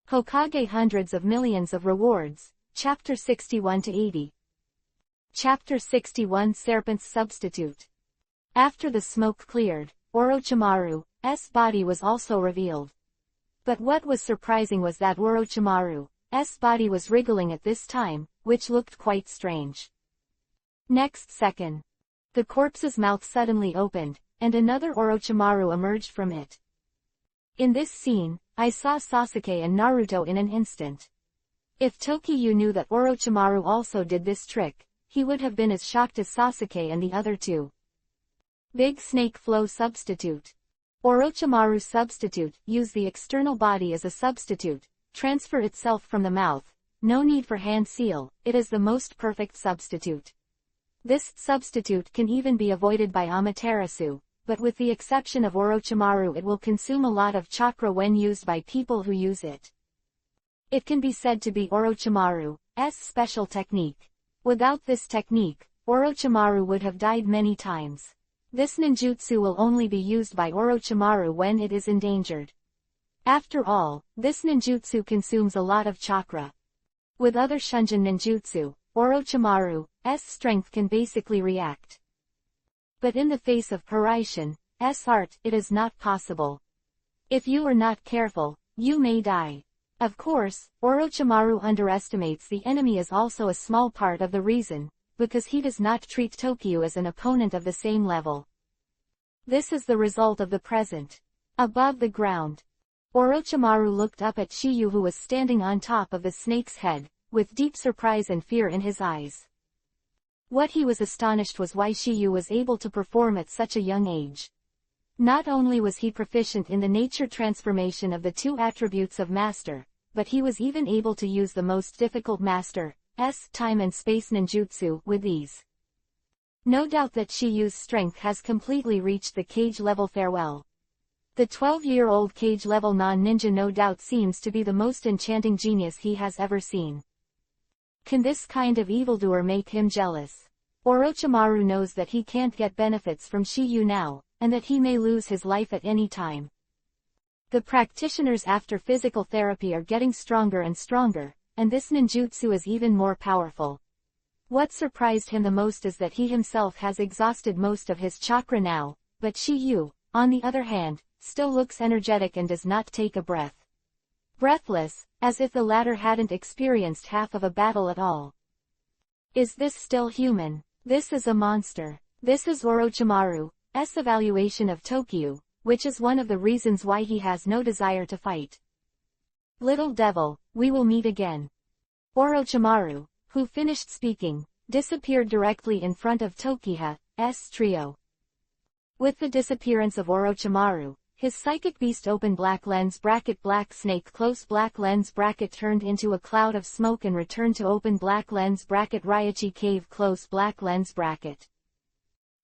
Hokage hundreds of millions of rewards, Chapter 61-80. Chapter 61 Serpent's Substitute. After the smoke cleared, Orochimaru's body was also revealed. But what was surprising was that Orochimaru's body was wriggling at this time, which looked quite strange. Next second, the corpse's mouth suddenly opened, and another Orochimaru emerged from it. In this scene, I saw Sasuke and Naruto in an instant. If Tokyo knew that Orochimaru also did this trick, he would have been as shocked as Sasuke and the other two. Big Snake Flow Substitute. Orochimaru's substitute, use the external body as a substitute, transfer itself from the mouth, no need for hand seal, it is the most perfect substitute. This substitute can even be avoided by Amaterasu, but with the exception of Orochimaru it will consume a lot of chakra when used by people who use it. It can be said to be Orochimaru's special technique. Without this technique, Orochimaru would have died many times. This ninjutsu will only be used by Orochimaru when it is endangered. After all, this ninjutsu consumes a lot of chakra. With other shunjin ninjutsu, Orochimaru's strength can basically react. But in the face of Hiraishin's art, it is not possible. If you are not careful, you may die. Of course, Orochimaru underestimates the enemy is also a small part of the reason, because he does not treat Tokyo as an opponent of the same level. This is the result of the present. Above the ground, Orochimaru looked up at Shiyu who was standing on top of the snake's head, with deep surprise and fear in his eyes. What he was astonished was why Shiyu was able to perform at such a young age. Not only was he proficient in the nature transformation of the two attributes of master, but he was even able to use the most difficult master's time and space ninjutsu with ease. No doubt that Shiyu's strength has completely reached the Kage level. Farewell. The 12-year-old Kage level non-ninja no doubt seems to be the most enchanting genius he has ever seen. Can this kind of evildoer make him jealous? Orochimaru knows that he can't get benefits from Shiyu now, and that he may lose his life at any time. The practitioners after physical therapy are getting stronger and stronger, and this ninjutsu is even more powerful. What surprised him the most is that he himself has exhausted most of his chakra now, but Shiyu, on the other hand, still looks energetic and does not take a breath. Breathless, as if the latter hadn't experienced half of a battle at all. Is this still human? This is a monster. This is Orochimaru's evaluation of Tokyo, which is one of the reasons why he has no desire to fight. Little devil, we will meet again. Orochimaru, who finished speaking, disappeared directly in front of Tokiha's trio. With the disappearance of Orochimaru, his psychic beast open black lens bracket black snake close black lens bracket turned into a cloud of smoke and returned to open black lens bracket Raichi cave close black lens bracket.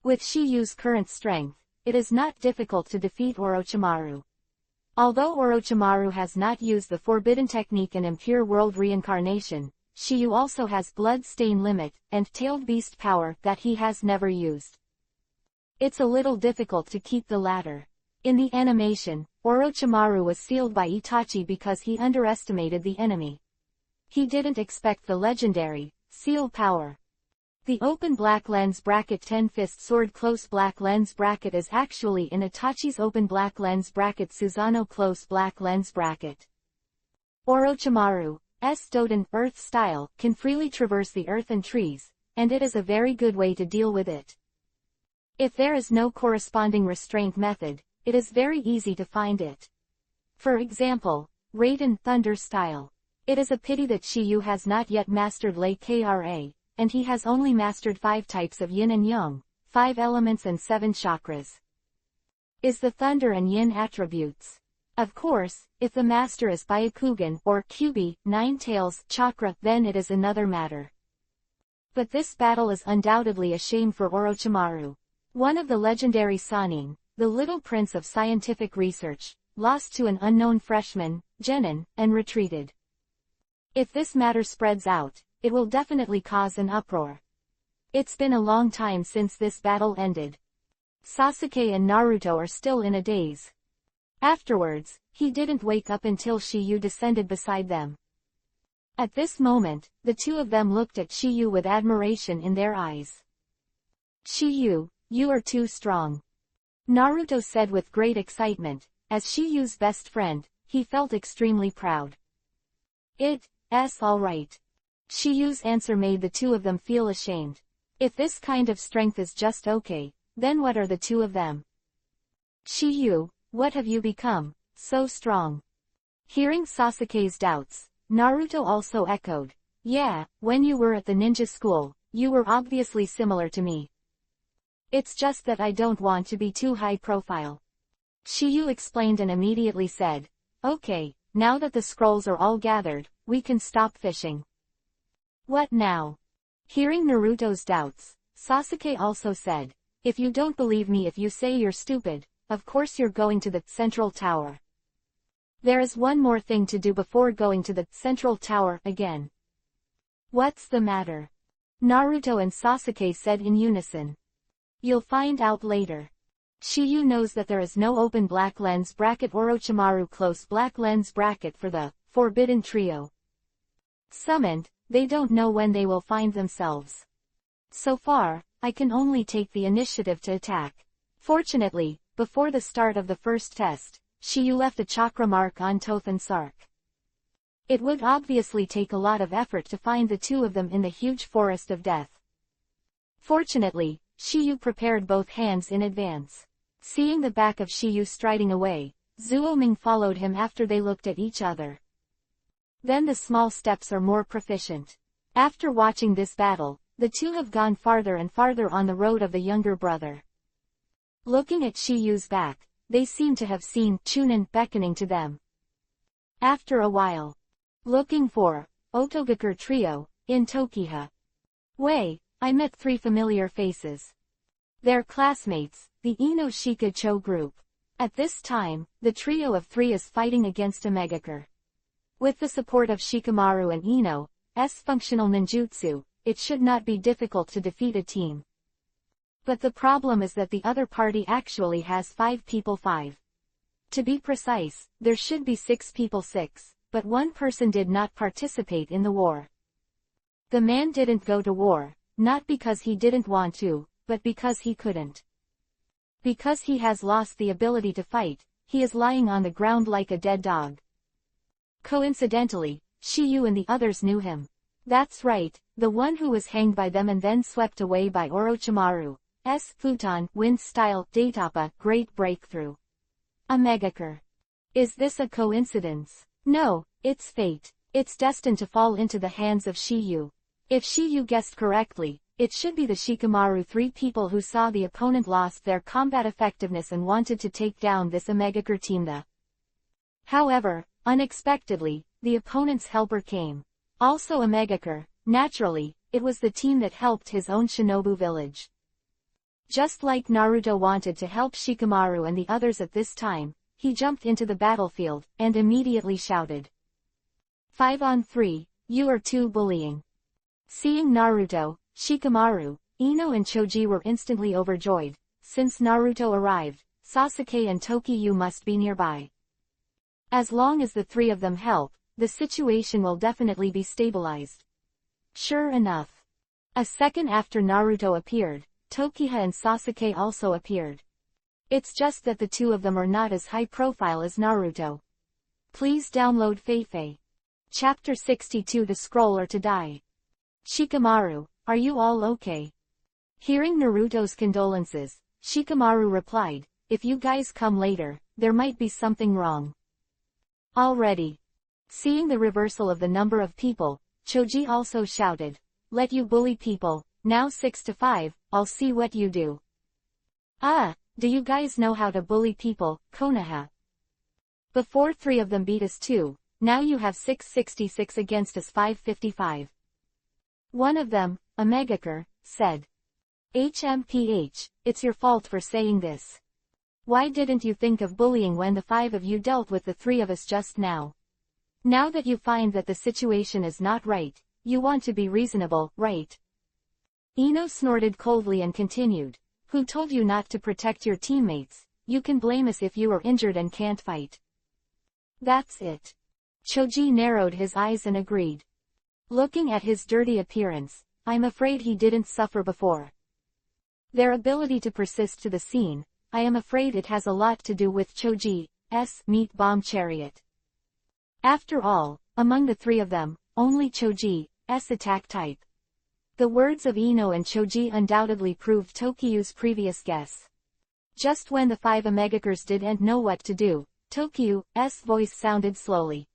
With Shiyu's current strength, it is not difficult to defeat Orochimaru. Although Orochimaru has not used the forbidden technique in impure world reincarnation, Shiyu also has blood stain limit and tailed beast power that he has never used. It's a little difficult to keep the latter. In the animation, Orochimaru was sealed by Itachi because he underestimated the enemy. He didn't expect the legendary seal power. The open black lens bracket 10-fist sword close black lens bracket is actually in Itachi's open black lens bracket Susanoo close black lens bracket. Orochimaru's Doden earth style can freely traverse the earth and trees, and it is a very good way to deal with it. If there is no corresponding restraint method, it is very easy to find it. For example, Raiden Thunder style. It is a pity that Shiyu has not yet mastered Lei Kra, and he has only mastered 5 types of yin and yang, 5 elements and 7 chakras. Is the thunder and yin attributes? Of course, if the master is Byakugan or Kyubi, 9 tails chakra, then it is another matter. But this battle is undoubtedly a shame for Orochimaru. One of the legendary Sannin, the little prince of scientific research, lost to an unknown freshman, Genin, and retreated. If this matter spreads out, it will definitely cause an uproar. It's been a long time since this battle ended. Sasuke and Naruto are still in a daze. Afterwards, he didn't wake up until Shiyu descended beside them. At this moment, the two of them looked at Shiyu with admiration in their eyes. Shiyu, you are too strong. Naruto said with great excitement. As Shiyu's best friend, he felt extremely proud. It's all right. Shiyu's answer made the two of them feel ashamed. If this kind of strength is just okay, then what are the two of them? Shiyu, what have you become, so strong? Hearing Sasuke's doubts, Naruto also echoed. Yeah, when you were at the ninja school, you were obviously similar to me. It's just that I don't want to be too high profile. Shiyu explained and immediately said, okay, now that the scrolls are all gathered, we can stop fishing. What now? Hearing Naruto's doubts, Sasuke also said, if you don't believe me if you say you're stupid, of course you're going to the central tower. There is one more thing to do before going to the central tower again. What's the matter? Naruto and Sasuke said in unison. You'll find out later. Shiyu knows that there is no open black lens bracket Orochimaru close black lens bracket for the Forbidden Trio. Summoned, they don't know when they will find themselves. So far, I can only take the initiative to attack. Fortunately, before the start of the first test, Shiyu left a chakra mark on Toth and Sark. It would obviously take a lot of effort to find the two of them in the huge forest of death. Fortunately, Shiyu prepared both hands in advance. Seeing the back of Shiyu striding away, Zuoming followed him after they looked at each other. Then the small steps are more proficient. After watching this battle, the two have gone farther and farther on the road of the younger brother. Looking at Shiyu's back, they seem to have seen Chunin beckoning to them. After a while, looking for Otogakure Trio in Tokiha. Wei, I met three familiar faces. They're classmates, the Ino Shikacho group. At this time, the trio of three is fighting against a Megakure. With the support of Shikamaru and Ino's functional ninjutsu, it should not be difficult to defeat a team. But the problem is that the other party actually has 5 people 5. To be precise, there should be 6 people 6, but one person did not participate in the war. The man didn't go to war, not because he didn't want to, but because he couldn't. Because he has lost the ability to fight, he is lying on the ground like a dead dog. Coincidentally, Shiyu and the others knew him. That's right, the one who was hanged by them and then swept away by Orochimaru's futon wind style Daitapa great breakthrough. A Megakure. Is this a coincidence? No, it's fate. It's destined to fall into the hands of Shiyu. If Shiyu guessed correctly, it should be the Shikamaru 3 people who saw the opponent lost their combat effectiveness and wanted to take down this Megakure team. However, unexpectedly, the opponent's helper came. Also a Megakure. Naturally, it was the team that helped his own Shinobu village. Just like Naruto wanted to help Shikamaru and the others at this time, he jumped into the battlefield, and immediately shouted. 5 on 3, you are too bullying. Seeing Naruto, Shikamaru, Ino and Choji were instantly overjoyed. Since Naruto arrived, Sasuke and Tokiyu must be nearby. As long as the 3 of them help, the situation will definitely be stabilized. Sure enough. A second after Naruto appeared, Tokiha and Sasuke also appeared. It's just that the two of them are not as high profile as Naruto. Please download FANFIC. Chapter 62 To Scroll or to Die. Shikamaru, are you all okay? Hearing Naruto's condolences, Shikamaru replied, if you guys come later, there might be something wrong. Already. Seeing the reversal of the number of people, Choji also shouted, let you bully people, now 6 to 5, I'll see what you do. Do you guys know how to bully people, Konoha? Before 3 of them beat us too, now you have 666 against us 555. One of them, a Megakure, said. HMPH, it's your fault for saying this. Why didn't you think of bullying when the 5 of you dealt with the 3 of us just now? Now that you find that the situation is not right, you want to be reasonable, right? Ino snorted coldly and continued, who told you not to protect your teammates? you can blame us if you are injured and can't fight. That's it. Choji narrowed his eyes and agreed. Looking at his dirty appearance, I'm afraid he didn't suffer before. Their ability to persist to the scene, I am afraid it has a lot to do with Choji's meat bomb chariot. After all, among the three of them, only Choji's attack type. The words of Ino and Choji undoubtedly proved Tokyu's previous guess. Just when the five Omegakers didn't know what to do, Tokyu's voice sounded slowly.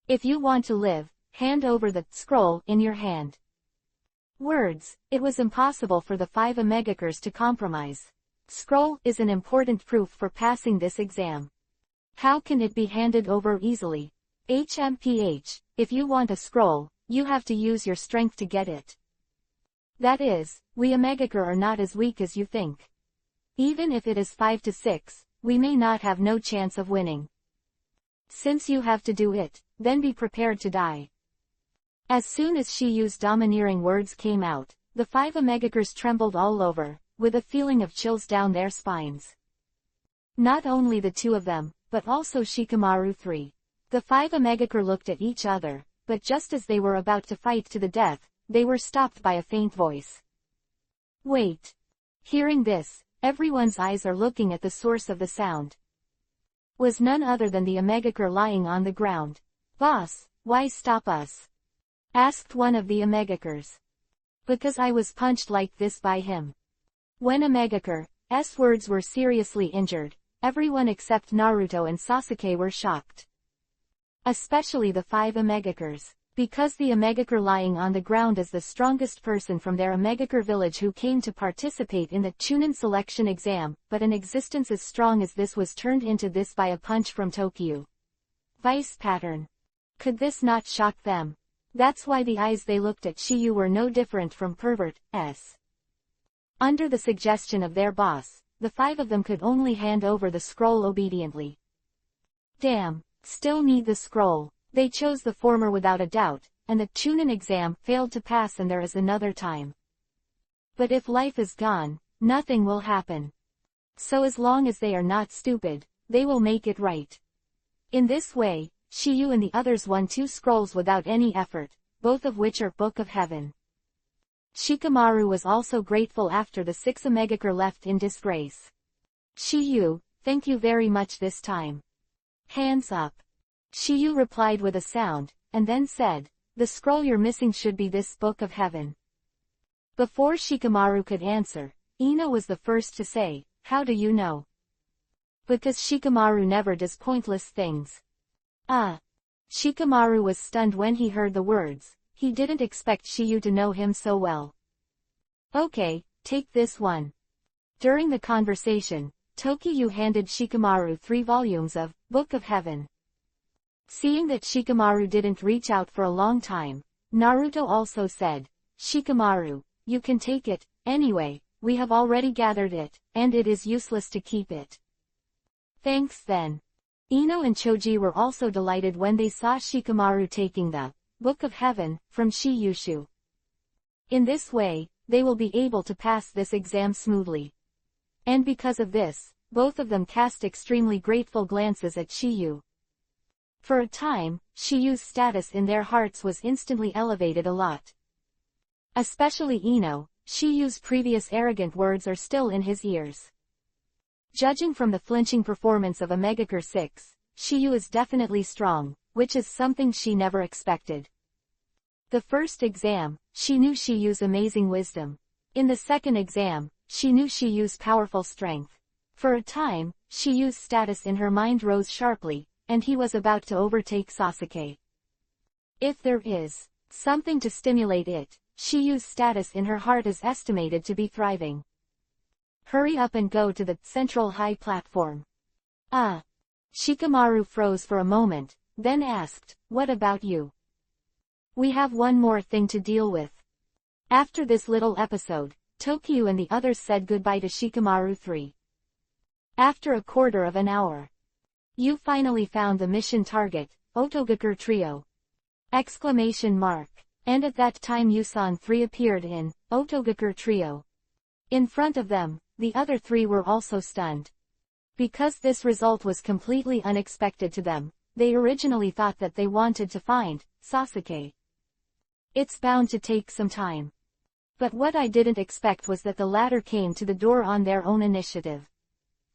If you want to live, hand over the scroll in your hand. Words, it was impossible for the five Omegakers to compromise. Scroll is an important proof for passing this exam. How can it be handed over easily? HMPH, if you want a scroll, you have to use your strength to get it. That is, we Omegakure are not as weak as you think. Even if it is 5-6, we may not have no chance of winning. Since you have to do it, then be prepared to die. As soon as Shiyu's domineering words came out, the five Omegakers trembled all over, with a feeling of chills down their spines. Not only the two of them, but also Shikamaru III. The five Omegakure looked at each other, but just as they were about to fight to the death, they were stopped by a faint voice. Wait. Hearing this, everyone's eyes are looking at the source of the sound. Was none other than the Omegakure lying on the ground. Boss, why stop us? Asked one of the Omegakures. Because I was punched like this by him. When Omegakure's words were seriously injured, everyone except Naruto and Sasuke were shocked. Especially the five Omegakures. Because the Omegakure lying on the ground is the strongest person from their Omegakure village who came to participate in the Chunin selection exam, but an existence as strong as this was turned into this by a punch from Tokyo. Vice pattern. Could this not shock them? That's why the eyes they looked at Shiyu were no different from perverts. Under the suggestion of their boss, the five of them could only hand over the scroll obediently. Damn, still need the scroll. They chose the former without a doubt, and the Chunin exam failed to pass and there is another time. But if life is gone, nothing will happen. So as long as they are not stupid, they will make it right. In this way, Shiyu and the others won 2 scrolls without any effort, both of which are Book of Heaven. Shikamaru was also grateful after the 6 Omegakure left in disgrace. Shiyu, thank you very much this time. Hands up. Shiyu replied with a sound, and then said, the scroll you're missing should be this Book of Heaven. Before Shikamaru could answer, Ino was the first to say, how do you know? Because Shikamaru never does pointless things. Shikamaru was stunned when he heard the words, he didn't expect Shiyu to know him so well. Okay, take this one. During the conversation, Tokyo handed Shikamaru 3 volumes of Book of Heaven. Seeing that Shikamaru didn't reach out for a long time, Naruto also said, Shikamaru, you can take it, anyway, we have already gathered it, and it is useless to keep it. Thanks then. Ino and Choji were also delighted when they saw Shikamaru taking the Book of Heaven from Shiyushu. In this way, they will be able to pass this exam smoothly. And because of this, both of them cast extremely grateful glances at Shiyu. For a time, Shiyu's status in their hearts was instantly elevated a lot. Especially Ino, Shiyu's previous arrogant words are still in his ears. Judging from the flinching performance of Omegakure 6, Shiyu is definitely strong, which is something she never expected. The first exam, she knew Shiyu's amazing wisdom. In the second exam, she knew Shiyu's powerful strength. For a time, Shiyu's status in her mind rose sharply, and he was about to overtake Sasuke. If there is something to stimulate it, Shiyu's status in her heart is estimated to be thriving. Hurry up and go to the central high platform. Shikamaru froze for a moment, then asked, what about you? We have one more thing to deal with. After this little episode, Tokyo and the others said goodbye to Shikamaru 3. After a quarter of an hour. You finally found the mission target, Otogakure Trio! Exclamation mark. And at that time Yusan 3 appeared in Otogakure Trio. In front of them, the other 3 were also stunned. Because this result was completely unexpected to them, they originally thought that they wanted to find Sasuke. It's bound to take some time. But what I didn't expect was that the latter came to the door on their own initiative.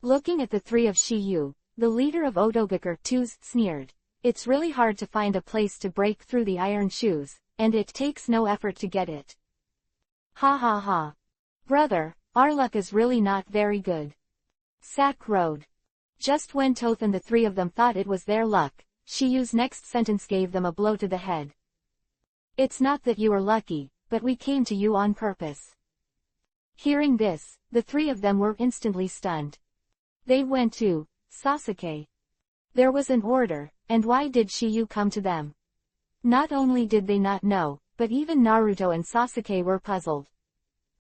Looking at the three of Shiyu, the leader of Audiobook Two's sneered. It's really hard to find a place to break through the iron shoes, and it takes no effort to get it. Ha ha ha. Brother, our luck is really not very good. Sak crowed. Just when Toth and the three of them thought it was their luck, Shiyu's next sentence gave them a blow to the head. It's not that you are lucky, but we came to you on purpose. Hearing this, the three of them were instantly stunned. They went to Sasuke. There was an order, and why did Shiyu come to them? Not only did they not know, but even Naruto and Sasuke were puzzled.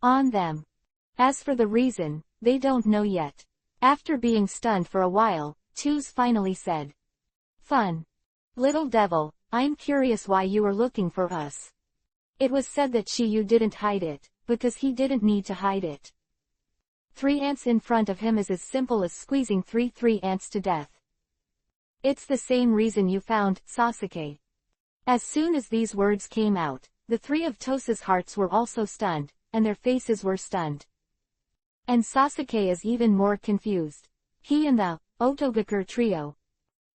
On them. As for the reason, they don't know yet. After being stunned for a while, Tuz finally said. Fun. Little devil, I'm curious why you are looking for us. It was said that Shiyu didn't hide it, because he didn't need to hide it. 3 ants in front of him is as simple as squeezing 3 ants to death. It's the same reason you found Sasuke. As soon as these words came out, the three of Tosa's hearts were also stunned, and their faces were stunned. And Sasuke is even more confused. He and the Audiobook trio.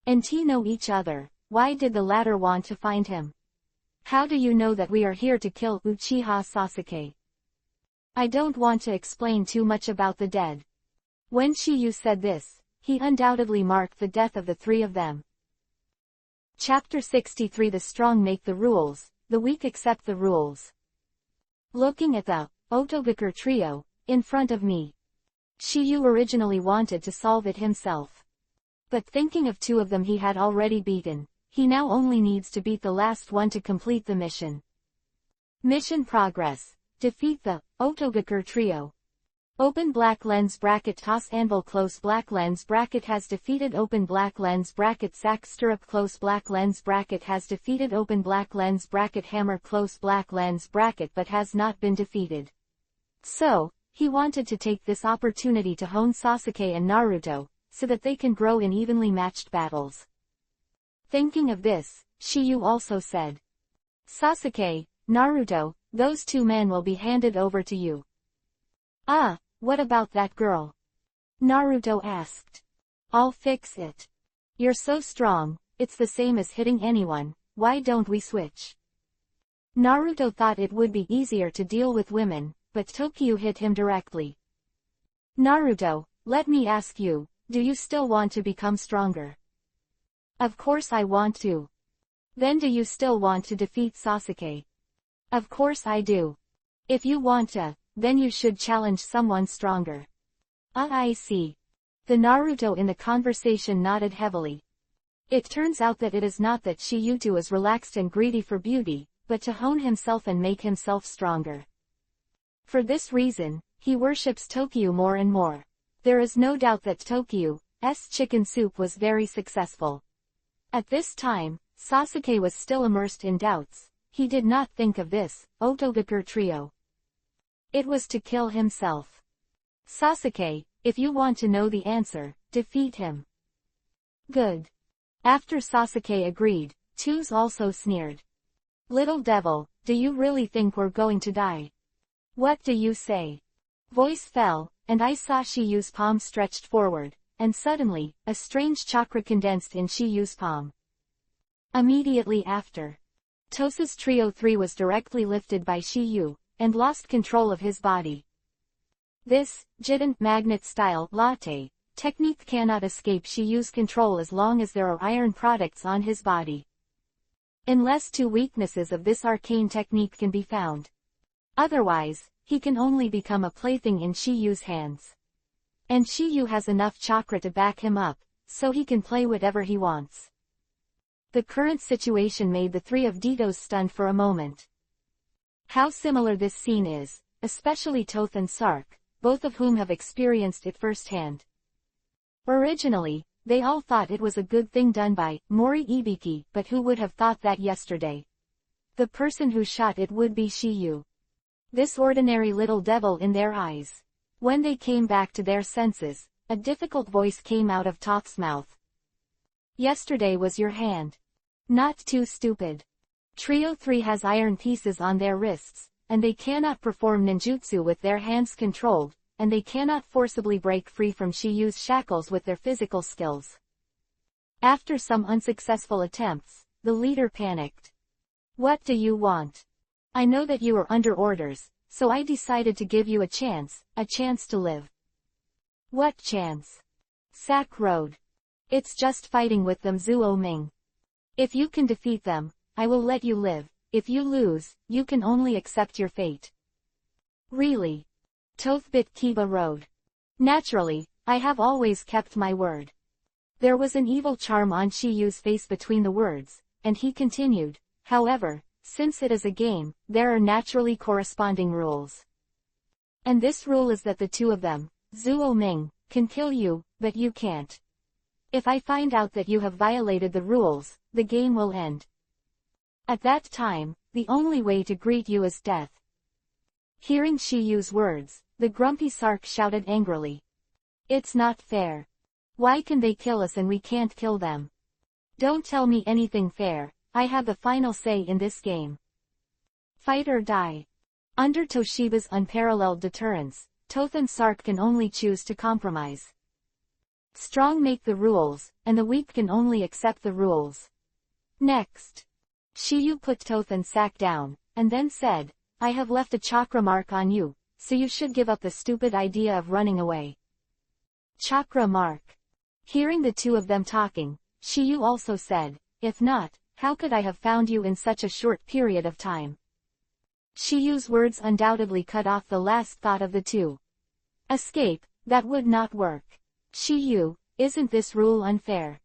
And he know each other. Why did the latter want to find him? How do you know that we are here to kill Uchiha Sasuke? I don't want to explain too much about the dead. When Shiyu said this, he undoubtedly marked the death of the three of them. Chapter 63 The strong make the rules, the weak accept the rules. Looking at the Audiobook trio in front of me. Shiyu originally wanted to solve it himself. But thinking of 2 of them he had already beaten, he now only needs to beat the last one to complete the mission. Mission progress. Defeat the Audiobook trio. Open black lens bracket toss anvil close black lens bracket has defeated open black lens bracket sack stirrup close black lens bracket has defeated open black lens bracket hammer close black lens bracket but has not been defeated. So, he wanted to take this opportunity to hone Sasuke and Naruto, so that they can grow in evenly matched battles. Thinking of this, Shiyu also said. Sasuke, Naruto, those 2 men will be handed over to you. Ah, what about that girl? Naruto asked. I'll fix it. You're so strong, it's the same as hitting anyone, why don't we switch? Naruto thought it would be easier to deal with women, but Tokyo hit him directly. Naruto, let me ask you, do you still want to become stronger? Of course I want to. Then do you still want to defeat Sasuke? Of course I do. If you want to, then you should challenge someone stronger. I see. The Naruto in the conversation nodded heavily. It turns out that it is not that Shiyuto is relaxed and greedy for beauty, but to hone himself and make himself stronger. For this reason, he worships Tokyo more and more. There is no doubt that Tokyo's chicken soup was very successful. At this time, Sasuke was still immersed in doubts. He did not think of this Audiobook trio. It was to kill himself. Sasuke, if you want to know the answer, defeat him. Good. After Sasuke agreed, Tuz also sneered. Little devil, do you really think we're going to die? What do you say? Voice fell, and I saw Shiyu's palm stretched forward, and suddenly, a strange chakra condensed in Shiyu's palm. Immediately after, Tosa's Trio 3 was directly lifted by Shiyu, and lost control of his body. This, Jiden magnet-style latte technique cannot escape Shiyu's control as long as there are iron products on his body. Unless 2 weaknesses of this arcane technique can be found. Otherwise, he can only become a plaything in Shiyu's hands. And Shiyu has enough chakra to back him up, so he can play whatever he wants. The current situation made the 3 of Ditos stunned for a moment. How similar this scene is, especially Toth and Sark, both of whom have experienced it firsthand. Originally, they all thought it was a good thing done by Mori Ibiki, but who would have thought that yesterday? The person who shot it would be Shiyu. This ordinary little devil in their eyes. When they came back to their senses, a difficult voice came out of Toth's mouth. Yesterday was your hand. Not too stupid. Trio 3 has iron pieces on their wrists, and they cannot perform ninjutsu with their hands controlled, and they cannot forcibly break free from Shiyu's shackles with their physical skills. After some unsuccessful attempts, the leader panicked. What do you want? I know that you are under orders, so I decided to give you a chance to live. What chance? Sak crowed. It's just fighting with them, Zuo Ming. If you can defeat them, I will let you live. If you lose, you can only accept your fate. Really? Toth bit Kiba road. Naturally, I have always kept my word. There was an evil charm on Shiyu's face between the words, and he continued, however, since it is a game, there are naturally corresponding rules. And this rule is that the two of them, Zuo Ming, can kill you, but you can't. If I find out that you have violated the rules, the game will end. At that time, the only way to greet you is death. Hearing Shiyu's words, the grumpy Sark shouted angrily. It's not fair. Why can they kill us and we can't kill them? Don't tell me anything fair, I have the final say in this game. Fight or die. Under Toshiba's unparalleled deterrence, Toth and Sark can only choose to compromise. Strong make the rules, and the weak can only accept the rules. Next. Shiyu put Toth and Sak down, and then said, I have left a chakra mark on you, so you should give up the stupid idea of running away. Chakra mark. Hearing the two of them talking, Shiyu also said, if not, how could I have found you in such a short period of time? Shiyu's words undoubtedly cut off the last thought of the two. Escape, that would not work. Shiyu, isn't this rule unfair?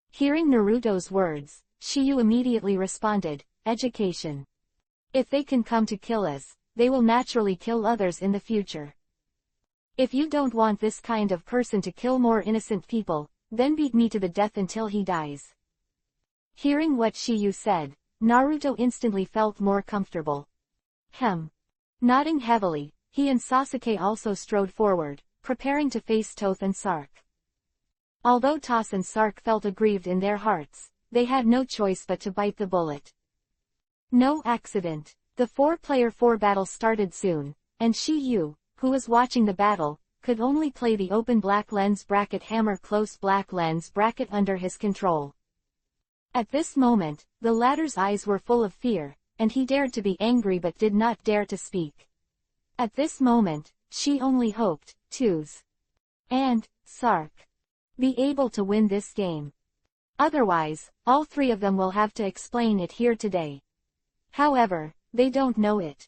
Hearing Naruto's words, Shiyu immediately responded, education. If they can come to kill us, they will naturally kill others in the future. If you don't want this kind of person to kill more innocent people, then beat me to the death until he dies. Hearing what Shiyu said, Naruto instantly felt more comfortable. Nodding heavily, he and Sasuke also strode forward, preparing to face Toth and Sark. Although Toth and Sark felt aggrieved in their hearts, they had no choice but to bite the bullet. No accident. The 4-player battle started soon, and Shiyu, who was watching the battle, could only play the open black lens bracket hammer close black lens bracket under his control. At this moment, the latter's eyes were full of fear, and he dared to be angry but did not dare to speak. At this moment, she only hoped, Toth and Sark be able to win this game. Otherwise, all three of them will have to explain it here today. However, they don't know it.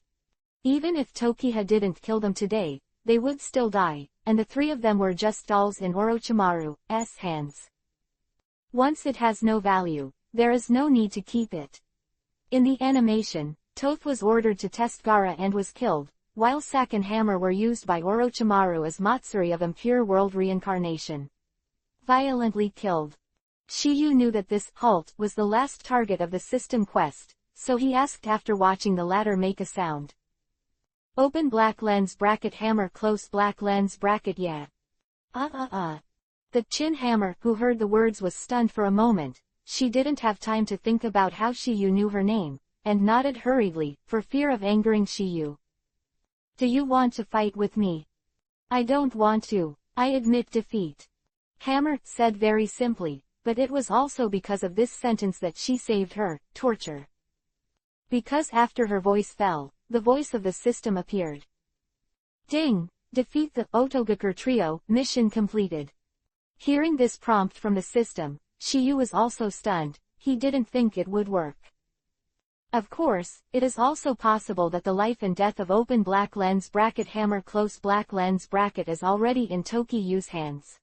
Even if Tokiha didn't kill them today, they would still die, and the three of them were just dolls in Orochimaru's hands. Once it has no value, there is no need to keep it. In the animation, Toth was ordered to test Gaara and was killed, while Sak and Hammer were used by Orochimaru as Matsuri of Impure World Reincarnation. Violently killed. Shiyu knew that this halt was the last target of the system quest, so he asked after watching the latter make a sound. Open black lens bracket hammer close black lens bracket yeah. The Chin Hammer, who heard the words, was stunned for a moment. She didn't have time to think about how Shiyu knew her name, and nodded hurriedly, for fear of angering Shiyu. Do you want to fight with me? I don't want to. I admit defeat. Hammer said very simply, but it was also because of this sentence that she saved her torture. Because after her voice fell, the voice of the system appeared. Ding! Defeat the Otogakur trio, mission completed. Hearing this prompt from the system, Shiyu was also stunned. He didn't think it would work. Of course, it is also possible that the life and death of open black lens bracket hammer close black lens bracket is already in Tokiyu's hands.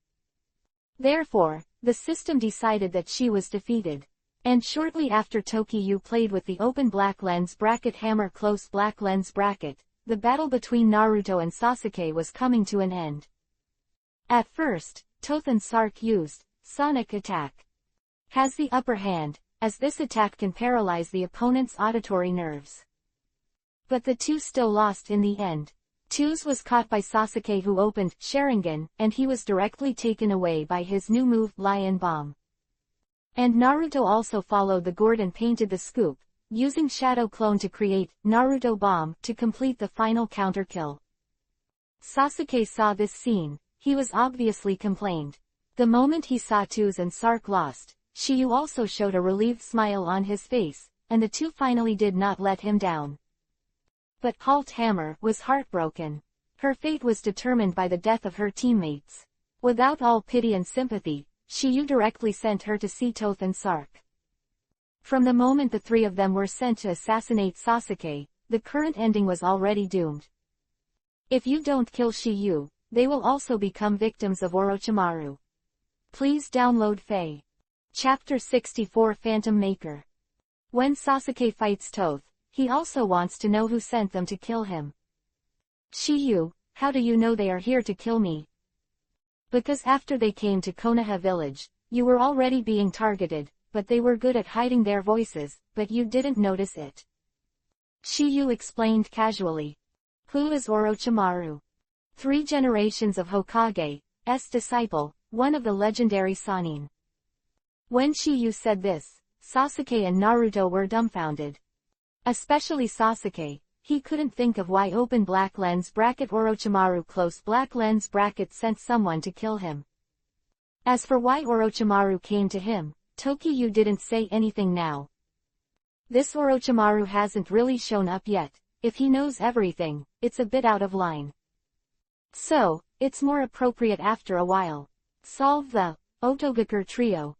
Therefore, the system decided that she was defeated. And shortly after Tokiyu played with the open black lens bracket hammer close black lens bracket, the battle between Naruto and Sasuke was coming to an end. At first, Toth and Sark used sonic attack. Has the upper hand, as this attack can paralyze the opponent's auditory nerves. But the two still lost in the end. Tuz was caught by Sasuke, who opened Sharingan, and he was directly taken away by his new move, Lion Bomb. And Naruto also followed the gourd and painted the scoop, using Shadow Clone to create Naruto Bomb to complete the final counter kill. Sasuke saw this scene. He was obviously complained. The moment he saw Tuz and Sark lost, Shiyu also showed a relieved smile on his face, and the two finally did not let him down. But Halt Hammer was heartbroken. Her fate was determined by the death of her teammates. Without all pity and sympathy, Shiyu directly sent her to see Toth and Sark. From the moment the three of them were sent to assassinate Sasuke, the current ending was already doomed. If you don't kill Shiyu, they will also become victims of Orochimaru. Please download FAE. Chapter 64 Phantom Maker. When Sasuke fights Toth, he also wants to know who sent them to kill him. Shiyu, how do you know they are here to kill me? Because after they came to Konoha village, you were already being targeted, but they were good at hiding their voices, but you didn't notice it. Shiyu explained casually. Who is Orochimaru? 3 generations of Hokage's disciple, one of the legendary Sannin. When Shiyu said this, Sasuke and Naruto were dumbfounded. Especially Sasuke, he couldn't think of why open black lens bracket Orochimaru close black lens bracket sent someone to kill him. As for why Orochimaru came to him, Tokiyu didn't say anything now. This Orochimaru hasn't really shown up yet. If he knows everything, it's a bit out of line. So, it's more appropriate after a while. Solve the Otogakur trio.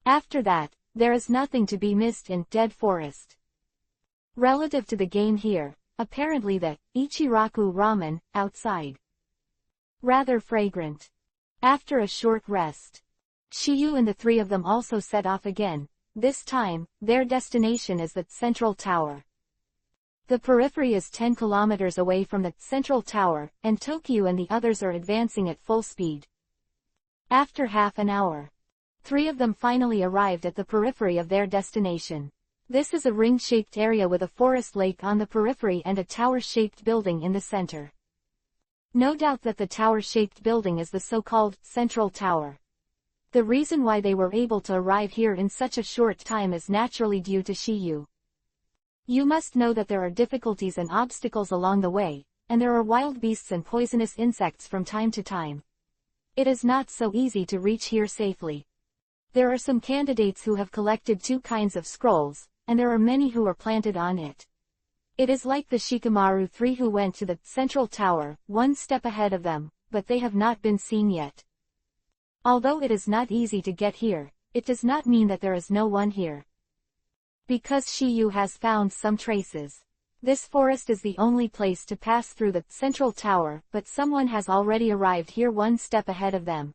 After that, there is nothing to be missed in Dead Forest. Relative to the game here, apparently the Ichiraku ramen outside. Rather fragrant. After a short rest, Shiyu and the three of them also set off again. This time, their destination is the Central Tower. The periphery is 10 kilometers away from the Central Tower, and Tokyo and the others are advancing at full speed. After half an hour, 3 of them finally arrived at the periphery of their destination. This is a ring-shaped area with a forest lake on the periphery and a tower-shaped building in the center. No doubt that the tower-shaped building is the so-called Central Tower. The reason why they were able to arrive here in such a short time is naturally due to Shiyu. You must know that there are difficulties and obstacles along the way, and there are wild beasts and poisonous insects from time to time. It is not so easy to reach here safely. There are some candidates who have collected 2 kinds of scrolls, and there are many who are planted on it. It is like the Shikamaru 3 who went to the Central Tower, 1 step ahead of them, but they have not been seen yet. Although it is not easy to get here, it does not mean that there is no one here. Because Shiyu has found some traces. This forest is the only place to pass through the Central Tower, but someone has already arrived here 1 step ahead of them.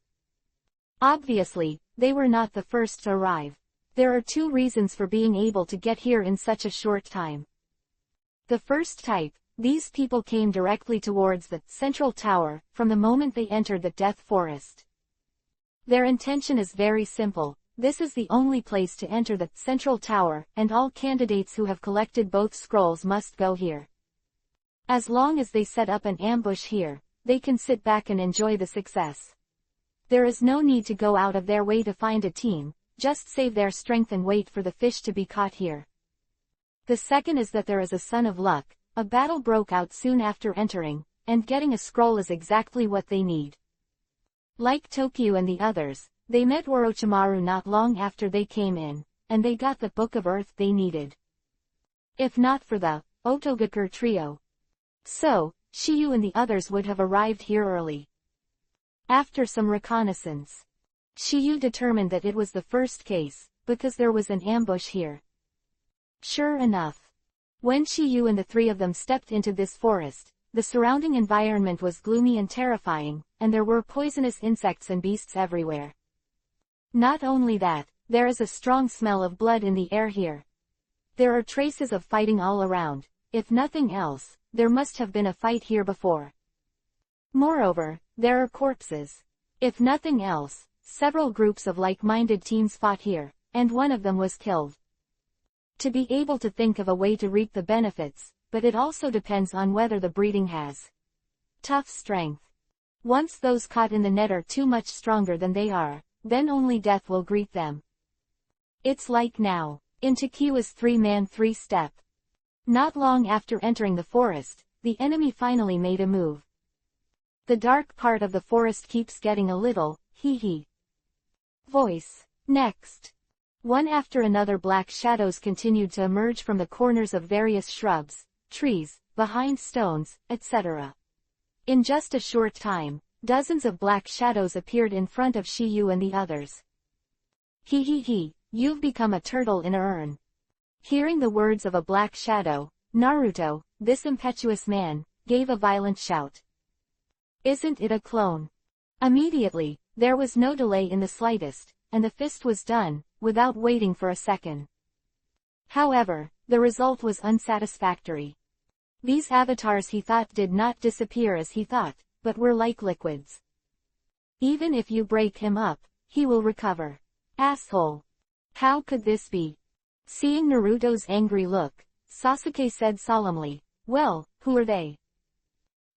Obviously, they were not the first to arrive. There are 2 reasons for being able to get here in such a short time. The first type, these people came directly towards the Central Tower from the moment they entered the Death Forest. Their intention is very simple. This is the only place to enter the Central Tower, and all candidates who have collected both scrolls must go here. As long as they set up an ambush here, they can sit back and enjoy the success. There is no need to go out of their way to find a team, just save their strength and wait for the fish to be caught here. The second is that there is a son of luck. A battle broke out soon after entering, and getting a scroll is exactly what they need. Like Tokyo and the others, they met Orochimaru not long after they came in, and they got the Book of Earth they needed. If not for the Otogakur trio. So, Shiyu and the others would have arrived here early. After some reconnaissance, Shiyu determined that it was the first case, because there was an ambush here. Sure enough. When Shiyu and the 3 of them stepped into this forest, the surrounding environment was gloomy and terrifying, and there were poisonous insects and beasts everywhere. Not only that, there is a strong smell of blood in the air here. There are traces of fighting all around. If nothing else, there must have been a fight here before. Moreover, there are corpses. If nothing else, several groups of like-minded teams fought here, and one of them was killed. To be able to think of a way to reap the benefits, but it also depends on whether the breeding has tough strength. Once those caught in the net are too much stronger than they are, then only death will greet them. It's like now, in Takiwa's three-man three-step. Not long after entering the forest, the enemy finally made a move. The dark part of the forest keeps getting a little, hee-hee. Voice. Next. One after another black shadows continued to emerge from the corners of various shrubs, trees, behind stones, etc. In just a short time, dozens of black shadows appeared in front of Shiyu and the others. Hee hee hee, you've become a turtle in a urn. Hearing the words of a black shadow, Naruto, this impetuous man, gave a violent shout. Isn't it a clone? Immediately, there was no delay in the slightest, and the fist was done, without waiting for a second. However, the result was unsatisfactory. These avatars he thought did not disappear as he thought, but were like liquids. Even if you break him up, he will recover. Asshole. How could this be? Seeing Naruto's angry look, Sasuke said solemnly, well, who are they?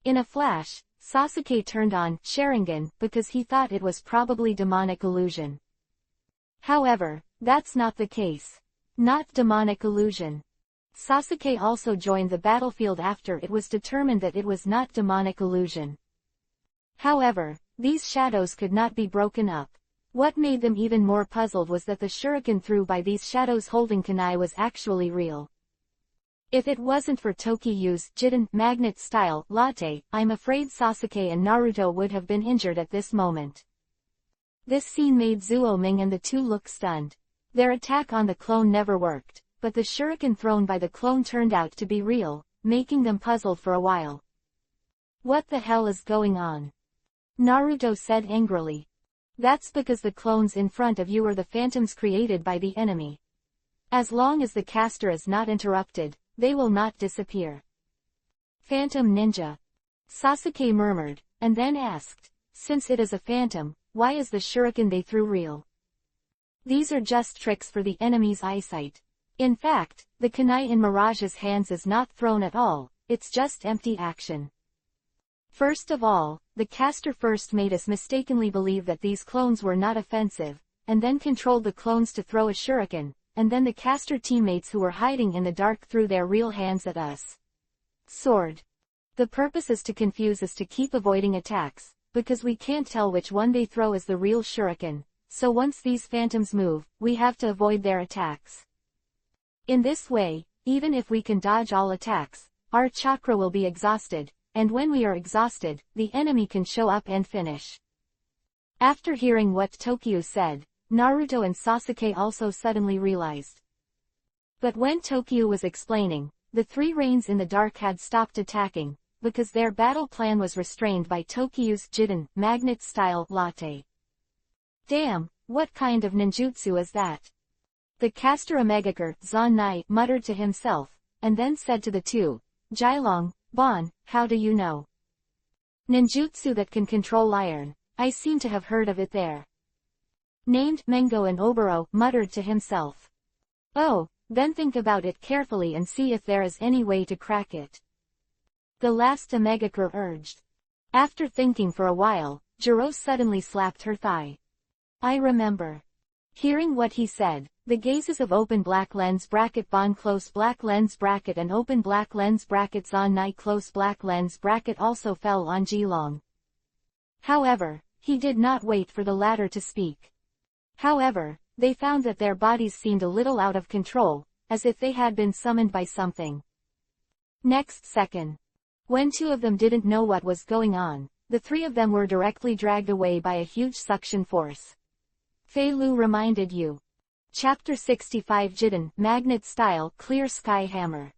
In a flash, Sasuke turned on Sharingan because he thought it was probably demonic illusion. However, that's not the case. Not demonic illusion. Sasuke also joined the battlefield after it was determined that it was not demonic illusion. However, these shadows could not be broken up. What made them even more puzzled was that the shuriken thrown by these shadows holding kunai was actually real. If it wasn't for Tokiyu's Jiden magnet-style latte, I'm afraid Sasuke and Naruto would have been injured at this moment. This scene made Zuoming and the two look stunned. Their attack on the clone never worked, but the shuriken thrown by the clone turned out to be real, making them puzzled for a while. What the hell is going on? Naruto said angrily. That's because the clones in front of you are the phantoms created by the enemy. As long as the caster is not interrupted, they will not disappear. Phantom ninja. Sasuke murmured, and then asked, since it is a phantom, why is the shuriken they threw real? These are just tricks for the enemy's eyesight. In fact, the kunai in Mirage's hands is not thrown at all, it's just empty action. First of all, the caster first made us mistakenly believe that these clones were not offensive, and then controlled the clones to throw a shuriken, and then the caster teammates who were hiding in the dark threw their real hands at us. Sword. The purpose is to confuse us to keep avoiding attacks, because we can't tell which one they throw as the real shuriken, so once these phantoms move, we have to avoid their attacks. In this way, even if we can dodge all attacks, our chakra will be exhausted, and when we are exhausted, the enemy can show up and finish. After hearing what Tokiyu said, Naruto and Sasuke also suddenly realized. But when Tokiyu was explaining, the three Rains in the dark had stopped attacking, because their battle plan was restrained by Tokiyu's Jiden magnet-style latte. Damn, what kind of ninjutsu is that? The caster Omegakure Zanai muttered to himself, and then said to the two, Jailong, Bon, how do you know? Ninjutsu that can control iron, I seem to have heard of it there. Named Mengo and Oboro muttered to himself. Oh, then think about it carefully and see if there is any way to crack it. The last Omegakure urged. After thinking for a while, Jiro suddenly slapped her thigh. I remember. Hearing what he said, the gazes of open black lens bracket Bon close black lens bracket and open black lens bracket Zanai close black lens bracket also fell on Jilong. However, he did not wait for the latter to speak. However, they found that their bodies seemed a little out of control, as if they had been summoned by something. Next second. When two of them didn't know what was going on, the three of them were directly dragged away by a huge suction force. Fei Lu reminded you. Chapter 65 Jiden magnet-style clear sky hammer.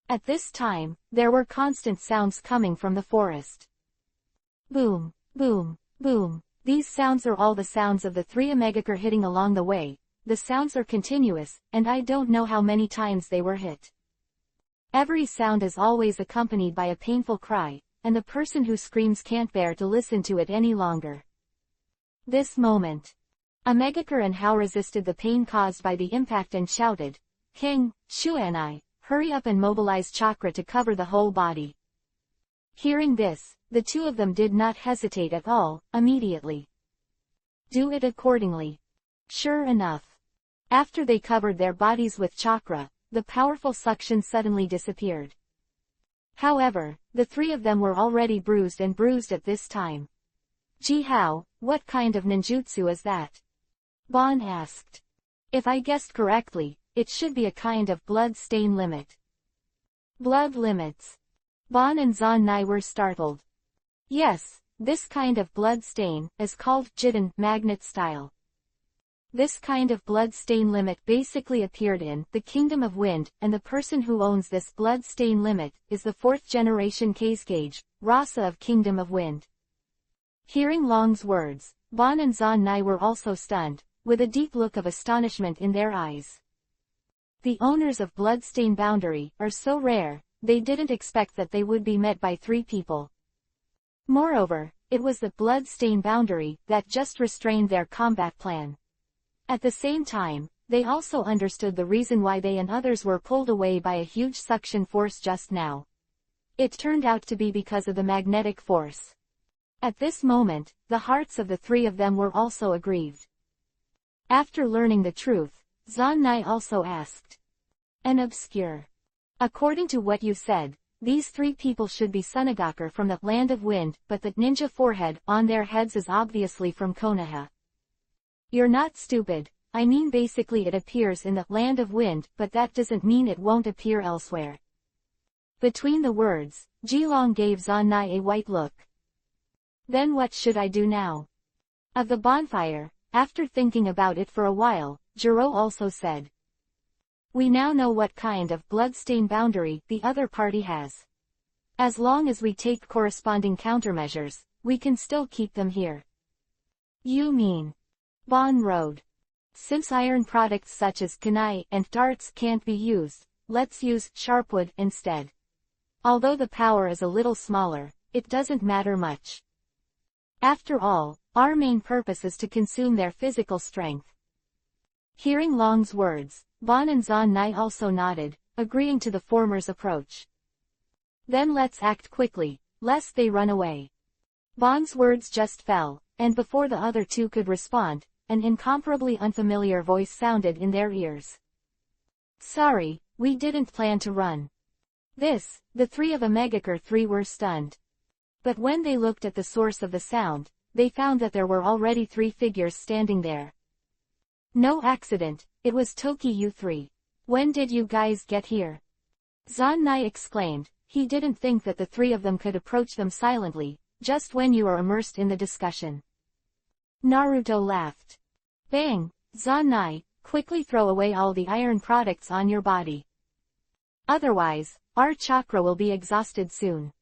At this time, there were constant sounds coming from the forest. Boom, boom, boom. These sounds are all the sounds of the three Omegakure hitting along the way. The sounds are continuous, and I don't know how many times they were hit. Every sound is always accompanied by a painful cry, and the person who screams can't bear to listen to it any longer. This moment. Omegakure and Hao resisted the pain caused by the impact and shouted, King, Shuanai, hurry up and mobilize chakra to cover the whole body. Hearing this, the two of them did not hesitate at all, immediately. Do it accordingly. Sure enough. After they covered their bodies with chakra, the powerful suction suddenly disappeared. However, the three of them were already bruised at this time. Ji-hao, what kind of ninjutsu is that? Bon asked. If I guessed correctly, it should be a kind of blood stain limit. Blood limits. Bon and Zan-nai were startled. Yes, this kind of blood stain is called Jiden magnet style. This kind of blood stain limit basically appeared in the Kingdom of Wind, and the person who owns this blood stain limit is the 4th generation Hokage, Rasa of Kingdom of Wind. Hearing Long's words, Bon and Zan-nai were also stunned, with a deep look of astonishment in their eyes. The owners of blood stain boundary are so rare, they didn't expect that they would be met by 3 people. Moreover, it was the blood stain boundary that just restrained their combat plan. At the same time, they also understood the reason why they and others were pulled away by a huge suction force just now. It turned out to be because of the magnetic force. At this moment, the hearts of the 3 of them were also aggrieved. After learning the truth, Zan-nai also asked. An obscure. According to what you said, these 3 people should be Sunagaker from the Land of Wind, but that ninja forehead on their heads is obviously from Konoha. You're not stupid, I mean basically it appears in the Land of Wind, but that doesn't mean it won't appear elsewhere. Between the words, Ji-long gave Zan-nai a white look. Then what should I do now? Of the bonfire, after thinking about it for a while, Jiro also said. We now know what kind of bloodstain boundary the other party has. As long as we take corresponding countermeasures, we can still keep them here. You mean? Bon road. Since iron products such as kunai and darts can't be used, let's use sharpwood instead. Although the power is a little smaller, it doesn't matter much. After all, our main purpose is to consume their physical strength. Hearing Long's words, Bon and Zan-nai also nodded, agreeing to the former's approach. Then let's act quickly, lest they run away. Bon's words just fell, and before the other 2 could respond, an incomparably unfamiliar voice sounded in their ears. Sorry, we didn't plan to run. The 3 of Omegaker 3 were stunned. But when they looked at the source of the sound, they found that there were already 3 figures standing there. No accident, it was Toki U3. When did you guys get here? Zan-nai exclaimed, he didn't think that the 3 of them could approach them silently, just when you are immersed in the discussion. Naruto laughed. Bang, Zan-nai, quickly throw away all the iron products on your body. Otherwise, our chakra will be exhausted soon.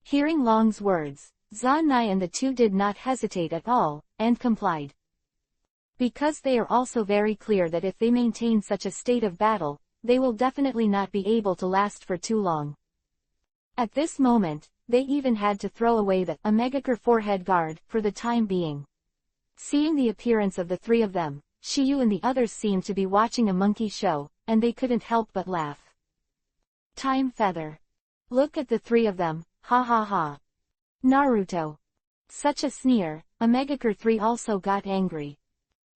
Hearing Long's words, Zan-nai and the 2 did not hesitate at all, and complied. Because they are also very clear that if they maintain such a state of battle, they will definitely not be able to last for too long. At this moment, they even had to throw away the Omegaker forehead guard for the time being. Seeing the appearance of the 3 of them, Shiyu and the others seemed to be watching a monkey show, and they couldn't help but laugh. Time feather. Look at the 3 of them, ha ha ha. Naruto. Such a sneer, Omegaker 3 also got angry.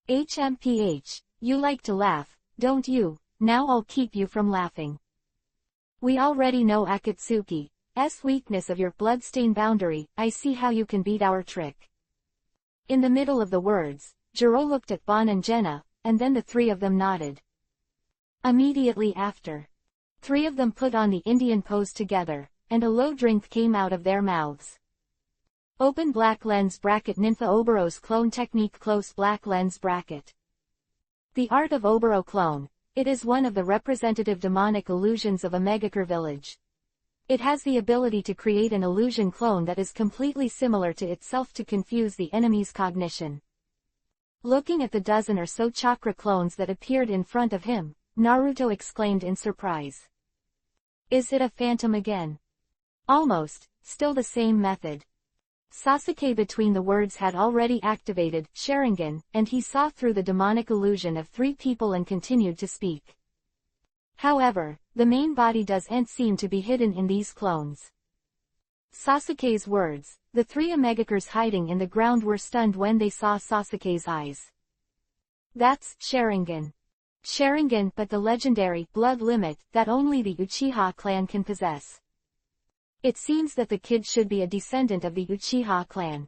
HMPH, you like to laugh, don't you? Now I'll keep you from laughing. We already know Akatsuki's weakness of your bloodstain boundary, I see how you can beat our trick. In the middle of the words, Jiro looked at Bon and Jenna, and then the 3 of them nodded. Immediately after, 3 of them put on the Indian pose together, and a low drink came out of their mouths. Open black lens bracket Ninfa Obero's clone technique close black lens bracket. The art of Obero clone, it is one of the representative demonic illusions of Omegaker village. It has the ability to create an illusion clone that is completely similar to itself to confuse the enemy's cognition. Looking at the dozen or so chakra clones that appeared in front of him, Naruto exclaimed in surprise. Is it a phantom again? Almost, still the same method. Sasuke between the words had already activated Sharingan, and he saw through the demonic illusion of 3 people and continued to speak. However, the main body doesn't seem to be hidden in these clones. Sasuke's words. The three Omegakers hiding in the ground were stunned when they saw Sasuke's eyes. That's Sharingan. Sharingan, but the legendary blood limit that only the Uchiha clan can possess. It seems that the kid should be a descendant of the Uchiha clan.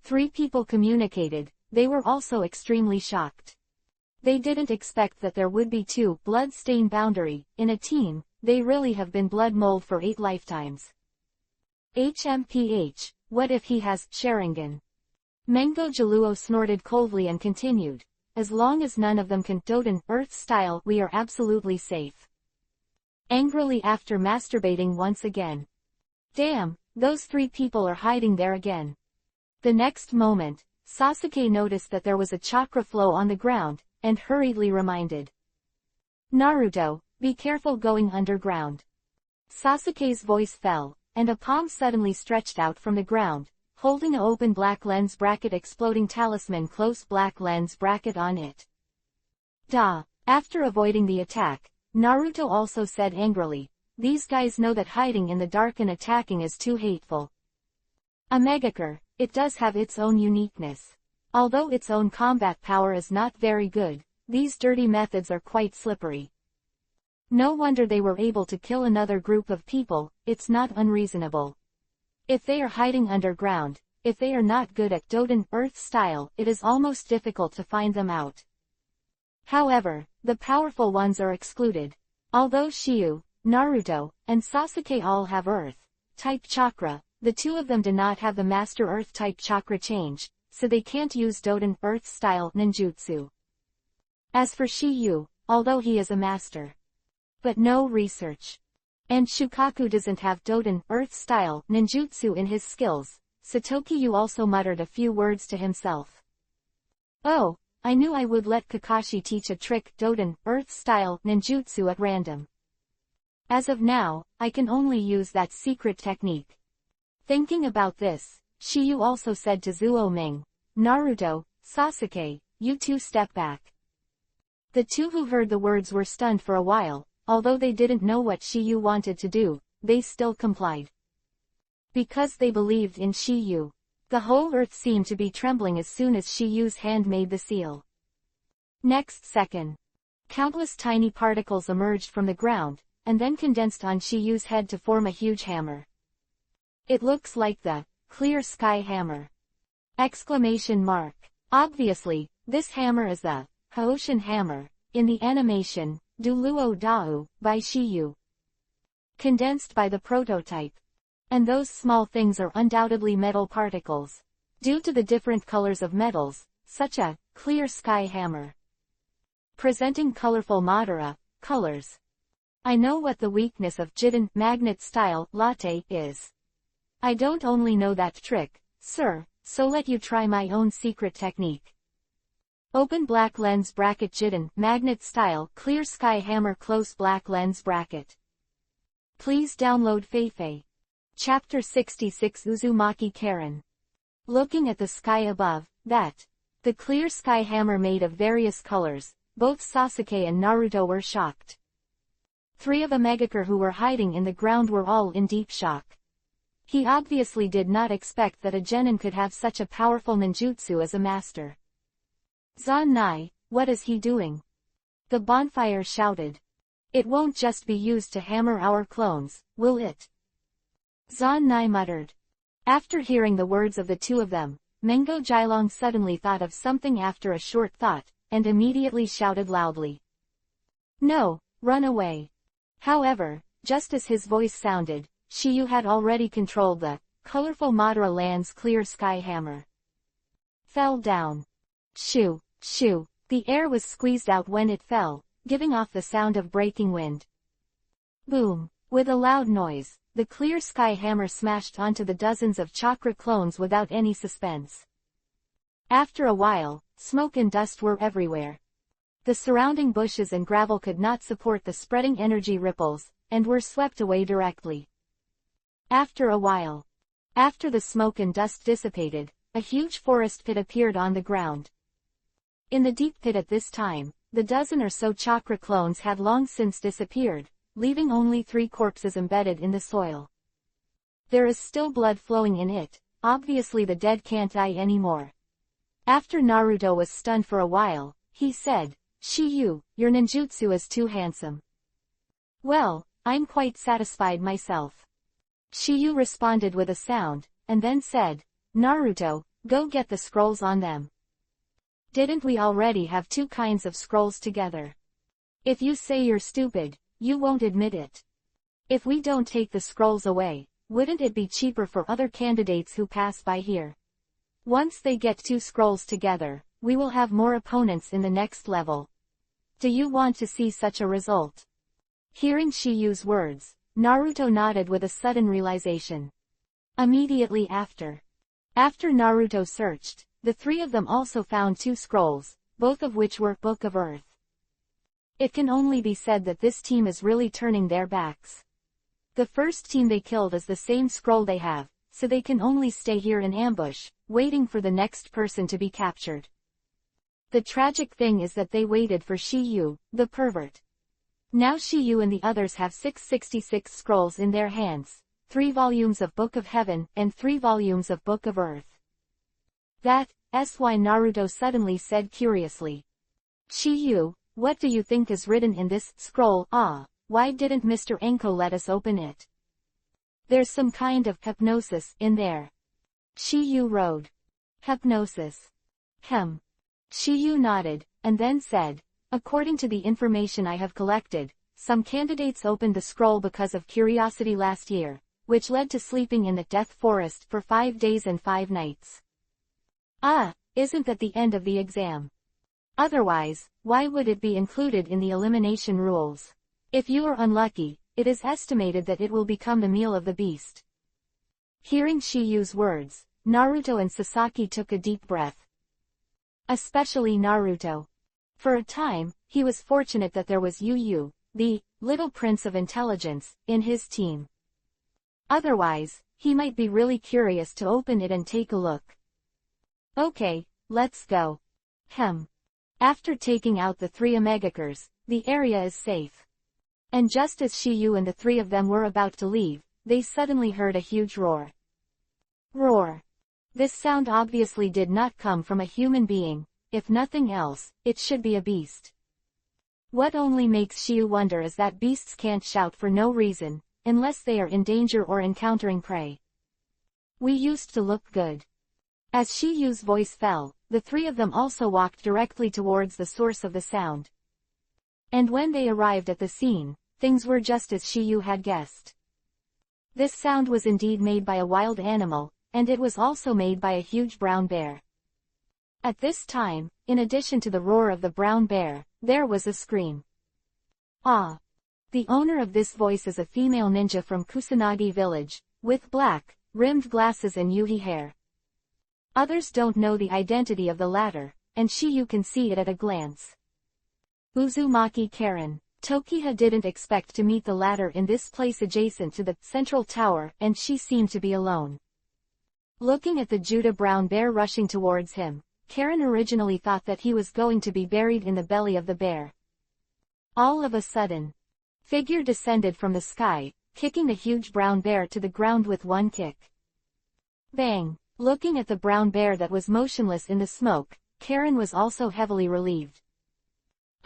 Three people communicated. They were also extremely shocked. They didn't expect that there would be two blood-stain boundary in a team. They really have been blood mold for 8 lifetimes. HMPH, what if he has Sharingan? Mengo Jaluo snorted coldly and continued. As long as none of them can Doden Earth style, we are absolutely safe. Angrily after masturbating once again. Damn, those three people are hiding there again. The next moment, Sasuke noticed that there was a chakra flow on the ground, and hurriedly reminded Naruto, be careful going underground. Sasuke's voice fell, and a palm suddenly stretched out from the ground, holding an open black lens bracket exploding talisman close black lens bracket on it. Da! After avoiding the attack, Naruto also said angrily, these guys know that hiding in the dark and attacking is too hateful. A Megaker, it does have its own uniqueness. Although its own combat power is not very good, these dirty methods are quite slippery. No wonder they were able to kill another group of people. It's not unreasonable. If they are hiding underground, if they are not good at Doden Earth style, it is almost difficult to find them out. However, the powerful ones are excluded. Although Shiryu, Naruto, and Sasuke all have Earth-type chakra, the two of them do not have the Master Earth-type chakra change, so they can't use Doden Earth-style ninjutsu. As for Shiryu, although he is a master, but no research. And Shukaku doesn't have Doden Earth-style ninjutsu in his skills, Satokiyu also muttered a few words to himself. Oh, I knew I would let Kakashi teach a trick Doden Earth-style ninjutsu at random. As of now, I can only use that secret technique. Thinking about this, Shiryu also said to Zuo-Ming, Naruto, Sasuke, you two step back. The two who heard the words were stunned for a while. Although they didn't know what Shiryu wanted to do, they still complied. Because they believed in Shiryu. The whole earth seemed to be trembling as soon as Shiryu's hand made the seal. Next second, countless tiny particles emerged from the ground, and then condensed on Shiryu's head to form a huge hammer. It looks like the clear sky hammer! Exclamation mark. Obviously, this hammer is the Hoshin hammer, in the animation, Duluo Dao, by Shiryu. Condensed by the prototype. And those small things are undoubtedly metal particles. Due to the different colors of metals, such a clear sky hammer. Presenting colorful Madara colors. I know what the weakness of Jiden magnet style latte is. I don't only know that trick, sir, so let you try my own secret technique. Open black lens bracket Jiden magnet style clear sky hammer close black lens bracket. Please download Feifei. Chapter 66 Uzumaki Karen. Looking at the sky above, the clear sky hammer made of various colors, both Sasuke and Naruto were shocked. Three of the Megaker who were hiding in the ground were all in deep shock. He obviously did not expect that a genin could have such a powerful ninjutsu as a master. Zanai, what is he doing? The bonfire shouted. It won't just be used to hammer our clones, will it? Zanai muttered. After hearing the words of the two of them, Mengo Jilong suddenly thought of something after a short thought, and immediately shouted loudly. No, run away. However, just as his voice sounded, Shiryu had already controlled the colorful Madara Land's clear sky hammer. Fell down. Shoo, shoo, the air was squeezed out when it fell, giving off the sound of breaking wind. Boom, with a loud noise, the clear sky hammer smashed onto the dozens of chakra clones without any suspense. After a while, smoke and dust were everywhere. The surrounding bushes and gravel could not support the spreading energy ripples, and were swept away directly. After a while, after the smoke and dust dissipated, a huge forest pit appeared on the ground. In the deep pit at this time, the dozen or so chakra clones had long since disappeared, leaving only 3 corpses embedded in the soil. There is still blood flowing in it, obviously the dead can't die anymore. After Naruto was stunned for a while, he said, Shiyu, your ninjutsu is too handsome. Well, I'm quite satisfied myself. Shiyu responded with a sound, and then said, Naruto, go get the scrolls on them. Didn't we already have 2 kinds of scrolls together? If you say you're stupid, you won't admit it. If we don't take the scrolls away, wouldn't it be cheaper for other candidates who pass by here? Once they get 2 scrolls together, we will have more opponents in the next level. Do you want to see such a result? Hearing Shiyu's words, Naruto nodded with a sudden realization. Immediately after Naruto searched, the 3 of them also found 2 scrolls, both of which were Book of Earth. It can only be said that this team is really turning their backs. The first team they killed is the same scroll they have, so they can only stay here in ambush, waiting for the next person to be captured. The tragic thing is that they waited for Shiyu, the pervert. Now Shiyu and the others have 666 scrolls in their hands, 3 volumes of Book of Heaven and 3 volumes of Book of Earth. That's why Naruto suddenly said curiously. Shiyu, what do you think is written in this scroll? Why didn't Mr. Enko let us open it? There's some kind of hypnosis in there. Shiyu wrote. Hypnosis. Shiyu nodded, and then said, according to the information I have collected, some candidates opened the scroll because of curiosity last year, which led to sleeping in the Death Forest for 5 days and 5 nights. Isn't that the end of the exam? Otherwise, why would it be included in the elimination rules? If you are unlucky, it is estimated that it will become the meal of the beast. Hearing Shiyu's words, Naruto and Sasaki took a deep breath. Especially Naruto. For a time, he was fortunate that there was Yu, the little prince of intelligence, in his team. Otherwise, he might be really curious to open it and take a look. Okay, let's go. After taking out the 3 Omegakers, the area is safe. And just as Shiyu and the 3 of them were about to leave, they suddenly heard a huge roar. Roar. This sound obviously did not come from a human being. If nothing else, it should be a beast. What only makes Shiyu wonder is that beasts can't shout for no reason, unless they are in danger or encountering prey. We used to look good. As Shiyu's voice fell, the 3 of them also walked directly towards the source of the sound. And when they arrived at the scene, things were just as Shiyu had guessed. This sound was indeed made by a wild animal, and it was also made by a huge brown bear. At this time, in addition to the roar of the brown bear, there was a scream. The owner of this voice is a female ninja from Kusanagi village, with black, rimmed glasses and yuhi hair. Others don't know the identity of the latter, and Shiyu can see it at a glance. Uzumaki Karen. Tokiha didn't expect to meet the latter in this place adjacent to the central tower, and she seemed to be alone. Looking at the Judah brown bear rushing towards him, Karen originally thought that he was going to be buried in the belly of the bear. All of a sudden, figure descended from the sky, kicking the huge brown bear to the ground with one kick. Bang! Looking at the brown bear that was motionless in the smoke, Karen was also heavily relieved.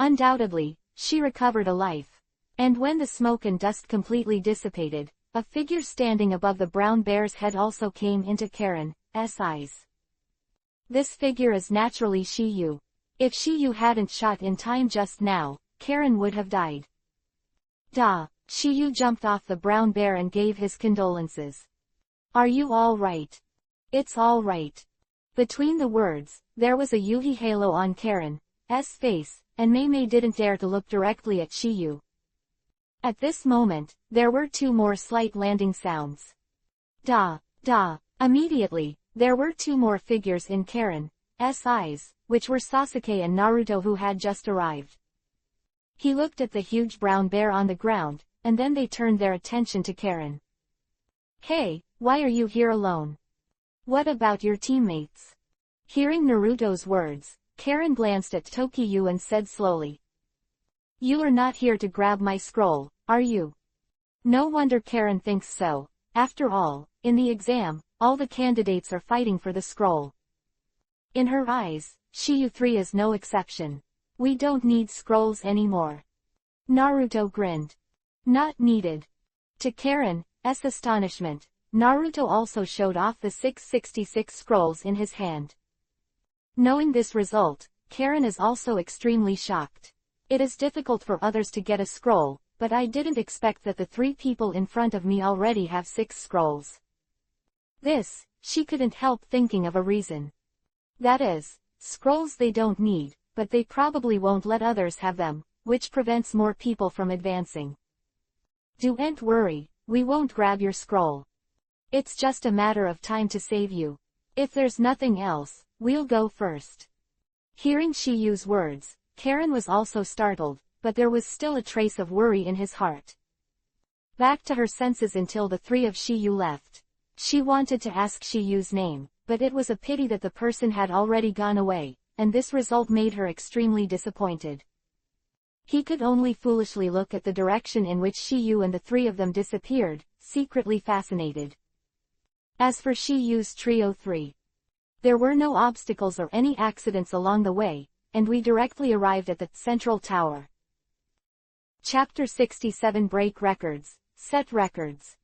Undoubtedly, she recovered a life. And when the smoke and dust completely dissipated, a figure standing above the brown bear's head also came into Karen's eyes. This figure is naturally Shiyu. If Shiyu hadn't shot in time just now, Karen would have died. Shiyu jumped off the brown bear and gave his condolences. Are you all right? It's all right. Between the words, there was a yuhi halo on Karen's face, and Mei didn't dare to look directly at Shiyu. At this moment, there were 2 more slight landing sounds. Immediately, there were 2 more figures in Karen's eyes, which were Sasuke and Naruto who had just arrived. He looked at the huge brown bear on the ground, and then they turned their attention to Karen. Hey, why are you here alone? What about your teammates? Hearing Naruto's words, Karen glanced at Tokiyu and said slowly. You are not here to grab my scroll, are you? No wonder Karen thinks so. After all, in the exam, all the candidates are fighting for the scroll. In her eyes, Shiyu 3 is no exception. We don't need scrolls anymore. Naruto grinned. Not needed. To Karen's astonishment, Naruto also showed off the 666 scrolls in his hand. Knowing this result, Karen is also extremely shocked. It is difficult for others to get a scroll, but I didn't expect that the 3 people in front of me already have 6 scrolls. This, she couldn't help thinking of a reason. That is, scrolls they don't need, but they probably won't let others have them, which prevents more people from advancing. Don't worry, we won't grab your scroll. It's just a matter of time to save you. If there's nothing else, we'll go first. Hearing Shiyu's words, Karen was also startled, but there was still a trace of worry in his heart. Back to her senses until the 3 of Shiyu left. She wanted to ask Shiyu's name, but it was a pity that the person had already gone away, and this result made her extremely disappointed. He could only foolishly look at the direction in which Shiyu and the 3 of them disappeared, secretly fascinated. As for Shiyu's Trio 3, there were no obstacles or any accidents along the way, and we directly arrived at the central tower. Chapter 67 Break Records, Set Records.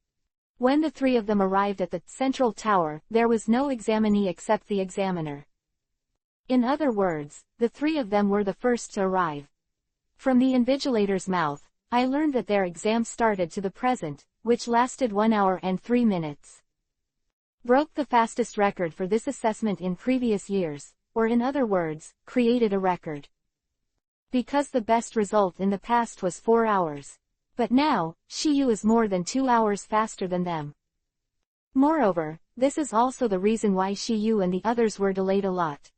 When the 3 of them arrived at the central tower, there was no examinee except the examiner. In other words, the 3 of them were the first to arrive. From the invigilator's mouth, I learned that their exam started to the present, which lasted 1 hour and 3 minutes. Broke the fastest record for this assessment in previous years, or in other words, created a record. Because the best result in the past was 4 hours. But now, Shiyu is more than 2 hours faster than them. Moreover, this is also the reason why Shiyu and the others were delayed a lot.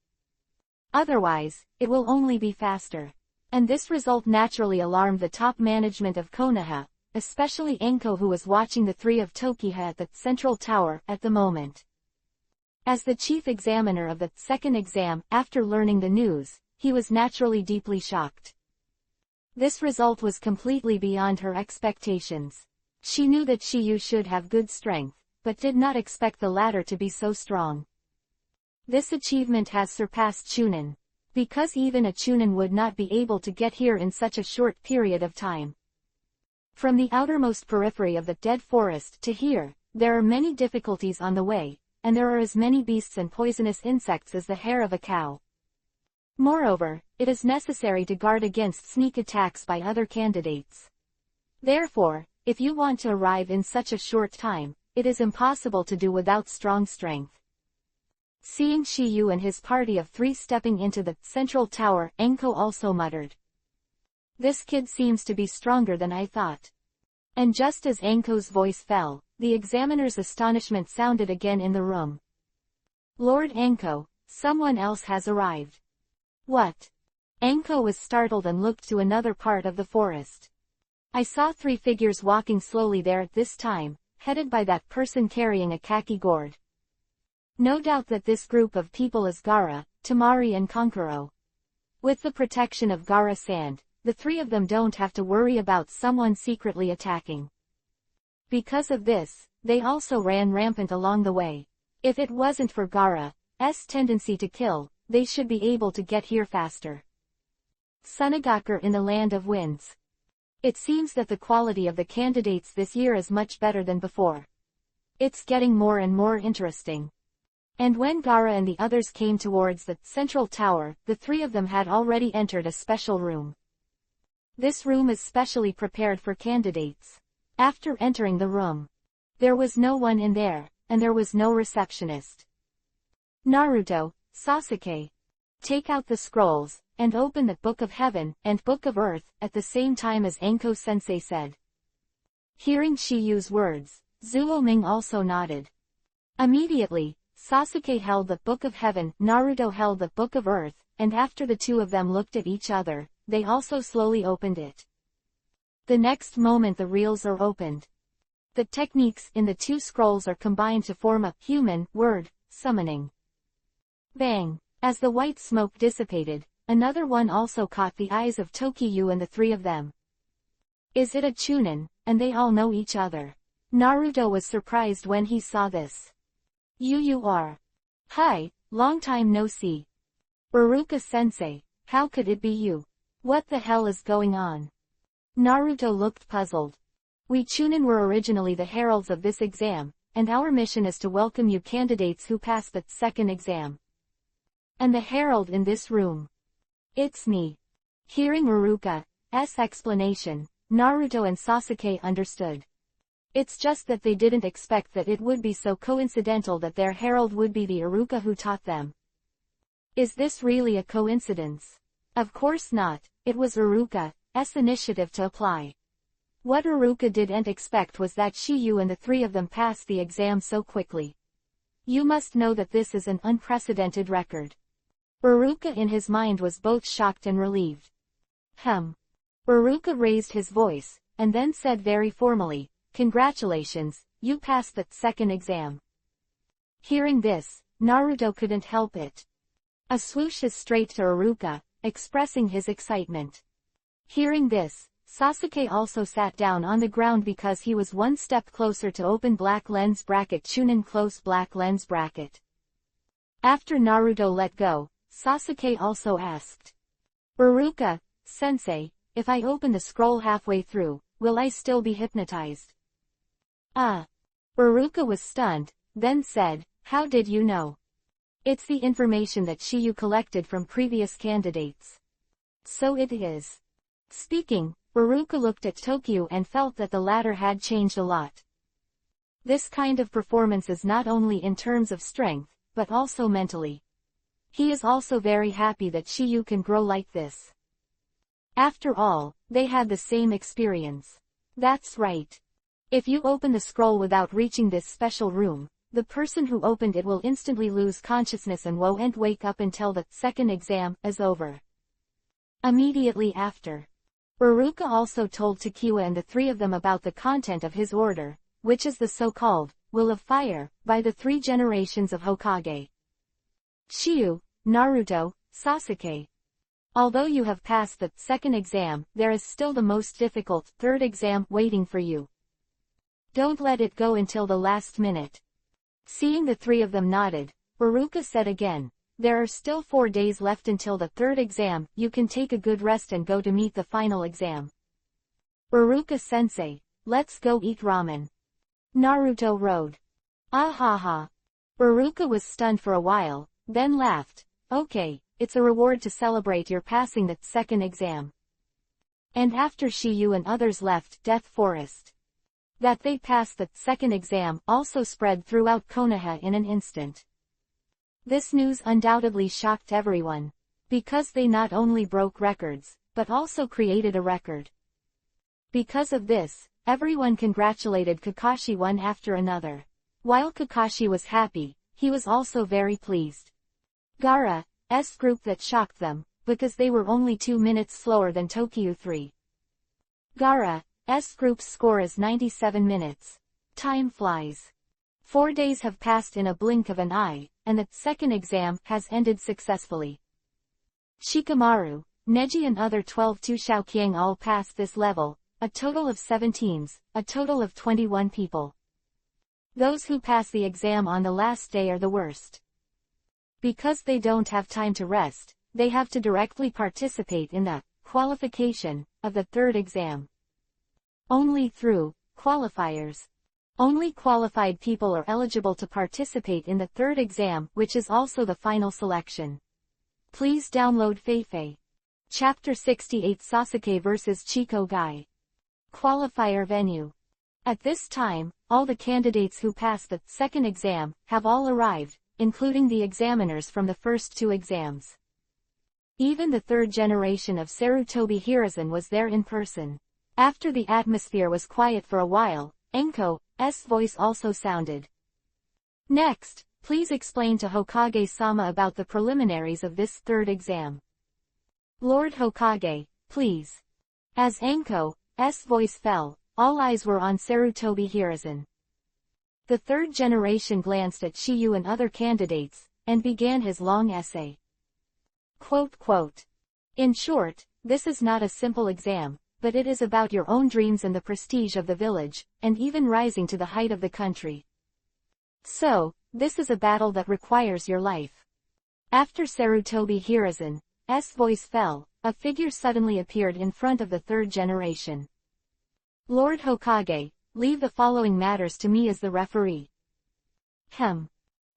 Otherwise, it will only be faster. And this result naturally alarmed the top management of Konoha, especially Enko, who was watching the 3 of Tokiha at the central tower at the moment. As the chief examiner of the second exam, after learning the news, he was naturally deeply shocked. This result was completely beyond her expectations. She knew that Shiyu should have good strength, but did not expect the latter to be so strong. This achievement has surpassed Chunin, because even a Chunin would not be able to get here in such a short period of time. From the outermost periphery of the dead forest to here, there are many difficulties on the way, and there are as many beasts and poisonous insects as the hair of a cow. Moreover, it is necessary to guard against sneak attacks by other candidates. Therefore, if you want to arrive in such a short time, it is impossible to do without strong strength. Seeing Shiyu and his party of 3 stepping into the central tower, Enko also muttered. This kid seems to be stronger than I thought. And just as Enko's voice fell, the examiner's astonishment sounded again in the room. Lord Enko, someone else has arrived. What? Enko was startled and looked to another part of the forest. I saw 3 figures walking slowly there at this time, headed by that person carrying a khaki gourd. No doubt that this group of people is Gaara, Temari and Kankuro. With the protection of Gaara-san, the 3 of them don't have to worry about someone secretly attacking. Because of this, they also ran rampant along the way. If it wasn't for Gaara's tendency to kill, they should be able to get here faster. Sunagakur in the Land of Winds. It seems that the quality of the candidates this year is much better than before. It's getting more and more interesting. And when Gaara and the others came towards the central tower, the 3 of them had already entered a special room. This room is specially prepared for candidates. After entering the room, there was no one in there, and there was no receptionist. Naruto, Sasuke, take out the scrolls, and open the Book of Heaven and Book of Earth, at the same time as Enko-sensei said. Hearing Shiyu's words, Zuoming also nodded. Immediately, Sasuke held the Book of Heaven, Naruto held the Book of Earth, and after the 2 of them looked at each other, they also slowly opened it. The next moment the reels are opened. The techniques in the 2 scrolls are combined to form a human word, summoning. Bang! As the white smoke dissipated, another one also caught the eyes of Tokiyu and the 3 of them. Is it a Chunin, and they all know each other? Naruto was surprised when he saw this. You are. Hi, long time no see. Uruka-sensei, how could it be you? What the hell is going on? Naruto looked puzzled. We Chunin were originally the heralds of this exam, and our mission is to welcome you candidates who pass the second exam. And the herald in this room. It's me. Hearing Uruka's explanation, Naruto and Sasuke understood. It's just that they didn't expect that it would be so coincidental that their herald would be the Uruka who taught them. Is this really a coincidence? Of course not, it was Uruka's initiative to apply. What Uruka didn't expect was that Shiyu and the three of them passed the exam so quickly. You must know that this is an unprecedented record. Uruka in his mind was both shocked and relieved. Uruka raised his voice, and then said very formally, "Congratulations, you passed that second exam." Hearing this, Naruto couldn't help it. A swoosh is straight to Uruka, expressing his excitement. Hearing this, Sasuke also sat down on the ground because he was one step closer to open black lens bracket Chunin close black lens bracket. After Naruto let go, Sasuke also asked. Uruka-sensei, if I open the scroll halfway through, will I still be hypnotized? Uruka was stunned, then said, how did you know? It's the information that Shiyu collected from previous candidates. So it is. Speaking, Uruka looked at Tokyo and felt that the latter had changed a lot. This kind of performance is not only in terms of strength, but also mentally. He is also very happy that Shiyu can grow like this. After all, they had the same experience. That's right. If you open the scroll without reaching this special room, the person who opened it will instantly lose consciousness and won't wake up until the second exam is over. Immediately after, Uruka also told Tokiwa and the three of them about the content of his order, which is the so-called Will of Fire, by the three generations of Hokage. Shiyu, Naruto, Sasuke. Although you have passed the second exam, there is still the most difficult third exam waiting for you. Don't let it go until the last minute. Seeing the three of them nodded, Uruka said again, there are still 4 days left until the third exam, you can take a good rest and go to meet the final exam. Uruka-sensei, let's go eat ramen. Naruto rode. Ah ha ha. Uruka was stunned for a while, then laughed. Okay, it's a reward to celebrate your passing that second exam. And after Shiyu and others left Death Forest, that they passed the second exam also spread throughout Konoha in an instant. This news undoubtedly shocked everyone, because they not only broke records, but also created a record. Because of this, everyone congratulated Kakashi one after another. While Kakashi was happy, he was also very pleased. Gaara's group that shocked them, because they were only 2 minutes slower than Tokyo 3. Gaara's group's score is 97 minutes. Time flies. 4 days have passed in a blink of an eye, and the second exam has ended successfully. Shikamaru, Neji and other 12 Tushaoqiang all passed this level, a total of 17s, a total of 21 people. Those who pass the exam on the last day are the worst. Because they don't have time to rest, they have to directly participate in the qualification of the third exam. Only through qualifiers. Only qualified people are eligible to participate in the third exam, which is also the final selection. Please download FANFIC. Chapter 68 Sasuke vs Chikogai. Qualifier venue. At this time, all the candidates who passed the second exam have all arrived, including the examiners from the first 2 exams. Even the third generation of Sarutobi Hiruzen was there in person. After the atmosphere was quiet for a while, Enko's voice also sounded. Next, please explain to Hokage-sama about the preliminaries of this third exam. Lord Hokage, please. As Enko's voice fell, all eyes were on Sarutobi Hiruzen. The third generation glanced at Shiyu and other candidates, and began his long essay. Quote, In short, this is not a simple exam, but it is about your own dreams and the prestige of the village, and even rising to the height of the country. So, this is a battle that requires your life. After Sarutobi Hiruzen's voice fell, a figure suddenly appeared in front of the third generation. Lord Hokage, leave the following matters to me as the referee.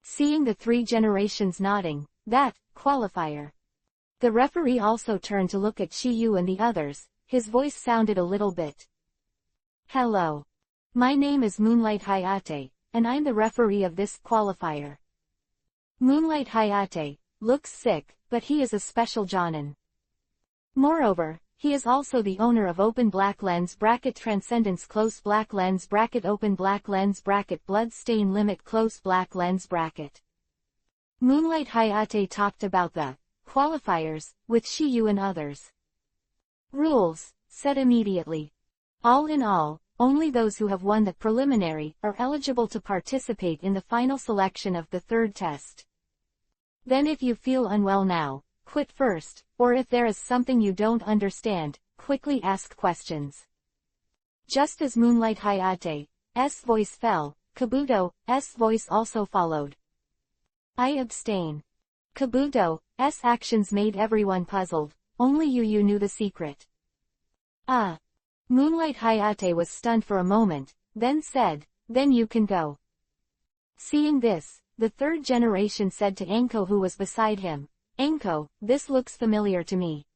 Seeing the three generations nodding, that qualifier. The referee also turned to look at Shiyu and the others. His voice sounded a little bit. Hello. My name is Moonlight Hayate, and I'm the referee of this qualifier. Moonlight Hayate looks sick, but he is a special jonin. Moreover, he is also the owner of Open Black Lens Bracket Transcendence Close Black Lens Bracket Open Black Lens Bracket Blood Stain Limit Close Black Lens Bracket. Moonlight Hayate talked about the qualifiers with Shiyu and others. Rules, said immediately. All in all, only those who have won the preliminary are eligible to participate in the final selection of the third test. Then if you feel unwell now, quit first, or if there is something you don't understand, quickly ask questions. Just as Moonlight Hayate's voice fell, Kabuto's voice also followed. I abstain. Kabuto's actions made everyone puzzled. Only you knew the secret. Moonlight Hayate was stunned for a moment, then said, then you can go. Seeing this, the third generation said to Anko who was beside him, Anko, this looks familiar to me.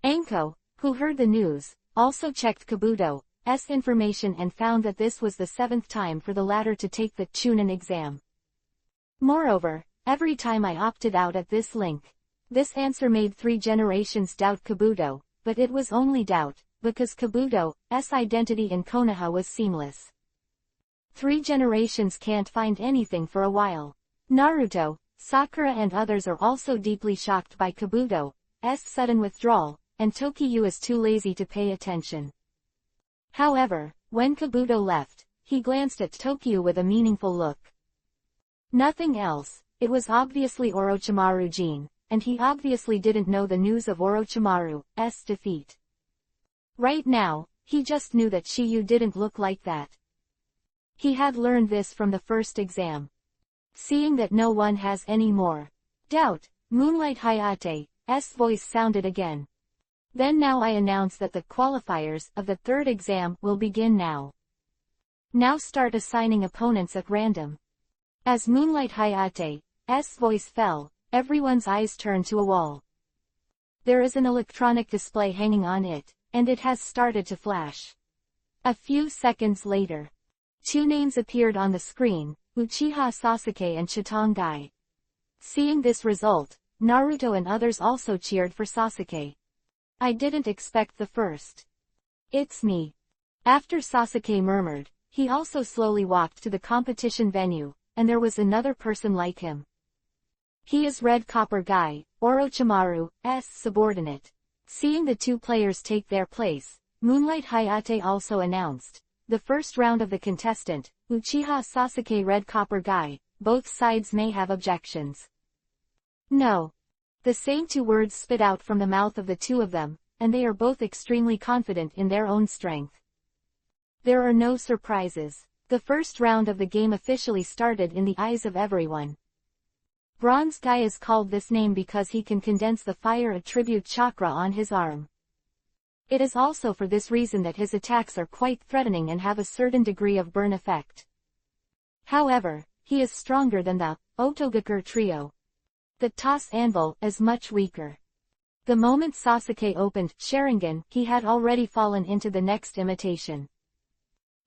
Anko, who heard the news, also checked Kabuto's information and found that this was the 7th time for the latter to take the Chunin exam. Moreover, every time I opted out at this link. This answer made 3 generations doubt Kabuto, but it was only doubt, because Kabuto's identity in Konoha was seamless. 3 generations can't find anything for a while. Naruto, Sakura and others are also deeply shocked by Kabuto's sudden withdrawal, and Tokyu is too lazy to pay attention. However, when Kabuto left, he glanced at Tokyu with a meaningful look. Nothing else, it was obviously Orochimaru Jin. And he obviously didn't know the news of Orochimaru's defeat. Right now, he just knew that Shiyu didn't look like that. He had learned this from the first exam. Seeing that no one has any more doubt, Moonlight Hayate's voice sounded again. Then now I announce that the qualifiers of the third exam will begin now. Now start assigning opponents at random. As Moonlight Hayate's voice fell, everyone's eyes turned to a wall. There is an electronic display hanging on it, and it has started to flash. A few seconds later, 2 names appeared on the screen, Uchiha Sasuke and Chitongai. Seeing this result, Naruto and others also cheered for Sasuke. I didn't expect the first. It's me. After Sasuke murmured, he also slowly walked to the competition venue, and there was another person like him. He is Red Copper Guy, Orochimaru's subordinate. Seeing the 2 players take their place, Moonlight Hayate also announced, the first round of the contestant, Uchiha Sasuke Red Copper Guy, both sides may have objections. No. The same 2 words spit out from the mouth of the 2 of them, and they are both extremely confident in their own strength. There are no surprises. The first round of the game officially started in the eyes of everyone. Bronze Guy is called this name because he can condense the fire attribute chakra on his arm. It is also for this reason that his attacks are quite threatening and have a certain degree of burn effect. However, he is stronger than the Otogakur trio. The toss anvil is much weaker. The moment Sasuke opened Sharingan, he had already fallen into the next imitation.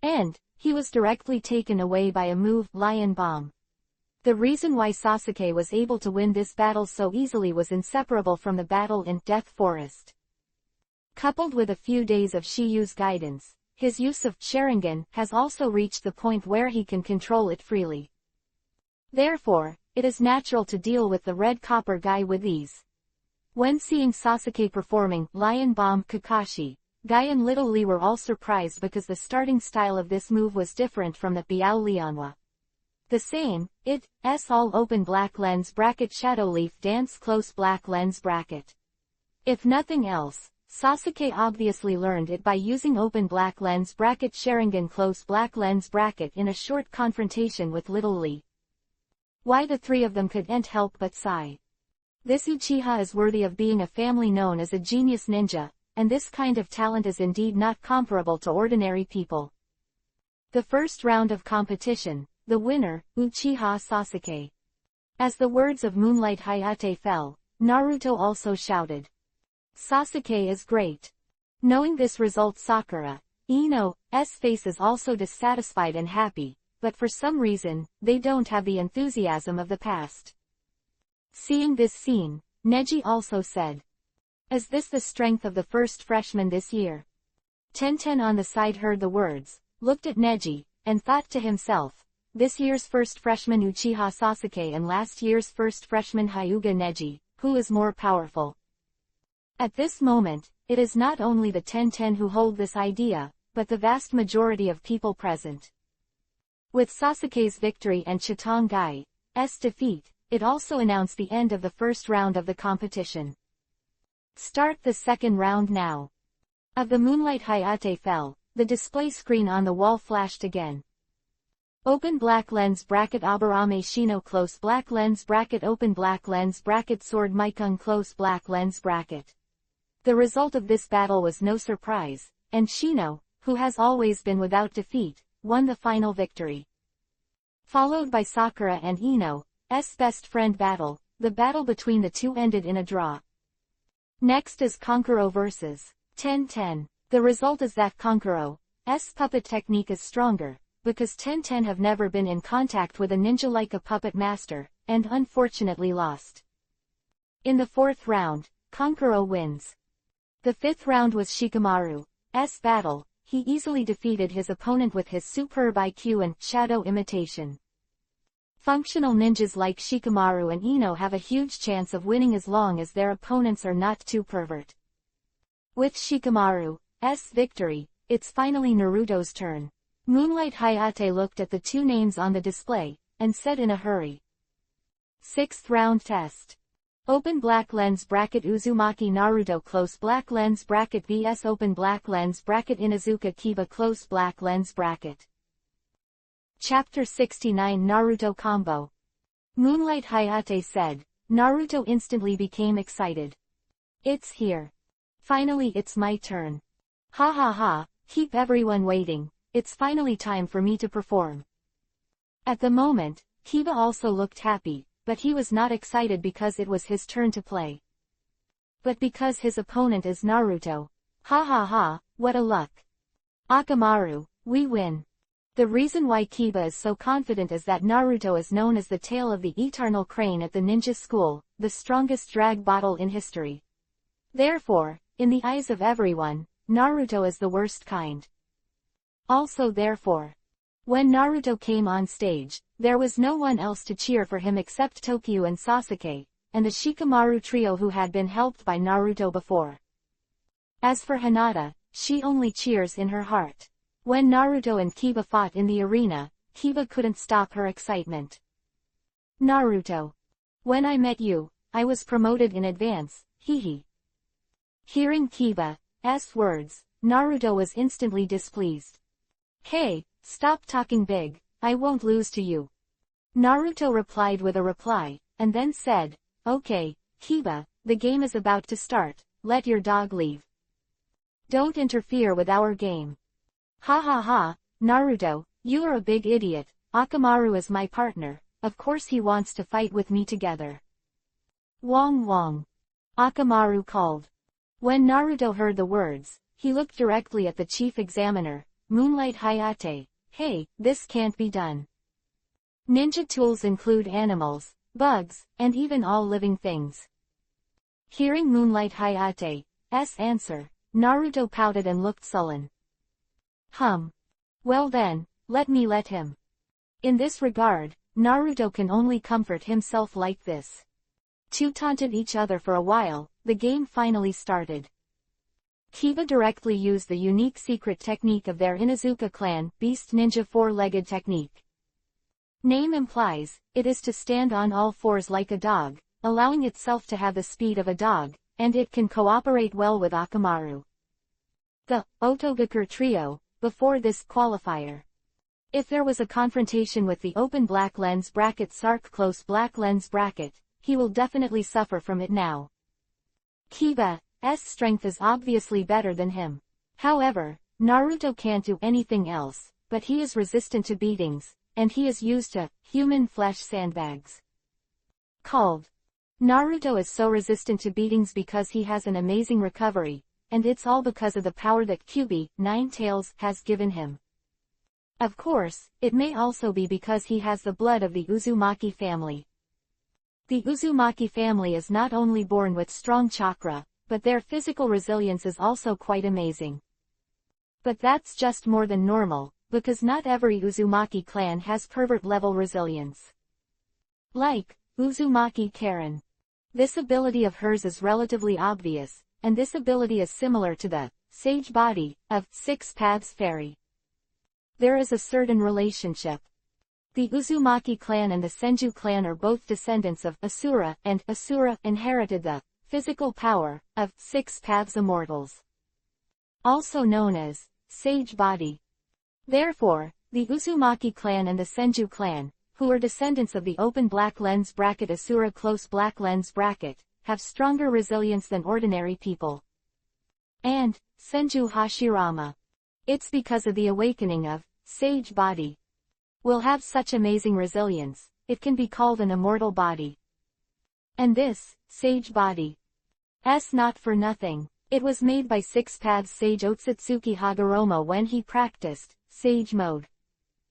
And he was directly taken away by a move, Lion Bomb. The reason why Sasuke was able to win this battle so easily was inseparable from the battle in Death Forest. Coupled with a few days of Shiyu's guidance, his use of Sharingan has also reached the point where he can control it freely. Therefore, it is natural to deal with the Red Copper Guy with ease. When seeing Sasuke performing Lion Bomb Kakashi, Guy and Little Lee were all surprised because the starting style of this move was different from the Biao Lianhua. The same, it's all open black lens bracket shadow leaf dance close black lens bracket. If nothing else, Sasuke obviously learned it by using open black lens bracket Sharingan close black lens bracket in a short confrontation with Little Lee. Why the three of them couldn't help but sigh. This Uchiha is worthy of being a family known as a genius ninja, and this kind of talent is indeed not comparable to ordinary people. The first round of competition, the winner, Uchiha Sasuke. As the words of Moonlight Hayate fell, Naruto also shouted, "Sasuke is great." Knowing this result, Sakura, Ino's face is also dissatisfied and happy, but for some reason, they don't have the enthusiasm of the past. Seeing this scene, Neji also said, "Is this the strength of the first freshman this year?" Tenten on the side heard the words, looked at Neji, and thought to himself, this year's first freshman Uchiha Sasuke and last year's first freshman Hyuga Neji, who is more powerful? At this moment, it is not only the Tenten who hold this idea, but the vast majority of people present. With Sasuke's victory and Chitongai's defeat, it also announced the end of the first round of the competition. Start the second round now. Of the Moonlight Hayate fell, the display screen on the wall flashed again. Open black lens bracket Aburame Shino close black lens bracket open black lens bracket sword Maikung close black lens bracket. The result of this battle was no surprise, and Shino, who has always been without defeat, won the final victory. Followed by Sakura and Ino's best friend battle, the battle between the two ended in a draw. Next is Kankuro vs. Tenten. The result is that Kankuro's puppet technique is stronger, because Tenten have never been in contact with a ninja like a puppet master, and unfortunately lost. In the fourth round, Kankuro wins. The fifth round was Shikamaru's battle. He easily defeated his opponent with his superb IQ and shadow imitation. Functional ninjas like Shikamaru and Ino have a huge chance of winning as long as their opponents are not too pervert. With Shikamaru's victory, it's finally Naruto's turn. Moonlight Hayate looked at the two names on the display, and said in a hurry. Sixth round test. Open black lens bracket Uzumaki Naruto close black lens bracket vs open black lens bracket Inuzuka Kiba close black lens bracket. Chapter 69 Naruto Combo. Moonlight Hayate said. Naruto instantly became excited. It's here. Finally it's my turn. Ha ha ha, keep everyone waiting, it's finally time for me to perform. At the moment, Kiba also looked happy, but he was not excited because it was his turn to play. But because his opponent is Naruto. Ha ha ha, what a luck. Akamaru, we win. The reason why Kiba is so confident is that Naruto is known as the tail of the eternal crane at the ninja school, the strongest drag bottle in history. Therefore, in the eyes of everyone, Naruto is the worst kind. Also therefore, when Naruto came on stage, there was no one else to cheer for him except Tokyo and Sasuke, and the Shikamaru trio who had been helped by Naruto before. As for Hinata, she only cheers in her heart. When Naruto and Kiba fought in the arena, Kiba couldn't stop her excitement. Naruto. When I met you, I was promoted in advance, hee. Hearing Kiba's words, Naruto was instantly displeased. Hey, stop talking big, I won't lose to you. Naruto replied with a reply, and then said, Okay, Kiba, the game is about to start, let your dog leave. Don't interfere with our game. Ha ha ha, Naruto, you are a big idiot, Akamaru is my partner, of course he wants to fight with me together. Wong wong. Akamaru called. When Naruto heard the words, he looked directly at the chief examiner, Moonlight Hayate. Hey, this can't be done. Ninja tools include animals, bugs, and even all living things. Hearing Moonlight Hayate's answer, Naruto pouted and looked sullen. Well then, let him. In this regard, Naruto can only comfort himself like this. Two taunted each other for a while, the game finally started. Kiba directly used the unique secret technique of their Inuzuka clan, Beast Ninja four-legged technique. Name implies, it is to stand on all fours like a dog, allowing itself to have the speed of a dog, and it can cooperate well with Akamaru. The Otogakur trio, before this qualifier. If there was a confrontation with the open black lens bracket Sark close black lens bracket, he will definitely suffer from it now. Kiba's strength is obviously better than him. However, Naruto can't do anything else, but he is resistant to beatings, and he is used to human flesh sandbags. Called. Naruto is so resistant to beatings because he has an amazing recovery, and it's all because of the power that Kyuubi, Nine Tails, has given him. Of course, it may also be because he has the blood of the Uzumaki family. The Uzumaki family is not only born with strong chakra, but their physical resilience is also quite amazing. But that's just more than normal, because not every Uzumaki clan has pervert-level resilience. Like Uzumaki Karen. This ability of hers is relatively obvious, and this ability is similar to the sage body of Six Paths Fairy. There is a certain relationship. The Uzumaki clan and the Senju clan are both descendants of Asura, and Asura inherited the physical power of Six Paths Immortals, also known as sage body. Therefore, the Uzumaki clan and the Senju clan, who are descendants of the open black lens bracket Asura close black lens bracket, have stronger resilience than ordinary people. And Senju Hashirama. It's because of the awakening of sage body. Will have such amazing resilience, it can be called an immortal body. And this sage body. Not for nothing. It was made by Six Paths sage Otsutsuki Hagoromo when he practiced sage mode.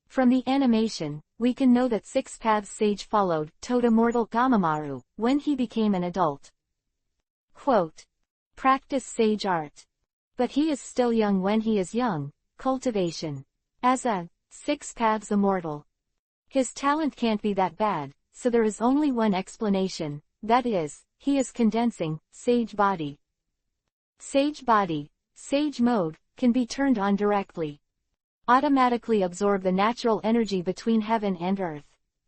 From the animation, we can know that Six Paths sage followed Toda mortal Gamamaru when he became an adult. Quote. Practice sage art. But he is still young when he is young. Cultivation. As a Six Paths immortal. His talent can't be that bad, so there is only one explanation, that is, he is condensing sage body. Sage body, sage mode, can be turned on directly. Automatically absorb the natural energy between heaven and earth.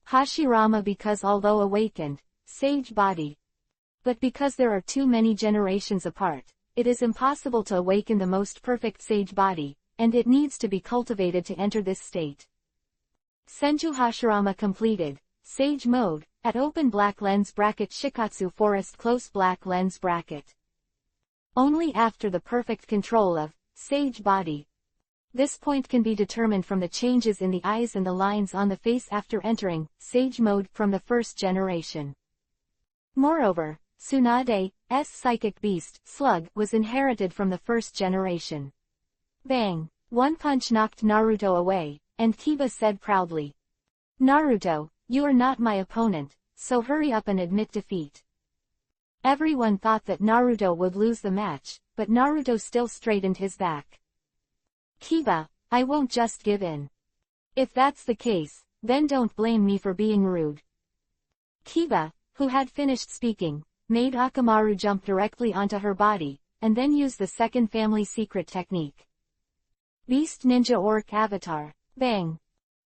Hashirama because although awakened, sage body. But because there are too many generations apart, it is impossible to awaken the most perfect sage body, and it needs to be cultivated to enter this state. Senju Hashirama completed sage mode at open black lens bracket Shikatsu forest close black lens bracket. Only after the perfect control of sage body. This point can be determined from the changes in the eyes and the lines on the face after entering sage mode from the first generation. Moreover, Tsunade's psychic beast, Slug, was inherited from the first generation. Bang! One punch knocked Naruto away, and Kiba said proudly. Naruto, you are not my opponent, so hurry up and admit defeat. Everyone thought that Naruto would lose the match, but Naruto still straightened his back. Kiba, I won't just give in. If that's the case, then don't blame me for being rude. Kiba, who had finished speaking, made Akamaru jump directly onto her body, and then used the second family secret technique. Beast Ninja Orc Avatar. Bang!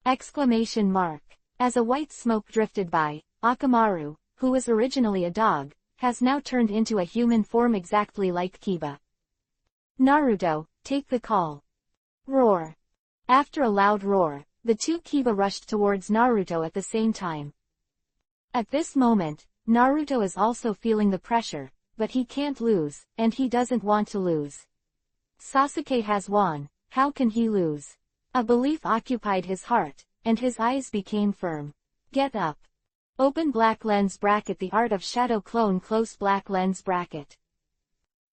Exclamation mark. As a white smoke drifted by, Akamaru, who was originally a dog, has now turned into a human form exactly like Kiba. Naruto, take the call. Roar. After a loud roar, the two Kiba rushed towards Naruto at the same time. At this moment, Naruto is also feeling the pressure, but he can't lose, and he doesn't want to lose. Sasuke has won, how can he lose? A belief occupied his heart, and his eyes became firm. Get up. Open black lens bracket the art of shadow clone close black lens bracket.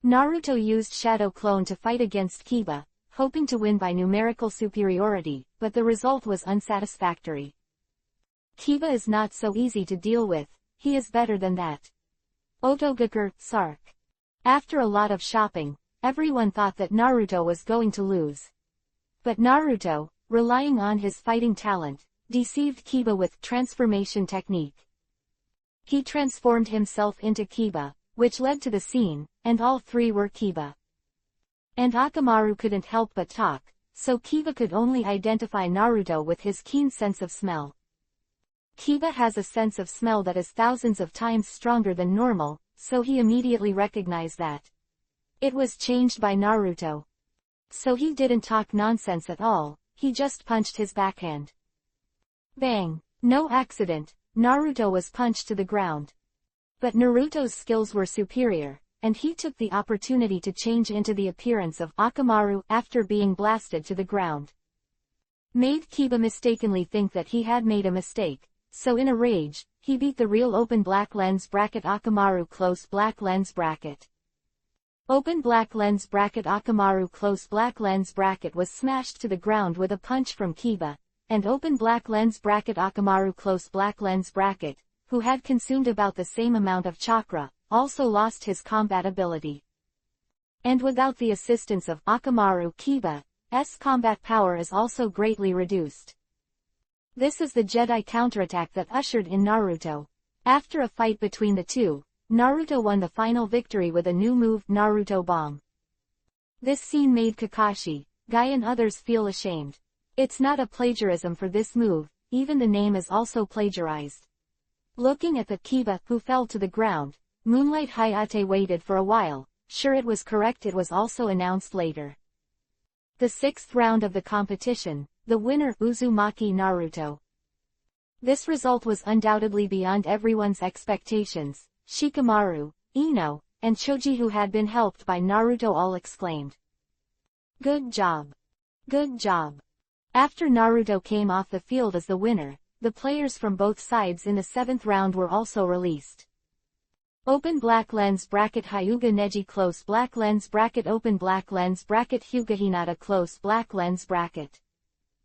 Naruto used shadow clone to fight against Kiba, hoping to win by numerical superiority, but the result was unsatisfactory. Kiba is not so easy to deal with, he is better than that. Otogakur, Sark. After a lot of shopping, everyone thought that Naruto was going to lose. But Naruto, relying on his fighting talent, deceived Kiba with transformation technique. He transformed himself into Kiba, which led to the scene, and all three were Kiba. And Akamaru couldn't help but talk, so Kiba could only identify Naruto with his keen sense of smell. Kiba has a sense of smell that is thousands of times stronger than normal, so he immediately recognized that it was changed by Naruto. So he didn't talk nonsense at all, he just punched his backhand. Bang! No accident, Naruto was punched to the ground. But Naruto's skills were superior, and he took the opportunity to change into the appearance of Akamaru after being blasted to the ground. Made Kiba mistakenly think that he had made a mistake, so in a rage, he beat the real open black lens bracket Akamaru close black lens bracket. Open black lens bracket Akamaru close black lens bracket was smashed to the ground with a punch from Kiba, and open black lens bracket Akamaru close black lens bracket, who had consumed about the same amount of chakra, also lost his combat ability. And without the assistance of Akamaru, Kiba's combat power is also greatly reduced. This is the Jedi counterattack that ushered in Naruto. After a fight between the two, Naruto won the final victory with a new move, Naruto Bomb. This scene made Kakashi, Guy and others feel ashamed. It's not a plagiarism for this move, even the name is also plagiarized. Looking at the Kiba who fell to the ground, Moonlight Hayate waited for a while, sure it was correct. It was also announced later. The 6th round of the competition, the winner Uzumaki Naruto. This result was undoubtedly beyond everyone's expectations. Shikamaru, Ino, and Choji, who had been helped by Naruto, all exclaimed, "Good job! Good job!" After Naruto came off the field as the winner, the players from both sides in the 7th round were also released. Open black lens bracket Hyuga Neji close black lens bracket open black lens bracket Hyuga Hinata close black lens bracket.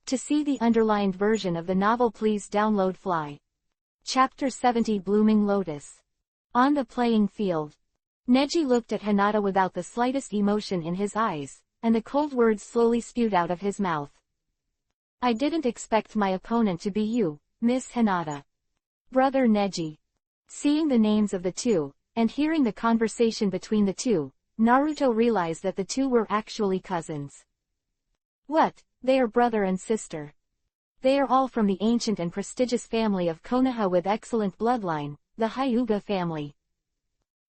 To see the underlined version of the novel, please download Fly. Chapter 70 Blooming Lotus. On the playing field, Neji looked at Hinata without the slightest emotion in his eyes, and the cold words slowly spewed out of his mouth. "I didn't expect my opponent to be you, Miss Hinata." Brother Neji. Seeing the names of the two, and hearing the conversation between the two, Naruto realized that the two were actually cousins. What? They are brother and sister. They are all from the ancient and prestigious family of Konoha with excellent bloodline, the Hyuga family.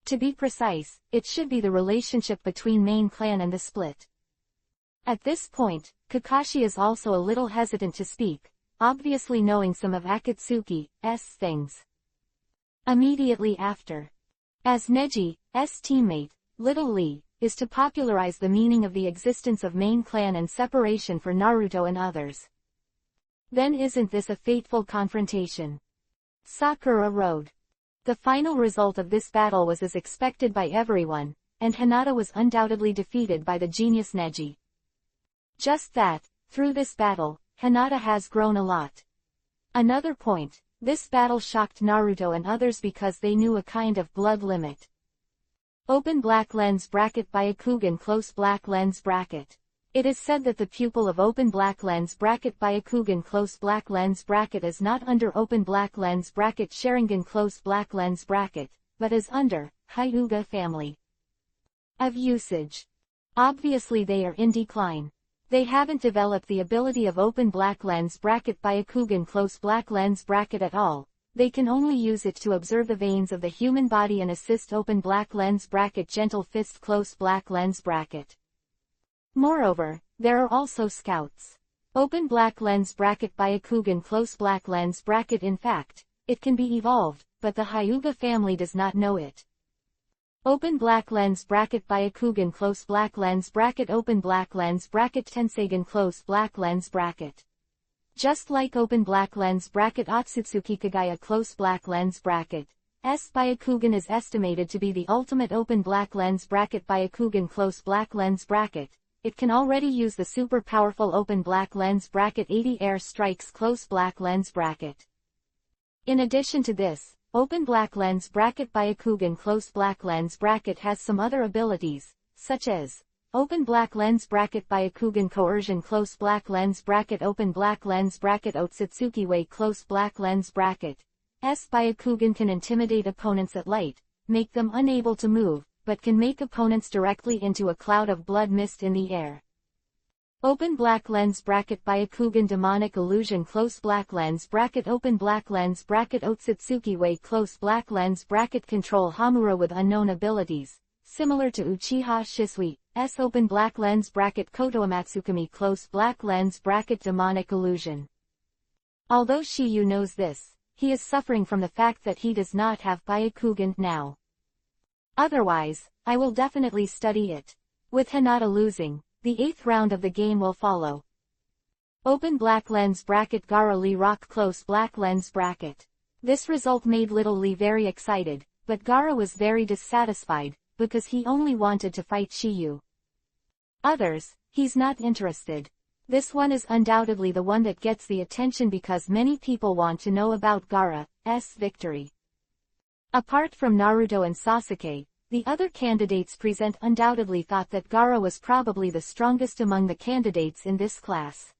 To be precise, it should be the relationship between main clan and the split. At this point, Kakashi is also a little hesitant to speak, obviously knowing some of Akatsuki's things. Immediately after, as Neji's teammate, Little Lee, is to popularize the meaning of the existence of main clan and separation for Naruto and others. Then isn't this a fateful confrontation? Sakura Road. The final result of this battle was as expected by everyone, and Hinata was undoubtedly defeated by the genius Neji. Just that, through this battle, Hinata has grown a lot. Another point, this battle shocked Naruto and others because they knew a kind of blood limit. Open black lens bracket Byakugan close black lens bracket. It is said that the pupil of open black lens bracket Byakugan close black lens bracket is not under open black lens bracket Sharingan close black lens bracket, but is under Hyuga family of usage. Obviously they are in decline. They haven't developed the ability of open black lens bracket Byakugan close black lens bracket at all. They can only use it to observe the veins of the human body and assist open black lens bracket gentle fist close black lens bracket. Moreover, there are also scouts. Open black lens bracket Byakugan close black lens bracket. In fact, it can be evolved, but the Hyuga family does not know it. Open black lens bracket Byakugan close black lens bracket open black lens bracket Tensegan close black lens bracket. Just like open black lens bracket Otsutsuki Kagaya close black lens bracket, Byakugan is estimated to be the ultimate open black lens bracket Byakugan close black lens bracket. It can already use the super powerful open black lens bracket 80 air strikes close black lens bracket. In addition to this, open black lens bracket Byakugan close black lens bracket has some other abilities, such as open black lens bracket Byakugan coercion close black lens bracket open black lens bracket Otsutsuki way close black lens bracket. Byakugan can intimidate opponents at light, make them unable to move, but can make opponents directly into a cloud of blood mist in the air. Open black lens bracket Byakugan demonic illusion close black lens bracket open black lens bracket Otsutsuki Way close black lens bracket control Hamura with unknown abilities, similar to Uchiha Shisui, S open black lens bracket Koto Amatsukami close black lens bracket demonic illusion. Although Shiyu knows this, he is suffering from the fact that he does not have Byakugan now. Otherwise, I will definitely study it. With Hinata losing, the 8th round of the game will follow. Open black lens bracket Gara Lee rock close black lens bracket. This result made Little Lee very excited, but Gara was very dissatisfied, because he only wanted to fight Shiyu. Others, he's not interested. This one is undoubtedly the one that gets the attention because many people want to know about Gara's victory. Apart from Naruto and Sasuke, the other candidates present undoubtedly thought that Gara was probably the strongest among the candidates in this class.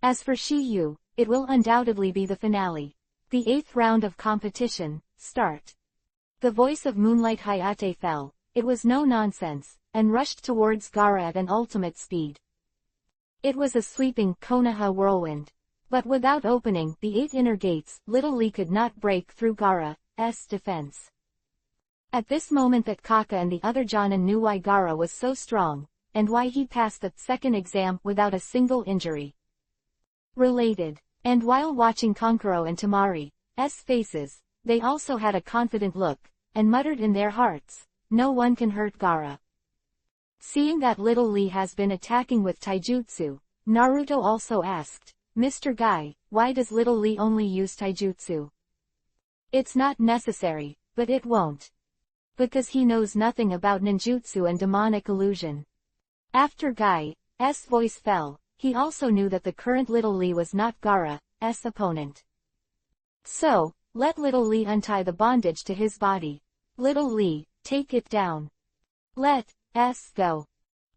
As for Shiyu, it will undoubtedly be the finale. The 8th round of competition, start. The voice of Moonlight Hayate fell, it was no nonsense, and rushed towards Gara at an ultimate speed. It was a sweeping Konoha whirlwind. But without opening the 8 inner gates, Little Lee could not break through Gara's defense. At this moment that Kaka and the other Jonin knew why Gara was so strong, and why he passed the 2nd exam without a single injury. Related. And while watching Kankuro and Tamari's faces, they also had a confident look, and muttered in their hearts, no one can hurt Gara. Seeing that Little Lee has been attacking with taijutsu, Naruto also asked, Mr. Guy, why does Little Lee only use taijutsu? It's not necessary, but it won't. Because he knows nothing about ninjutsu and demonic illusion. After Guy's voice fell, he also knew that the current Little Lee was not Gara's opponent. So, let Little Lee untie the bondage to his body. Little Lee, take it down. Let's go.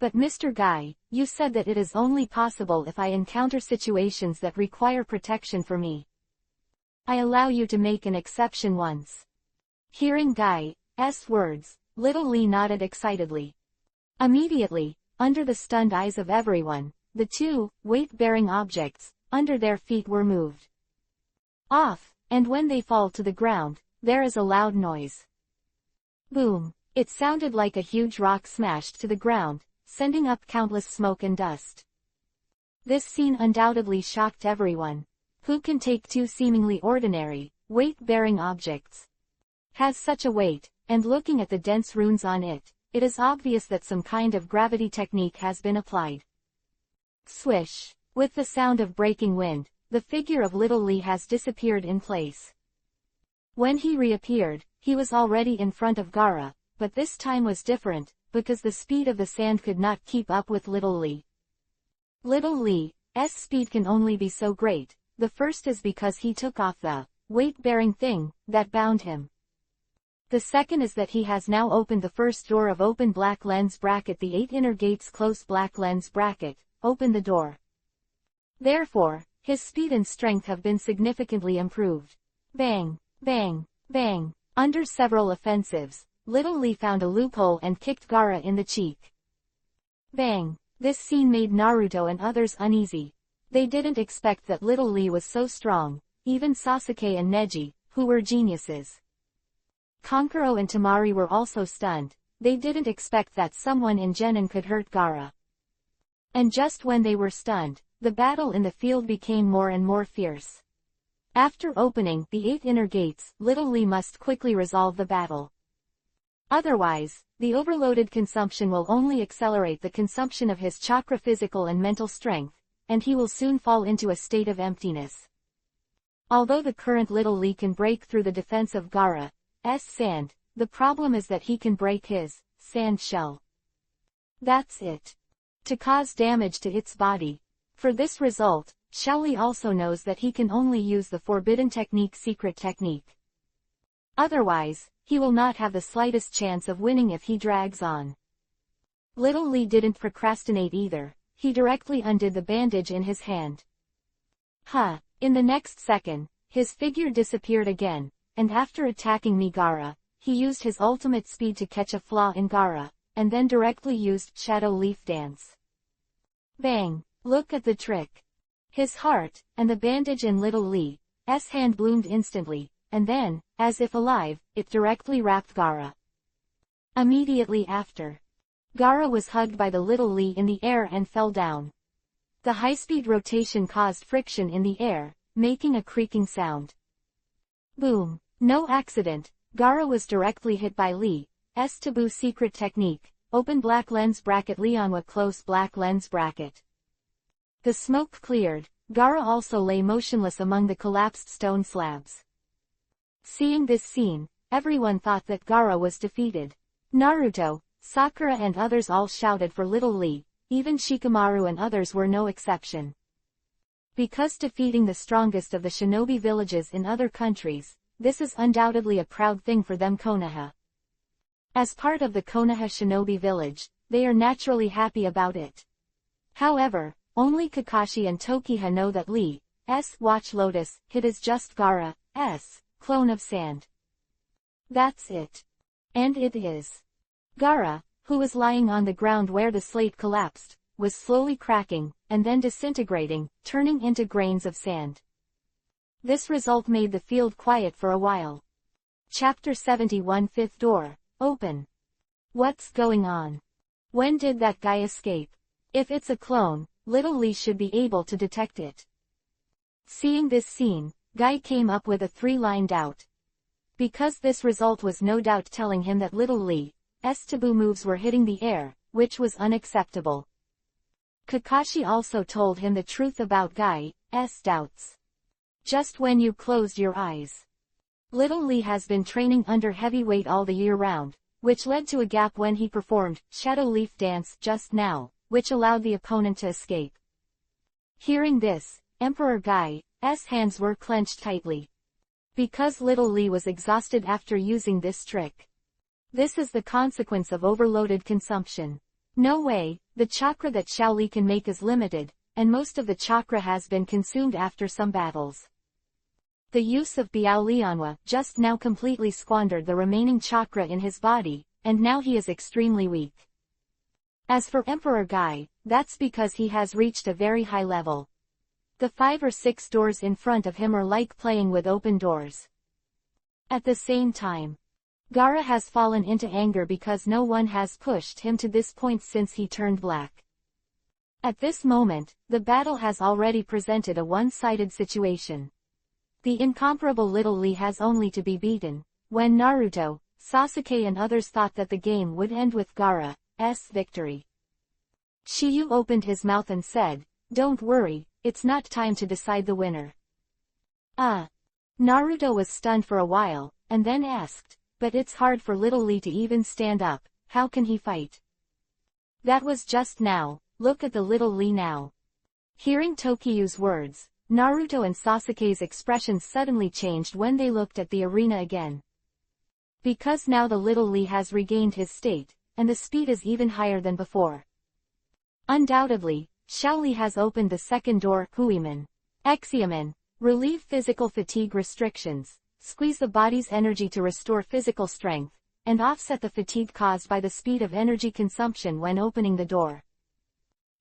But Mr. Guy, you said that it is only possible if I encounter situations that require protection for me. I allow you to make an exception once. Hearing Guy's words, Little Lee nodded excitedly. Immediately, under the stunned eyes of everyone, the 2 weight-bearing objects under their feet were moved off, and when they fall to the ground, there is a loud noise. Boom! It sounded like a huge rock smashed to the ground, sending up countless smoke and dust. This scene undoubtedly shocked everyone. Who can take 2 seemingly ordinary, weight-bearing objects? Has such a weight, and looking at the dense runes on it, it is obvious that some kind of gravity technique has been applied. Swish! With the sound of breaking wind, the figure of Little Lee has disappeared in place. When he reappeared, he was already in front of Gara, but this time was different, because the speed of the sand could not keep up with Little Lee. Little Lee's speed can only be so great. The first is because he took off the weight-bearing thing that bound him. The second is that he has now opened the first door of open black lens bracket the 8 inner gates close black lens bracket, open the door. Therefore, his speed and strength have been significantly improved. Bang, bang, bang. Under several offensives, Little Lee found a loophole and kicked Gara in the cheek. Bang! This scene made Naruto and others uneasy. They didn't expect that Little Lee was so strong, even Sasuke and Neji, who were geniuses. Kankuro and Tamari were also stunned. They didn't expect that someone in Genin could hurt Gara. And just when they were stunned, the battle in the field became more and more fierce. After opening the 8 inner gates, Little Lee must quickly resolve the battle. Otherwise, the overloaded consumption will only accelerate the consumption of his chakra physical and mental strength, and he will soon fall into a state of emptiness. Although the current Little Lee can break through the defense of Gara's sand, the problem is that he can break his sand shell. That's it. To cause damage to its body. For this result, Xiaoli also knows that he can only use the forbidden technique secret technique. Otherwise, he will not have the slightest chance of winning if he drags on. Little Lee didn't procrastinate either. He directly undid the bandage in his hand. In the next second, his figure disappeared again, and after attacking Gara, he used his ultimate speed to catch a flaw in Gara, and then directly used Shadow Leaf Dance. Bang! Look at the trick. His heart, and the bandage in little Lee's hand bloomed instantly, and then, as if alive, it directly wrapped Gaara. Immediately after, Gaara was hugged by the little Lee in the air and fell down. The high-speed rotation caused friction in the air, making a creaking sound. Boom! No accident, Gaara was directly hit by Lee's taboo secret technique, open black lens bracket Lionwa close black lens bracket. The smoke cleared, Gaara also lay motionless among the collapsed stone slabs. Seeing this scene, everyone thought that Gaara was defeated. Naruto, Sakura and others all shouted for little Lee, even Shikamaru and others were no exception. Because defeating the strongest of the shinobi villages in other countries, this is undoubtedly a proud thing for them Konoha. As part of the Konoha shinobi village, they are naturally happy about it. However, only Kakashi and Tokiha know that Lee's Watch Lotus hit is just Gaara's clone of sand. That's it. And it is. Gaara, who was lying on the ground where the slate collapsed, was slowly cracking, and then disintegrating, turning into grains of sand. This result made the field quiet for a while. Chapter 71 Fifth Door, Open. What's going on? When did that guy escape? If it's a clone, little Lee should be able to detect it. Seeing this scene, Guy came up with a three-line doubt. Because this result was no doubt telling him that little Lee's taboo moves were hitting the air, which was unacceptable. Kakashi also told him the truth about Guy's doubts. Just when you closed your eyes. Little Lee has been training under heavy weight all the year round, which led to a gap when he performed Shadow Leaf Dance just now, which allowed the opponent to escape. Hearing this, Emperor Guy's hands were clenched tightly. Because little Lee was exhausted after using this trick. This is the consequence of overloaded consumption. No way, the chakra that Xiao Li can make is limited, and most of the chakra has been consumed after some battles. The use of Biao Lianhua just now completely squandered the remaining chakra in his body, and now he is extremely weak. As for Emperor Guy, that's because he has reached a very high level. The 5 or 6 doors in front of him are like playing with open doors. At the same time, Gaara has fallen into anger because no one has pushed him to this point since he turned black. At this moment, the battle has already presented a one-sided situation. The incomparable little Lee has only to be beaten. When Naruto, Sasuke and others thought that the game would end with Gaara's victory. Shiyu opened his mouth and said, "Don't worry, it's not time to decide the winner." Naruto was stunned for a while, and then asked, "But it's hard for little Lee to even stand up, how can he fight?" "That was just now, look at the little Lee now." Hearing Tokiyu's words, Naruto and Sasuke's expressions suddenly changed when they looked at the arena again. Because now the little Lee has regained his state, and the speed is even higher than before. Undoubtedly, Xiao Li has opened the second door, Huiman. Exemen. Relieve physical fatigue restrictions, squeeze the body's energy to restore physical strength, and offset the fatigue caused by the speed of energy consumption when opening the door.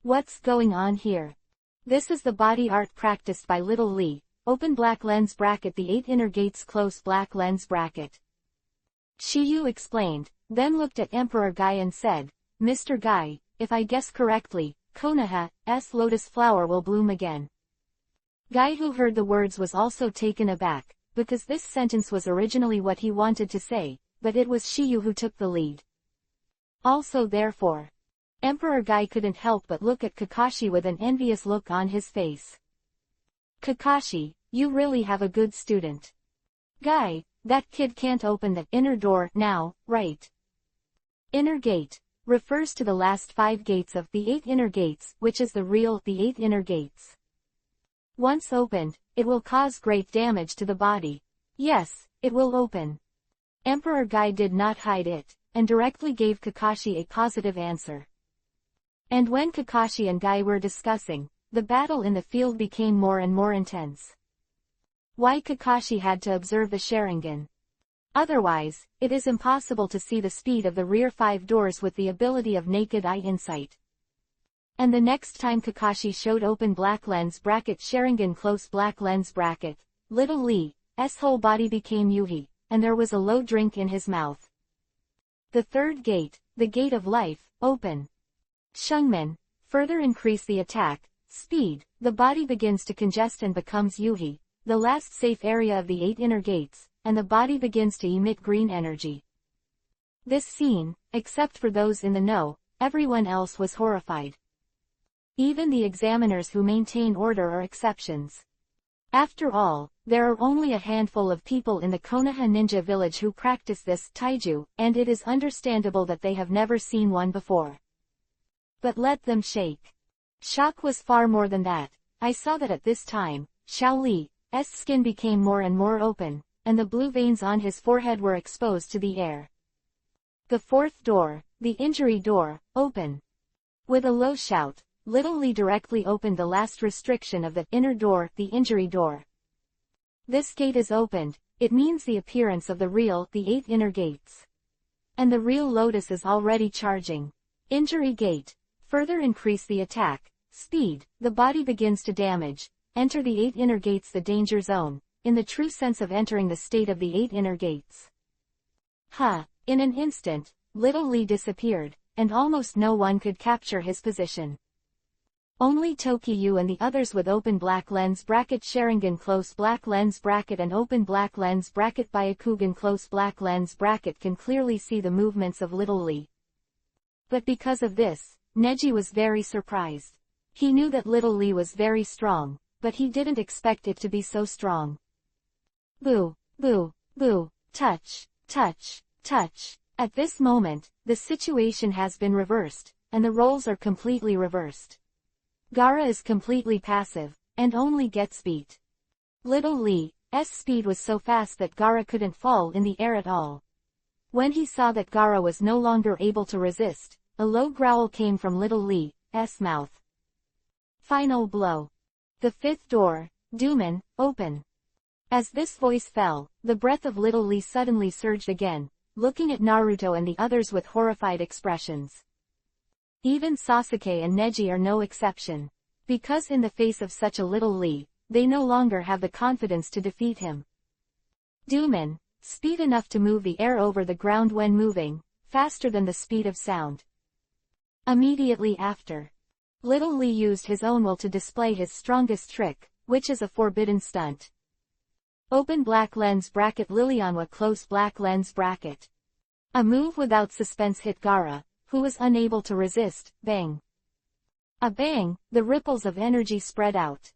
What's going on here? This is the body art practiced by little Lee, open black lens bracket the 8 inner gates close black lens bracket. Shiyu explained, then looked at Emperor Guy and said, "Mr. Guy, if I guess correctly, Konoha's lotus flower will bloom again." Guy, who heard the words, was also taken aback, because this sentence was originally what he wanted to say, but it was Shiyu who took the lead. Also therefore, Emperor Guy couldn't help but look at Kakashi with an envious look on his face. "Kakashi, you really have a good student." "Guy, that kid can't open the inner door now, right?" Inner gate refers to the last 5 gates of the 8 inner gates, which is the 8 inner gates. Once opened, it will cause great damage to the body. Yes, it will open. Emperor Guy did not hide it, and directly gave Kakashi a positive answer. And when Kakashi and Guy were discussing, the battle in the field became more and more intense. Why Kakashi had to observe the Sharingan. Otherwise, it is impossible to see the speed of the rear 5 doors with the ability of naked eye insight. And the next time Kakashi showed open black lens bracket Sharingan close black lens bracket, Little Lee's whole body became Yuhi, and there was a low drink in his mouth. The third gate, the gate of life, open. Shungmin, further increase the attack speed, the body begins to congest and becomes Yuhi, the last safe area of the 8 inner gates, and the body begins to emit green energy. This scene, except for those in the know, everyone else was horrified. Even the examiners who maintain order are exceptions. After all, there are only a handful of people in the Konoha ninja village who practice this taiju, and it is understandable that they have never seen one before. But let them shake. Shock was far more than that. I saw that at this time, Xiao Li's skin became more and more open, and the blue veins on his forehead were exposed to the air. The fourth door, the injury door, open. With a low shout, Little Lee directly opened the last restriction of the inner door, the injury door. This gate is opened, it means the appearance of the 8 inner gates. And the real Lotus is already charging. Injury gate. Further increase the attack speed, the body begins to damage, enter the 8 inner gates the danger zone, in the true sense of entering the state of the 8 inner gates. In an instant, Little Lee disappeared, and almost no one could capture his position. Only Tokiyu and the others with open black lens bracket Sharingan close black lens bracket and open black lens bracket Byakugan close black lens bracket can clearly see the movements of Little Lee. But because of this, Neji was very surprised. He knew that Little Lee was very strong, but he didn't expect it to be so strong. Boo, boo, boo, touch, touch, touch. At this moment, the situation has been reversed, and the roles are completely reversed. Gaara is completely passive, and only gets beat. Little Lee's speed was so fast that Gaara couldn't fall in the air at all. When he saw that Gaara was no longer able to resist, a low growl came from Little Lee's mouth. Final blow. The fifth door, Duman, open. As this voice fell, the breath of Little Lee suddenly surged again, looking at Naruto and the others with horrified expressions. Even Sasuke and Neji are no exception. Because in the face of such a Little Lee, they no longer have the confidence to defeat him. Duman, speed enough to move the air over the ground when moving, faster than the speed of sound. Immediately after, Little Lee used his own will to display his strongest trick, which is a forbidden stunt. Open black lens bracket Lilianwa close black lens bracket. A move without suspense hit Gaara, who was unable to resist. Bang. A bang, the ripples of energy spread out.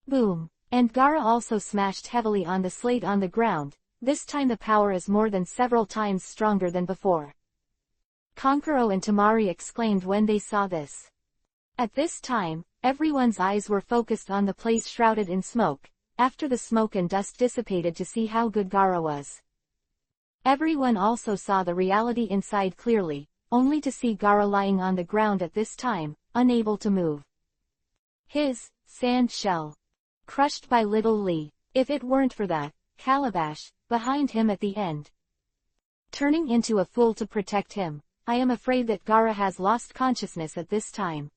Boom. And Gaara also smashed heavily on the slate on the ground, this time the power is more than several times stronger than before. Kankuro and Tamari exclaimed when they saw this. At this time, everyone's eyes were focused on the place shrouded in smoke, after the smoke and dust dissipated to see how good Gaara was. Everyone also saw the reality inside clearly, only to see Gaara lying on the ground at this time, unable to move. His sand shell. Crushed by Little Lee, if it weren't for that calabash behind him at the end. Turning into a fool to protect him, I am afraid that Gaara has lost consciousness at this time.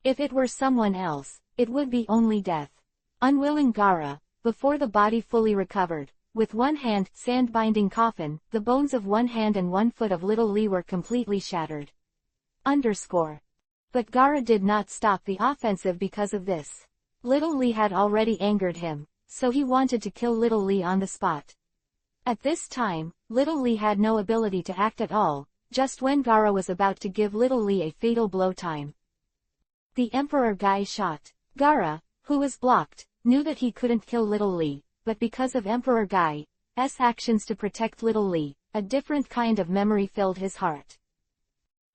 If it were someone else, it would be only death. Unwilling Gaara, before the body fully recovered, with one hand sand binding coffin, the bones of one hand and 1 foot of Little Lee were completely shattered. But Gaara did not stop the offensive because of this. Little Lee had already angered him, so he wanted to kill Little Lee on the spot. At this time, Little Lee had no ability to act at all, just when Gaara was about to give Little Lee a fatal blow time. The Emperor Guy shot. Gaara, who was blocked, knew that he couldn't kill Little Lee, but because of Emperor Guy's actions to protect Little Lee, a different kind of memory filled his heart.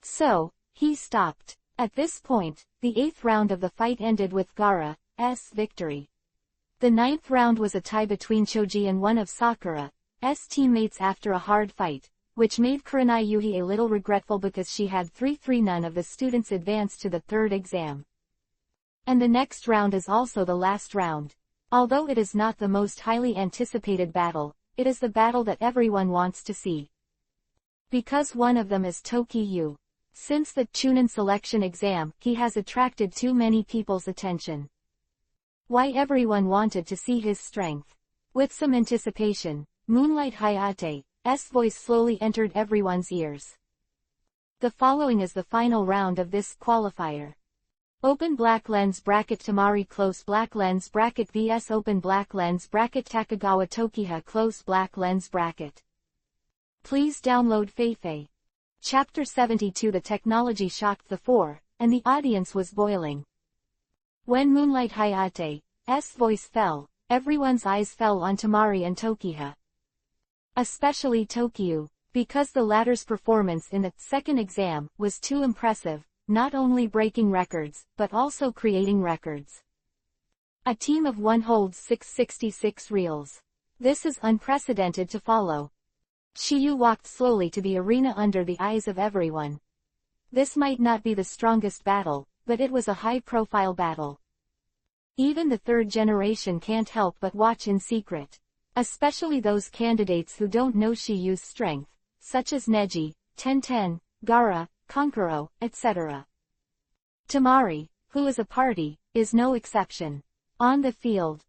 So, he stopped. At this point, the 8th round of the fight ended with Gaara's victory. The 9th round was a tie between Choji and one of Sakura's teammates after a hard fight, which made Kurenai Yuhi a little regretful because she had 3-3. None of the students advanced to the 3rd exam. And the next round is also the last round. Although it is not the most highly anticipated battle, it is the battle that everyone wants to see. Because one of them is Tokiyu. Since the Chunin selection exam, he has attracted too many people's attention. Why everyone wanted to see his strength. With some anticipation, Moonlight Hayate's voice slowly entered everyone's ears. The following is the final round of this qualifier. Open black lens bracket Tamari close black lens bracket vs open black lens bracket Takagawa Tokiha close black lens bracket. Please download FANFIC. Chapter 72. The technology shocked the four, and the audience was boiling. When Moonlight Hayate's voice fell, everyone's eyes fell on Tamari and Tokiha. Especially Tokyu, because the latter's performance in the second exam was too impressive, not only breaking records, but also creating records. A team of one holds 666 reels. This is unprecedented to follow. Shiyu walked slowly to the arena under the eyes of everyone. This might not be the strongest battle, but it was a high-profile battle. Even the third generation can't help but watch in secret. Especially those candidates who don't know Shiyu's strength, such as Neji, Tenten, Gaara, Kankuro, etc. Tamari, who is a party, is no exception. On the field,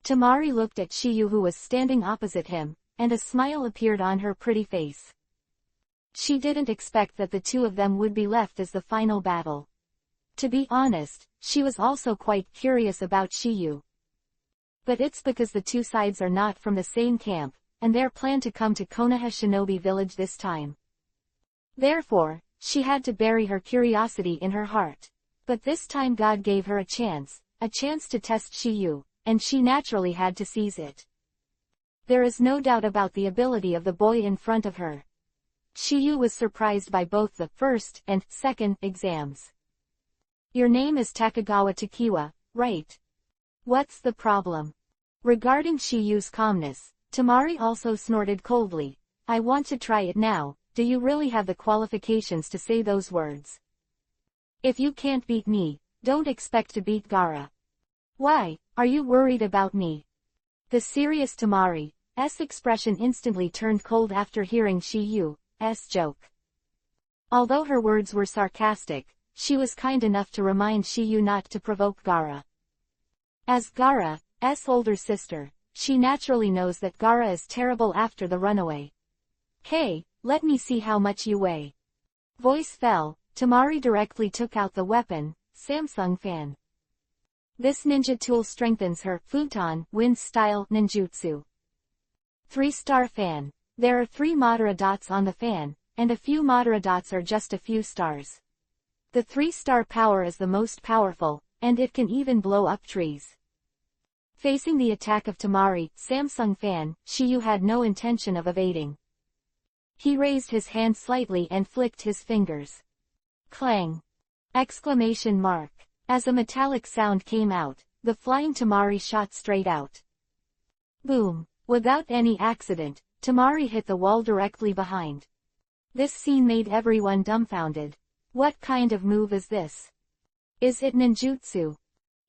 Tamari looked at Shiyu who was standing opposite him, and a smile appeared on her pretty face. She didn't expect that the two of them would be left as the final battle. To be honest, she was also quite curious about Shiyu. But it's because the two sides are not from the same camp, and they're planned to come to Konoha Shinobi Village this time. Therefore, she had to bury her curiosity in her heart. But this time God gave her a chance to test Shiyu, and she naturally had to seize it. There is no doubt about the ability of the boy in front of her. Shiyu was surprised by both the first and second exams. Your name is Takagawa Tokiwa, right? What's the problem? Regarding Shiyu's calmness, Tamari also snorted coldly. I want to try it now. Do you really have the qualifications to say those words? If you can't beat me, don't expect to beat Gaara. Why, are you worried about me? The serious Tamari's expression instantly turned cold after hearing Shiyu's joke. Although her words were sarcastic, she was kind enough to remind Shiyu not to provoke Gaara. As Gaara's older sister, she naturally knows that Gaara is terrible after the runaway. Hey, let me see how much you weigh. Voice fell, Tamari directly took out the weapon, Samsung fan. This ninja tool strengthens her futon wind-style ninjutsu. 3-star fan. There are 3 Madara dots on the fan, and a few Madara dots are just a few stars. The 3-star power is the most powerful, and it can even blow up trees. Facing the attack of Tamari, Samsung fan, Shiyu had no intention of evading. He raised his hand slightly and flicked his fingers. Clang! Exclamation mark. As a metallic sound came out, the flying Tamari shot straight out. Boom! Without any accident, Tamari hit the wall directly behind. This scene made everyone dumbfounded. What kind of move is this? Is it ninjutsu?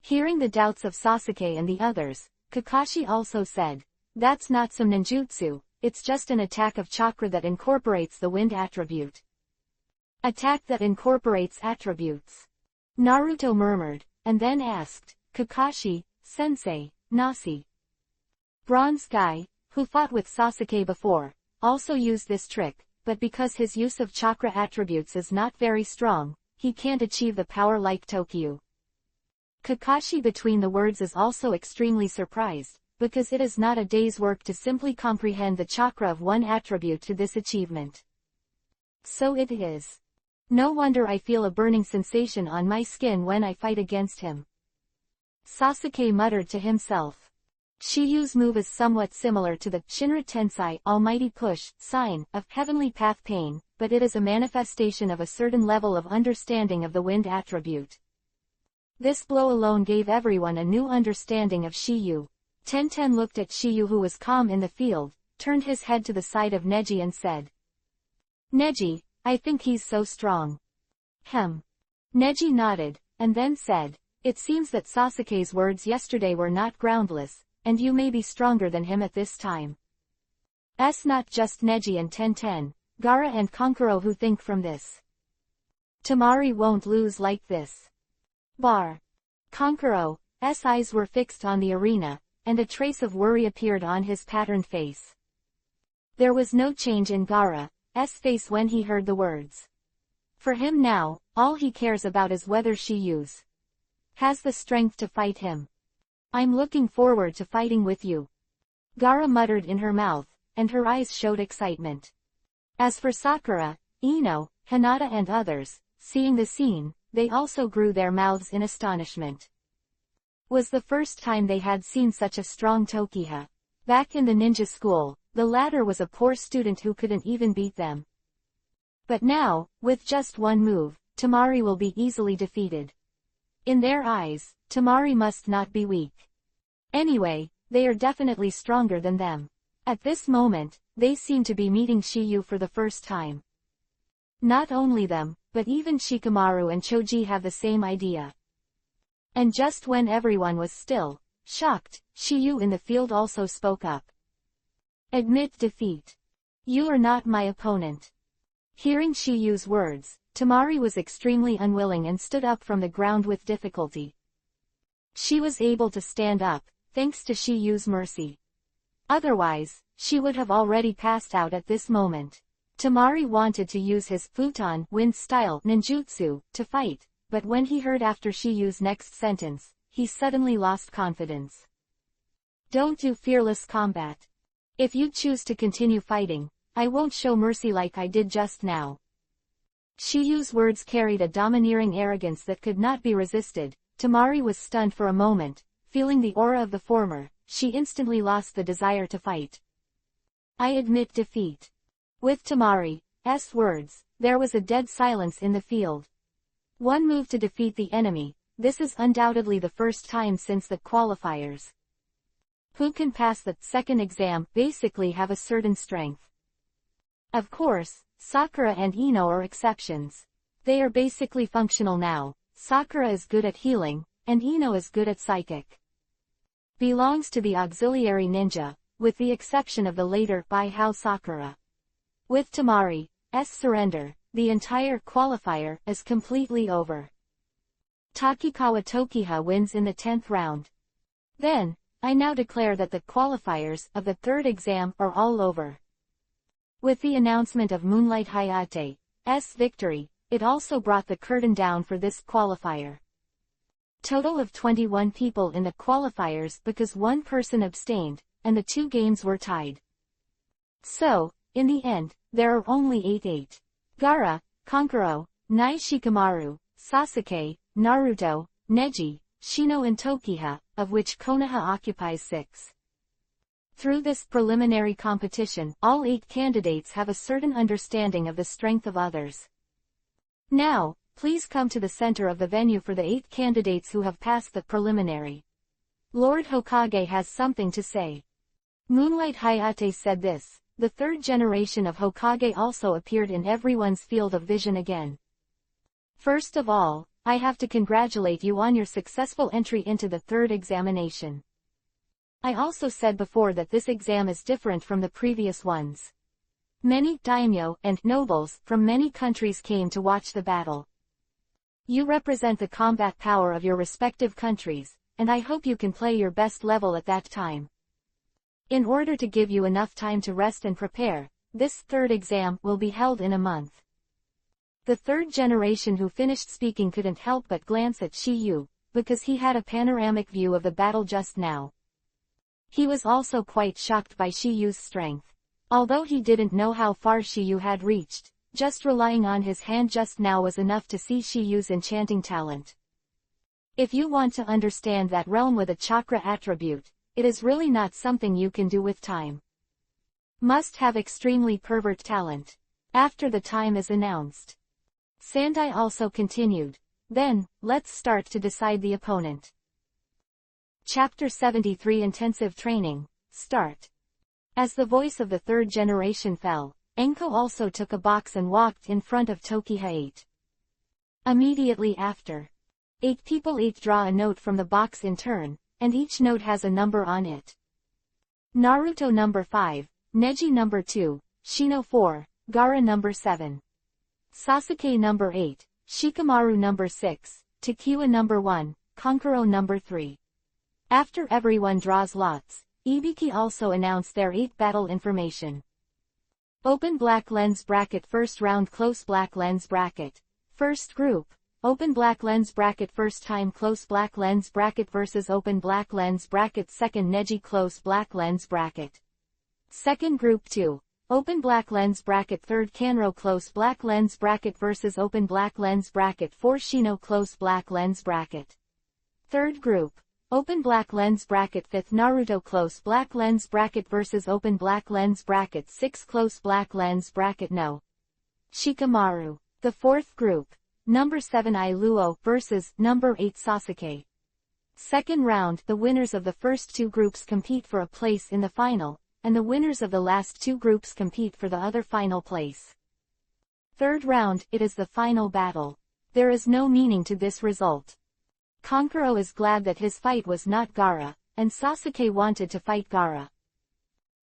Hearing the doubts of Sasuke and the others, Kakashi also said, that's not some ninjutsu, it's just an attack of chakra that incorporates the wind attribute. Attack that incorporates attributes. Naruto murmured, and then asked, Kakashi, sensei, Nasi. Bronze Guy, who fought with Sasuke before, also used this trick, but because his use of chakra attributes is not very strong, he can't achieve the power like Tokyu. Kakashi between the words is also extremely surprised, because it is not a day's work to simply comprehend the chakra of one attribute to this achievement. So it is. No wonder I feel a burning sensation on my skin when I fight against him. Sasuke muttered to himself. Shiyu's move is somewhat similar to the Shinra Tensei Almighty Push sign of Heavenly Path Pain, but it is a manifestation of a certain level of understanding of the wind attribute. This blow alone gave everyone a new understanding of Shiyu. Tenten looked at Shiyu who was calm in the field, turned his head to the side of Neji and said, Neji, I think he's so strong. Neji nodded, and then said, it seems that Sasuke's words yesterday were not groundless, and you may be stronger than him at this time. Not just Neji and Tenten, Gaara and Kankuro who think from this. Temari won't lose like this. Bar. Konkuro's eyes were fixed on the arena, and a trace of worry appeared on his patterned face. There was no change in Gaara's face when he heard the words. For him now, all he cares about is whether Shiyu has the strength to fight him. I'm looking forward to fighting with you. Gaara muttered in her mouth, and her eyes showed excitement. As for Sakura, Ino, Hinata and others, seeing the scene, they also grew their mouths in astonishment. Was the first time they had seen such a strong Tokiha. Back in the ninja school, the latter was a poor student who couldn't even beat them. But now, with just one move, Temari will be easily defeated. In their eyes, Temari must not be weak. Anyway, they are definitely stronger than them. At this moment, they seem to be meeting Shiyu for the first time. Not only them, but even Shikamaru and Choji have the same idea. And just when everyone was still, shocked, Shiyu in the field also spoke up. Admit defeat. You are not my opponent. Hearing Shiyu's words, Temari was extremely unwilling and stood up from the ground with difficulty. She was able to stand up, thanks to Shiyu's mercy. Otherwise, she would have already passed out at this moment. Temari wanted to use his futon wind-style ninjutsu to fight, but when he heard after Shiyu's next sentence, he suddenly lost confidence. Don't do fearless combat. If you choose to continue fighting, I won't show mercy like I did just now. Shiyu's words carried a domineering arrogance that could not be resisted. Temari was stunned for a moment, feeling the aura of the former. She instantly lost the desire to fight. I admit defeat. With Temari's words, there was a dead silence in the field. One move to defeat the enemy. This is undoubtedly the first time since the qualifiers. Who can pass the second exam basically have a certain strength. Of course, Sakura and Ino are exceptions. They are basically functional now. Sakura is good at healing, and Ino is good at psychic. Belongs to the auxiliary ninja, with the exception of the later Baihao Sakura. With Temari's surrender, the entire qualifier is completely over. Takikawa Tokiha wins in the 10th round. Then, I now declare that the qualifiers of the third exam are all over. With the announcement of Moonlight Hayate's victory, it also brought the curtain down for this qualifier. Total of 21 people in the qualifiers because one person abstained, and the two games were tied. So, in the end, there are only 8. Gaara, Konkuro, Nai Shikamaru, Sasuke, Naruto, Neji, Shino and Tokiha, of which Konoha occupies 6. Through this preliminary competition, all 8 candidates have a certain understanding of the strength of others. Now, please come to the center of the venue for the 8 candidates who have passed the preliminary. Lord Hokage has something to say. Moonlight Hayate said this. The third generation of Hokage also appeared in everyone's field of vision again. First of all, I have to congratulate you on your successful entry into the third examination. I also said before that this exam is different from the previous ones. Many daimyo and nobles from many countries came to watch the battle. You represent the combat power of your respective countries, and I hope you can play your best level at that time. In order to give you enough time to rest and prepare, this third exam will be held in a month. The third generation who finished speaking couldn't help but glance at Shiyu, because he had a panoramic view of the battle just now. He was also quite shocked by Shiyu's strength. Although he didn't know how far Shiyu had reached, just relying on his hand just now was enough to see Shiyu's enchanting talent. If you want to understand that realm with a chakra attribute, it is really not something you can do with time. Must have extremely pervert talent. After the time is announced. Sandai also continued. Then, let's start to decide the opponent. Chapter 73 Intensive Training, Start. As the voice of the third generation fell, Enko also took a box and walked in front of Tokiha 8. Immediately after. 8 people each draw a note from the box in turn, and each note has a number on it. Naruto number 5, Neji number 2, Shino 4, Gaara number 7. Sasuke number 8, Shikamaru number 6, Takiwa number 1, Kankuro number 3. After everyone draws lots, Ibiki also announced their 8 battle information. Open black lens bracket first round close black lens bracket. First group. Open black lens bracket first time close black lens bracket versus open black lens bracket second neji close black lens bracket. Second group 2. Open black lens bracket third Kanro close black lens bracket versus open black lens bracket 4 Shino close black lens bracket. Third group. Open black lens bracket 5th Naruto close black lens bracket versus open black lens bracket 6 close black lens bracket no. Shikamaru. The fourth group. Number 7 Iluo versus number 8 Sasuke. Second round, the winners of the first 2 groups compete for a place in the final, and the winners of the last 2 groups compete for the other final place. Third round, it is the final battle. There is no meaning to this result. Kankuro is glad that his fight was not Gaara, and Sasuke wanted to fight Gaara.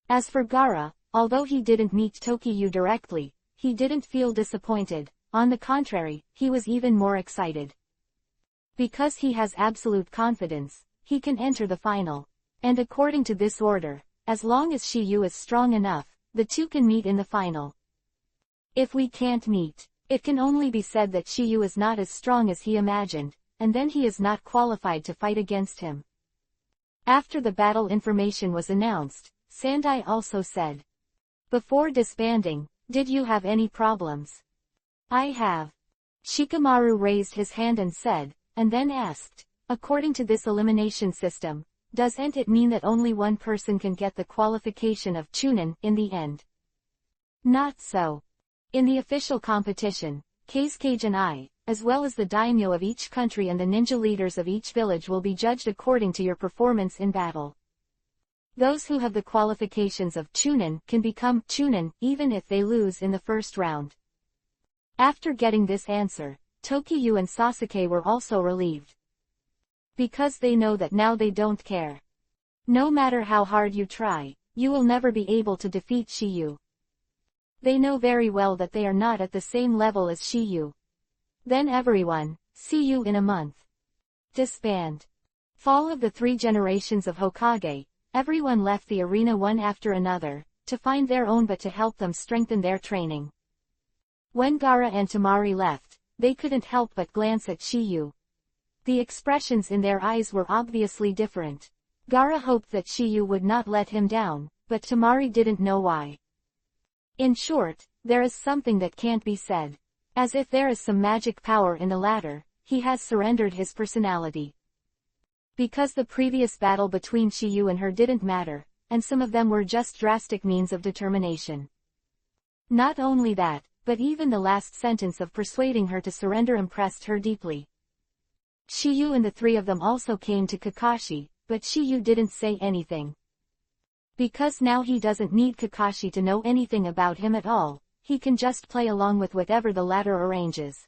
As for Gaara, although he didn't meet Tokiyu directly, he didn't feel disappointed. On the contrary, he was even more excited. Because he has absolute confidence, he can enter the final. And according to this order, as long as Shiyu is strong enough, the two can meet in the final. If we can't meet, it can only be said that Shiyu is not as strong as he imagined, and then he is not qualified to fight against him. After the battle information was announced, Sandai also said, "Before disbanding, did you have any problems?" "I have." Shikamaru raised his hand and said, and then asked, "According to this elimination system, doesn't it mean that only one person can get the qualification of Chunin in the end?" "Not so. In the official competition, Kazekage and I, as well as the daimyo of each country and the ninja leaders of each village will be judged according to your performance in battle. Those who have the qualifications of Chunin can become Chunin even if they lose in the first round." After getting this answer, Tokiyu and Sasuke were also relieved. Because they know that now they don't care. No matter how hard you try, you will never be able to defeat Shiyu. They know very well that they are not at the same level as Shiyu. Then everyone, see you in a month. Disband. Fall of the 3 generations of Hokage, everyone left the arena one after another, to find their own but to help them strengthen their training. When Gaara and Temari left, they couldn't help but glance at Shiyu. The expressions in their eyes were obviously different. Gaara hoped that Shiyu would not let him down, but Temari didn't know why. In short, there is something that can't be said. As if there is some magic power in the latter, he has surrendered his personality. Because the previous battle between Shiyu and her didn't matter, and some of them were just drastic means of determination. Not only that, but even the last sentence of persuading her to surrender impressed her deeply. Shiyu and the 3 of them also came to Kakashi, but Shiyu didn't say anything. Because now he doesn't need Kakashi to know anything about him at all, he can just play along with whatever the latter arranges.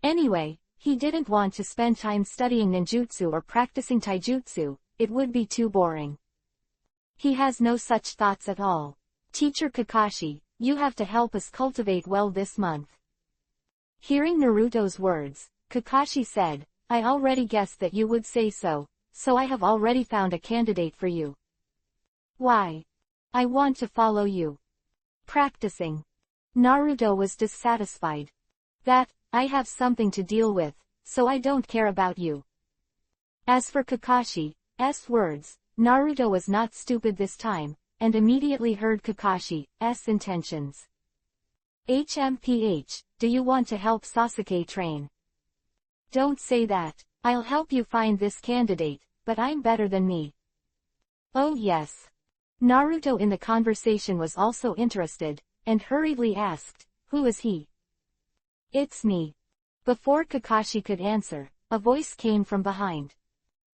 Anyway, he didn't want to spend time studying ninjutsu or practicing taijutsu, it would be too boring. He has no such thoughts at all. "Teacher Kakashi, you have to help us cultivate well this month." Hearing Naruto's words, Kakashi said, "I already guessed that you would say so, so I have already found a candidate for you." "Why?" "I want to follow you." Practicing. Naruto was dissatisfied. "That, I have something to deal with, so I don't care about you." As for Kakashi's words, Naruto was not stupid this time, and immediately heard Kakashi's intentions. "HMPH, do you want to help Sasuke train?" "Don't say that. I'll help you find this candidate, but I'm better than me." "Oh yes." Naruto in the conversation was also interested, and hurriedly asked, "Who is he?" "It's me." Before Kakashi could answer, a voice came from behind.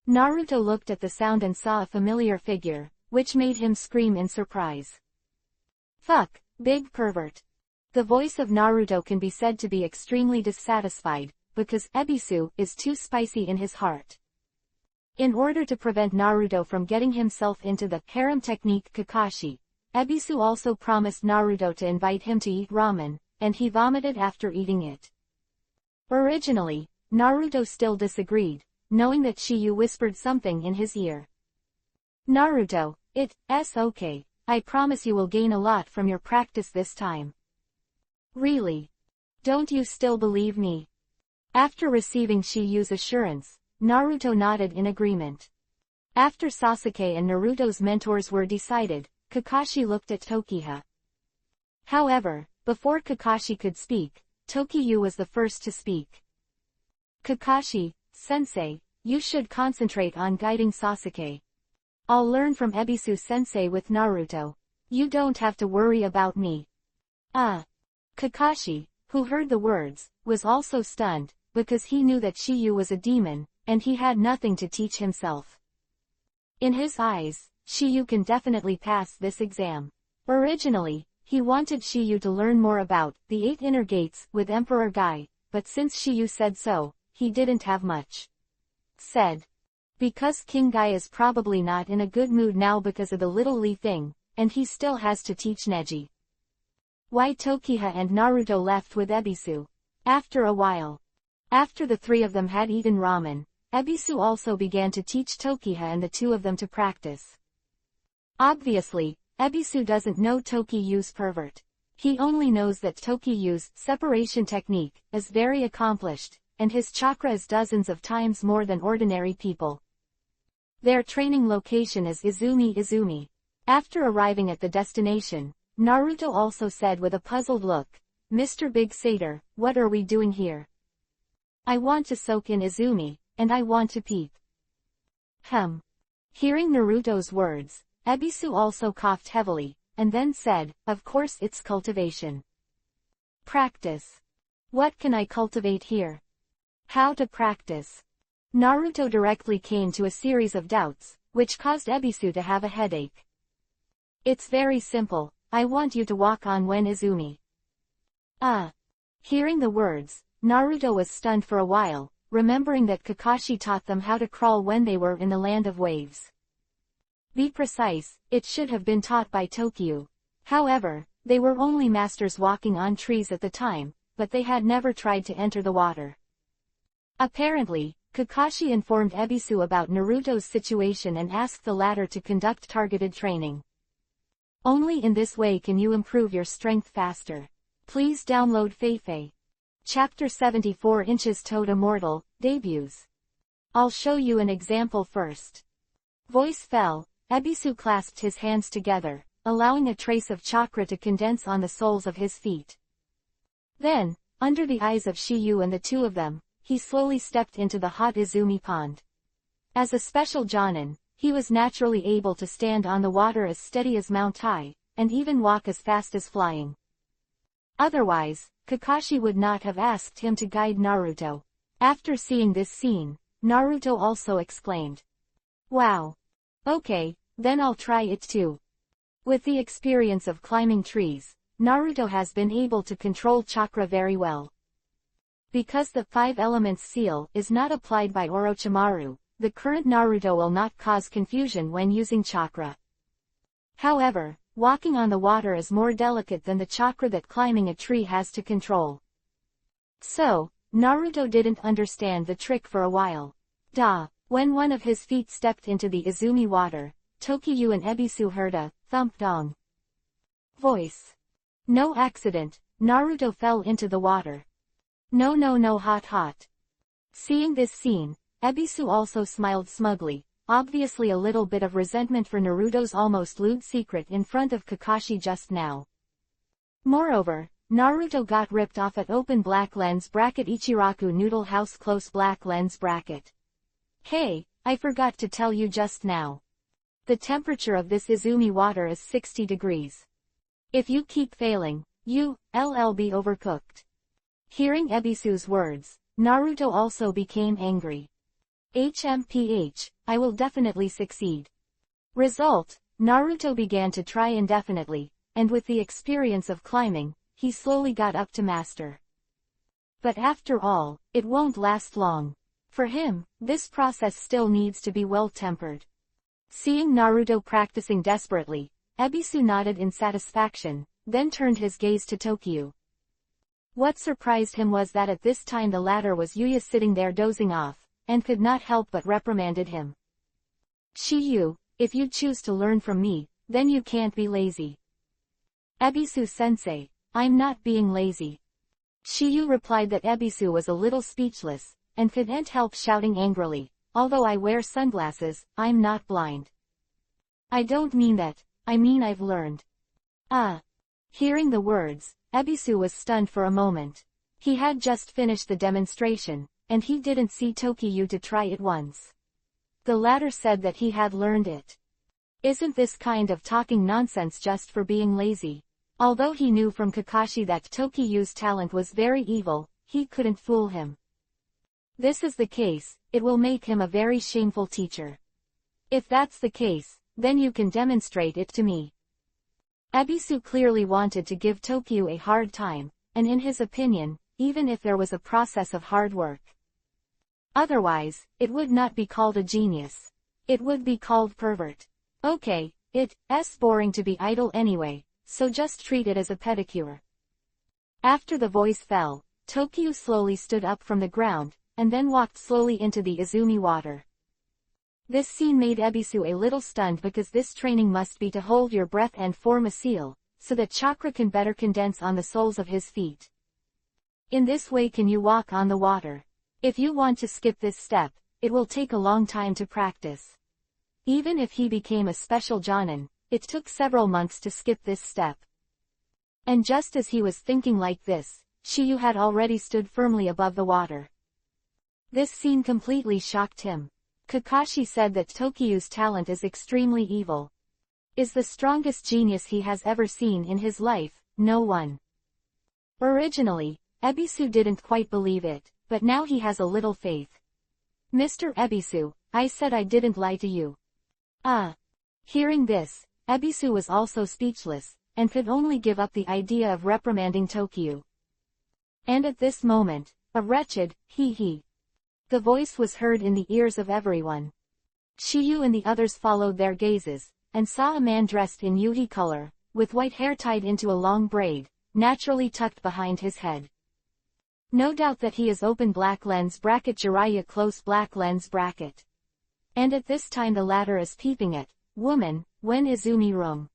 Naruto looked at the sound and saw a familiar figure, which made him scream in surprise. "Fuck, big pervert." The voice of Naruto can be said to be extremely dissatisfied, because Ebisu is too spicy in his heart. In order to prevent Naruto from getting himself into the harem technique Kakashi, Ebisu also promised Naruto to invite him to eat ramen, and he vomited after eating it. Originally, Naruto still disagreed, knowing that Shiyu whispered something in his ear. Naruto, it's okay, I promise you will gain a lot from your practice this time. Really? Don't you still believe me? After receiving Shiyu's assurance, Naruto nodded in agreement. After Sasuke and Naruto's mentors were decided, Kakashi looked at Tokiha. However, before Kakashi could speak, Tokiyu was the first to speak. Kakashi, sensei, you should concentrate on guiding Sasuke. I'll learn from Ebisu sensei with Naruto. You don't have to worry about me. Kakashi, who heard the words, was also stunned, because he knew that Shiyu was a demon, and he had nothing to teach himself. In his eyes, Shiyu can definitely pass this exam. Originally, he wanted Shiyu to learn more about the 8 inner gates with Emperor Guy, but since Shiyu said so, he didn't have much said. Because King Guy is probably not in a good mood now because of the little Lee thing, and he still has to teach Neji. Why Tokiha and Naruto left with Ebisu. After a while. After the 3 of them had eaten ramen, Ebisu also began to teach Tokiha and the 2 of them to practice. Obviously, Ebisu doesn't know Tokiyu's pervert. He only knows that Tokiyu's separation technique is very accomplished, and his chakra is dozens of times more than ordinary people. Their training location is Izumi. After arriving at the destination, Naruto also said with a puzzled look, Mr. Big Satyr, what are we doing here? I want to soak in Izumi, and I want to peep. Hearing Naruto's words, Ebisu also coughed heavily, and then said, of course it's cultivation. Practice. What can I cultivate here? How to practice? Naruto directly came to a series of doubts, which caused Ebisu to have a headache. It's very simple, I want you to walk on when Izumi. Hearing the words, Naruto was stunned for a while, remembering that Kakashi taught them how to crawl when they were in the land of waves. Be precise, it should have been taught by Tokiyu. However, they were only masters walking on trees at the time, but they had never tried to enter the water. Apparently, Kakashi informed Ebisu about Naruto's situation and asked the latter to conduct targeted training. Only in this way can you improve your strength faster. Please download FANFIC. Chapter 74 Inches Toad Immortal, debuts. I'll show you an example first. Voice fell, Ebisu clasped his hands together, allowing a trace of chakra to condense on the soles of his feet. Then, under the eyes of Shiyu and the 2 of them, he slowly stepped into the hot Izumi pond. As a special Jonin, he was naturally able to stand on the water as steady as Mount Tai, and even walk as fast as flying. Otherwise, Kakashi would not have asked him to guide Naruto. After seeing this scene, Naruto also exclaimed, "Wow! Okay, then I'll try it too." With the experience of climbing trees, Naruto has been able to control chakra very well. Because the 5 elements seal is not applied by Orochimaru, the current Naruto will not cause confusion when using chakra. However, walking on the water is more delicate than the chakra that climbing a tree has to control. So, Naruto didn't understand the trick for a while. When one of his feet stepped into the Izumi water, Tokiyu and Ebisu heard a thump dong. Voice. No accident, Naruto fell into the water. No hot. Seeing this scene, Ebisu also smiled smugly, obviously a little bit of resentment for Naruto's almost lewd secret in front of Kakashi just now. Moreover, Naruto got ripped off at open black lens bracket Ichiraku noodle house close black lens bracket. Hey, I forgot to tell you just now. The temperature of this Izumi water is 60 degrees. If you keep failing, you'll be overcooked. Hearing Ebisu's words, Naruto also became angry. I will definitely succeed. Result, Naruto began to try indefinitely, and with the experience of climbing, he slowly got up to master. But after all, it won't last long. For him, this process still needs to be well-tempered. Seeing Naruto practicing desperately, Ebisu nodded in satisfaction, then turned his gaze to Tokiyu. What surprised him was that at this time the latter was Yuya sitting there dozing off, and could not help but reprimanded him. Shiyu, if you choose to learn from me, then you can't be lazy. Ebisu-sensei, I'm not being lazy. Shiyu replied that Ebisu was a little speechless, and couldn't help shouting angrily, although I wear sunglasses, I'm not blind. I don't mean that, I mean I've learned. Hearing the words, Ebisu was stunned for a moment. He had just finished the demonstration, and he didn't see Tokiyu to try it once. The latter said that he had learned it. Isn't this kind of talking nonsense just for being lazy? Although he knew from Kakashi that Tokiyu's talent was very evil, he couldn't fool him. This is the case, it will make him a very shameful teacher. If that's the case, then you can demonstrate it to me. Ebisu clearly wanted to give Tokiyu a hard time, and in his opinion, even if there was a process of hard work. Otherwise, it would not be called a genius. It would be called pervert. Okay, it's boring to be idle anyway, so just treat it as a pedicure. After the voice fell, Tokiyu slowly stood up from the ground, and then walked slowly into the Izumi water. This scene made Ebisu a little stunned because this training must be to hold your breath and form a seal, so that chakra can better condense on the soles of his feet. In this way can you walk on the water. If you want to skip this step, it will take a long time to practice. Even if he became a special Jonin, it took several months to skip this step. And just as he was thinking like this, Shiyu had already stood firmly above the water. This scene completely shocked him. Kakashi said that Tokiyu's talent is extremely evil. Is the strongest genius he has ever seen in his life, no one. Originally, Ebisu didn't quite believe it, but now he has a little faith. Mr. Ebisu, I said I didn't lie to you. Hearing this, Ebisu was also speechless, and could only give up the idea of reprimanding Tokiyu. And at this moment, a wretched, hee. The voice was heard in the ears of everyone. Shiyu and the others followed their gazes, and saw a man dressed in yuhi color, with white hair tied into a long braid, naturally tucked behind his head. No doubt that he is open black lens bracket Jiraiya close black lens bracket. And at this time the latter is peeping at, woman, when Izumi room.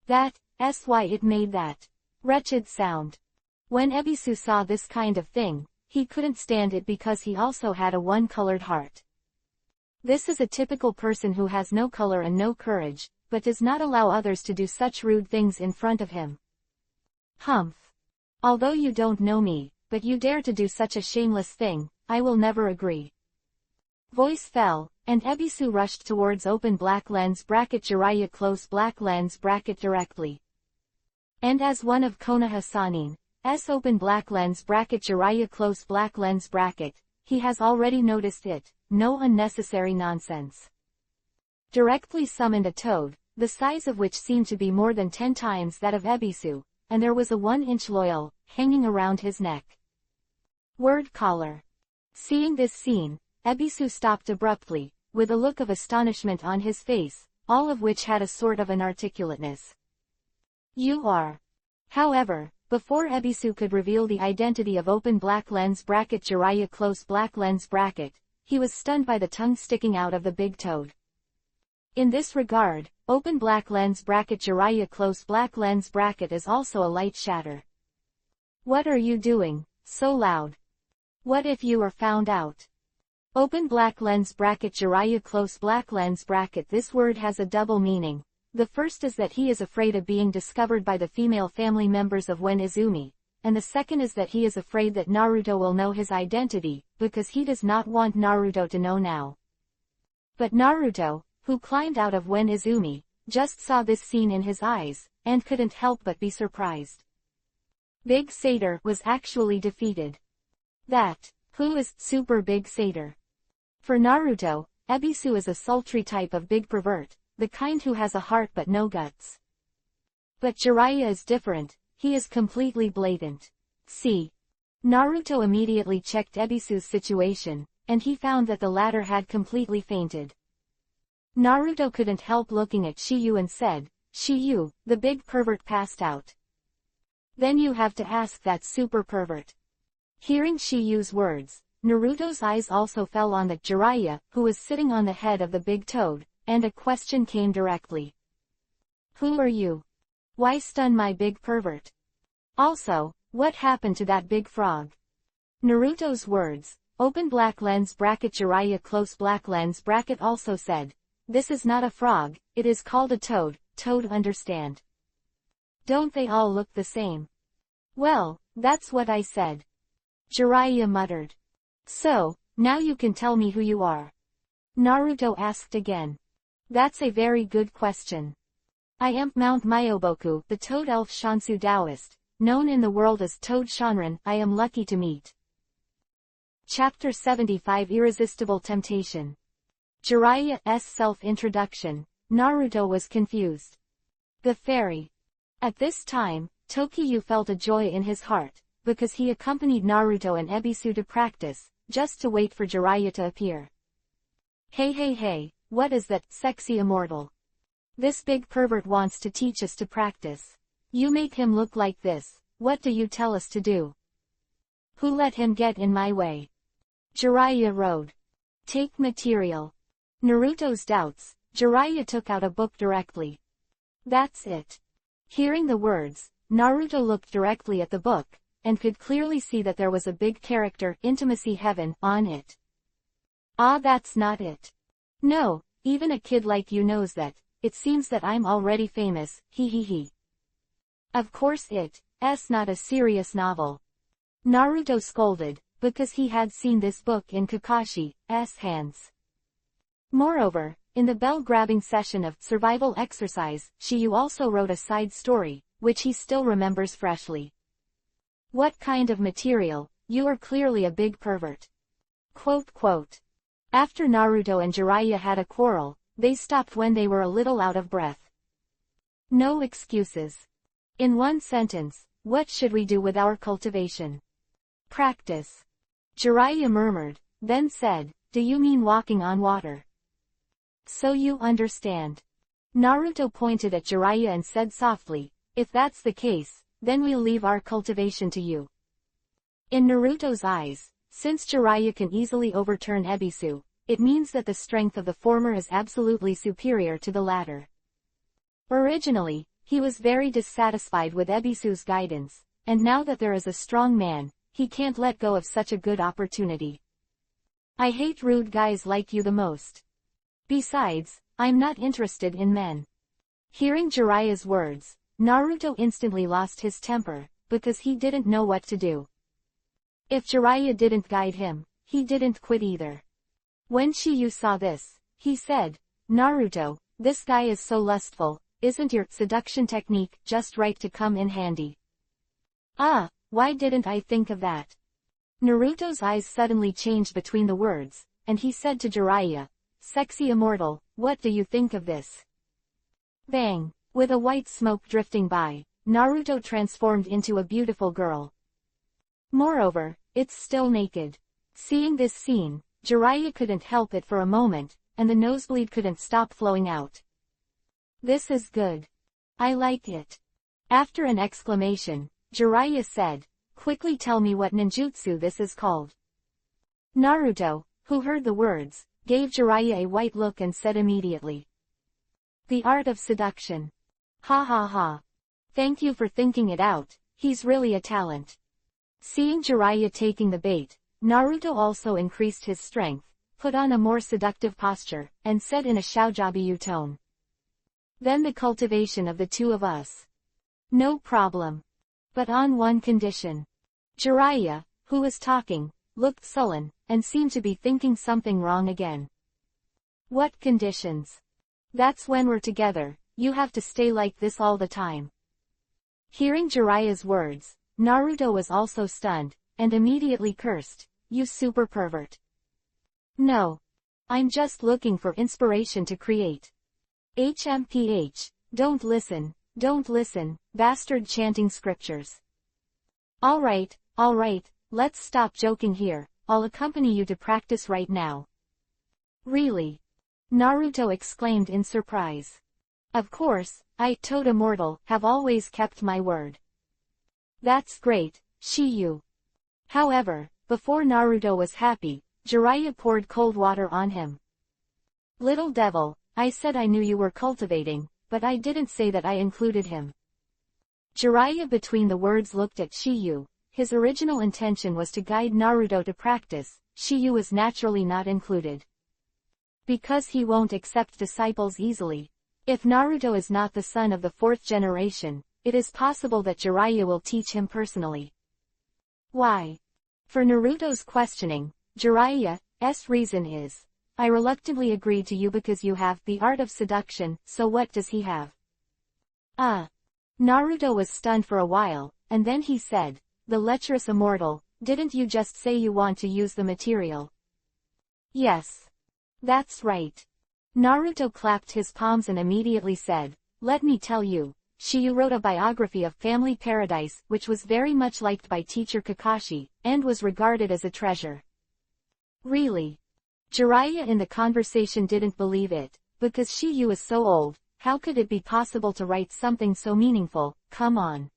That's why it made that wretched sound. When Ebisu saw this kind of thing, he couldn't stand it because he also had a one-colored heart. This is a typical person who has no color and no courage, but does not allow others to do such rude things in front of him. Humph. Although you don't know me, but you dare to do such a shameless thing, I will never agree. Voice fell, and Ebisu rushed towards open black lens bracket Jiraiya close black lens bracket directly. And as one of Konoha Sanin's open black lens bracket Jiraiya close black lens bracket, he has already noticed it, no unnecessary nonsense. Directly summoned a toad, the size of which seemed to be more than 10 times that of Ebisu, and there was a 1-inch loyal, hanging around his neck. Word collar. Seeing this scene, Ebisu stopped abruptly, with a look of astonishment on his face, all of which had a sort of inarticulateness. You are. However, before Ebisu could reveal the identity of open black lens bracket Jiraiya close black lens bracket, he was stunned by the tongue sticking out of the big toad. In this regard, open black lens bracket Jiraiya close black lens bracket is also a light shatter. What are you doing, so loud? What if you are found out? Open black lens bracket Jiraiya close black lens bracket. This word has a double meaning. The first is that he is afraid of being discovered by the female family members of Wen Izumi, and the second is that he is afraid that Naruto will know his identity, because he does not want Naruto to know now. But Naruto, who climbed out of Wen Izumi, just saw this scene in his eyes, and couldn't help but be surprised. Big Satyr was actually defeated. Who is Super Big Satyr? For Naruto, Ebisu is a sultry type of big pervert, the kind who has a heart but no guts. But Jiraiya is different, he is completely blatant. See. Naruto immediately checked Ebisu's situation, and he found that the latter had completely fainted. Naruto couldn't help looking at Shiyu and said, Shiyu, the big pervert passed out. Then you have to ask that super pervert. Hearing Shiyu's words, Naruto's eyes also fell on the Jiraiya, who was sitting on the head of the big toad, and a question came directly. Who are you? Why stun my big pervert? Also, what happened to that big frog? Naruto's words, open black lens bracket Jiraiya close black lens bracket also said, this is not a frog, it is called a toad, toad understand. Don't they all look the same? Well, that's what I said. Jiraiya muttered. So, now you can tell me who you are. Naruto asked again. That's a very good question. I am Mount Myoboku, the Toad Elf Shansu Taoist, known in the world as Toad Shanran. I am lucky to meet. Chapter 75 Irresistible Temptation. Jiraiya's self-introduction. Naruto was confused. The fairy. At this time, Tokiyu felt a joy in his heart, because he accompanied Naruto and Ebisu to practice, just to wait for Jiraiya to appear. Hey, what is that, sexy immortal? This big pervert wants to teach us to practice. You make him look like this, what do you tell us to do? Who let him get in my way? Jiraiya rode. Take material. Naruto's doubts, Jiraiya took out a book directly. That's it. Hearing the words, Naruto looked directly at the book, and could clearly see that there was a big character, Intimacy Heaven, on it. Ah, that's not it. No, even a kid like you knows that. It seems that I'm already famous, he. Of course it's not a serious novel. Naruto scolded, because he had seen this book in Kakashi's hands. Moreover, in the bell-grabbing session of survival exercise, Shiyu also wrote a side story, which he still remembers freshly. What kind of material? You are clearly a big pervert. Quote. After Naruto and Jiraiya had a quarrel, they stopped when they were a little out of breath. No excuses. In one sentence, what should we do with our cultivation? Practice. Jiraiya murmured, then said, do you mean walking on water? So you understand. Naruto pointed at Jiraiya and said softly, if that's the case, then we'll leave our cultivation to you. In Naruto's eyes, since Jiraiya can easily overturn Ebisu, it means that the strength of the former is absolutely superior to the latter. Originally, he was very dissatisfied with Ebisu's guidance, and now that there is a strong man, he can't let go of such a good opportunity. I hate rude guys like you the most. Besides, I'm not interested in men. Hearing Jiraiya's words, Naruto instantly lost his temper, because he didn't know what to do. If Jiraiya didn't guide him, he didn't quit either. When Shiyu saw this, he said, Naruto, this guy is so lustful, isn't your seduction technique just right to come in handy? Ah, why didn't I think of that? Naruto's eyes suddenly changed between the words, and he said to Jiraiya, sexy immortal, what do you think of this? Bang! With a white smoke drifting by, Naruto transformed into a beautiful girl. Moreover, it's still naked. Seeing this scene, Jiraiya couldn't help it for a moment, and the nosebleed couldn't stop flowing out. This is good. I like it. After an exclamation, Jiraiya said, quickly tell me what ninjutsu this is called. Naruto, who heard the words, gave Jiraiya a white look and said immediately. The art of seduction. Ha. Thank you for thinking it out, he's really a talent. Seeing Jiraiya taking the bait, Naruto also increased his strength, put on a more seductive posture, and said in a Shoujobiyu tone. Then the cultivation of the two of us. No problem. But on one condition. Jiraiya, who was talking, looked sullen, and seemed to be thinking something wrong again. What conditions? That's when we're together, you have to stay like this all the time. Hearing Jiraiya's words, Naruto was also stunned, and immediately cursed, you super pervert. No. I'm just looking for inspiration to create. HMPH, don't listen, bastard chanting scriptures. Alright, let's stop joking here, I'll accompany you to practice right now. Really? Naruto exclaimed in surprise. Of course, I, Toad Immortal, have always kept my word. That's great, Shiyu. However, before Naruto was happy, Jiraiya poured cold water on him. Little devil, I said I knew you were cultivating, but I didn't say that I included him. Jiraiya between the words looked at Shiyu. His original intention was to guide Naruto to practice. Shiyu is naturally not included. Because he won't accept disciples easily. If Naruto is not the son of the fourth generation, it is possible that Jiraiya will teach him personally. Why? For Naruto's questioning, Jiraiya's reason is, I reluctantly agreed to you because you have the art of seduction, so what does he have? Naruto was stunned for a while, and then he said, the lecherous immortal, didn't you just say you want to use the material? Yes. That's right. Naruto clapped his palms and immediately said, let me tell you, Shiyu wrote a biography of Family Paradise which was very much liked by teacher Kakashi, and was regarded as a treasure. Really? Jiraiya in the conversation didn't believe it, because Shiyu is so old, how could it be possible to write something so meaningful, come on.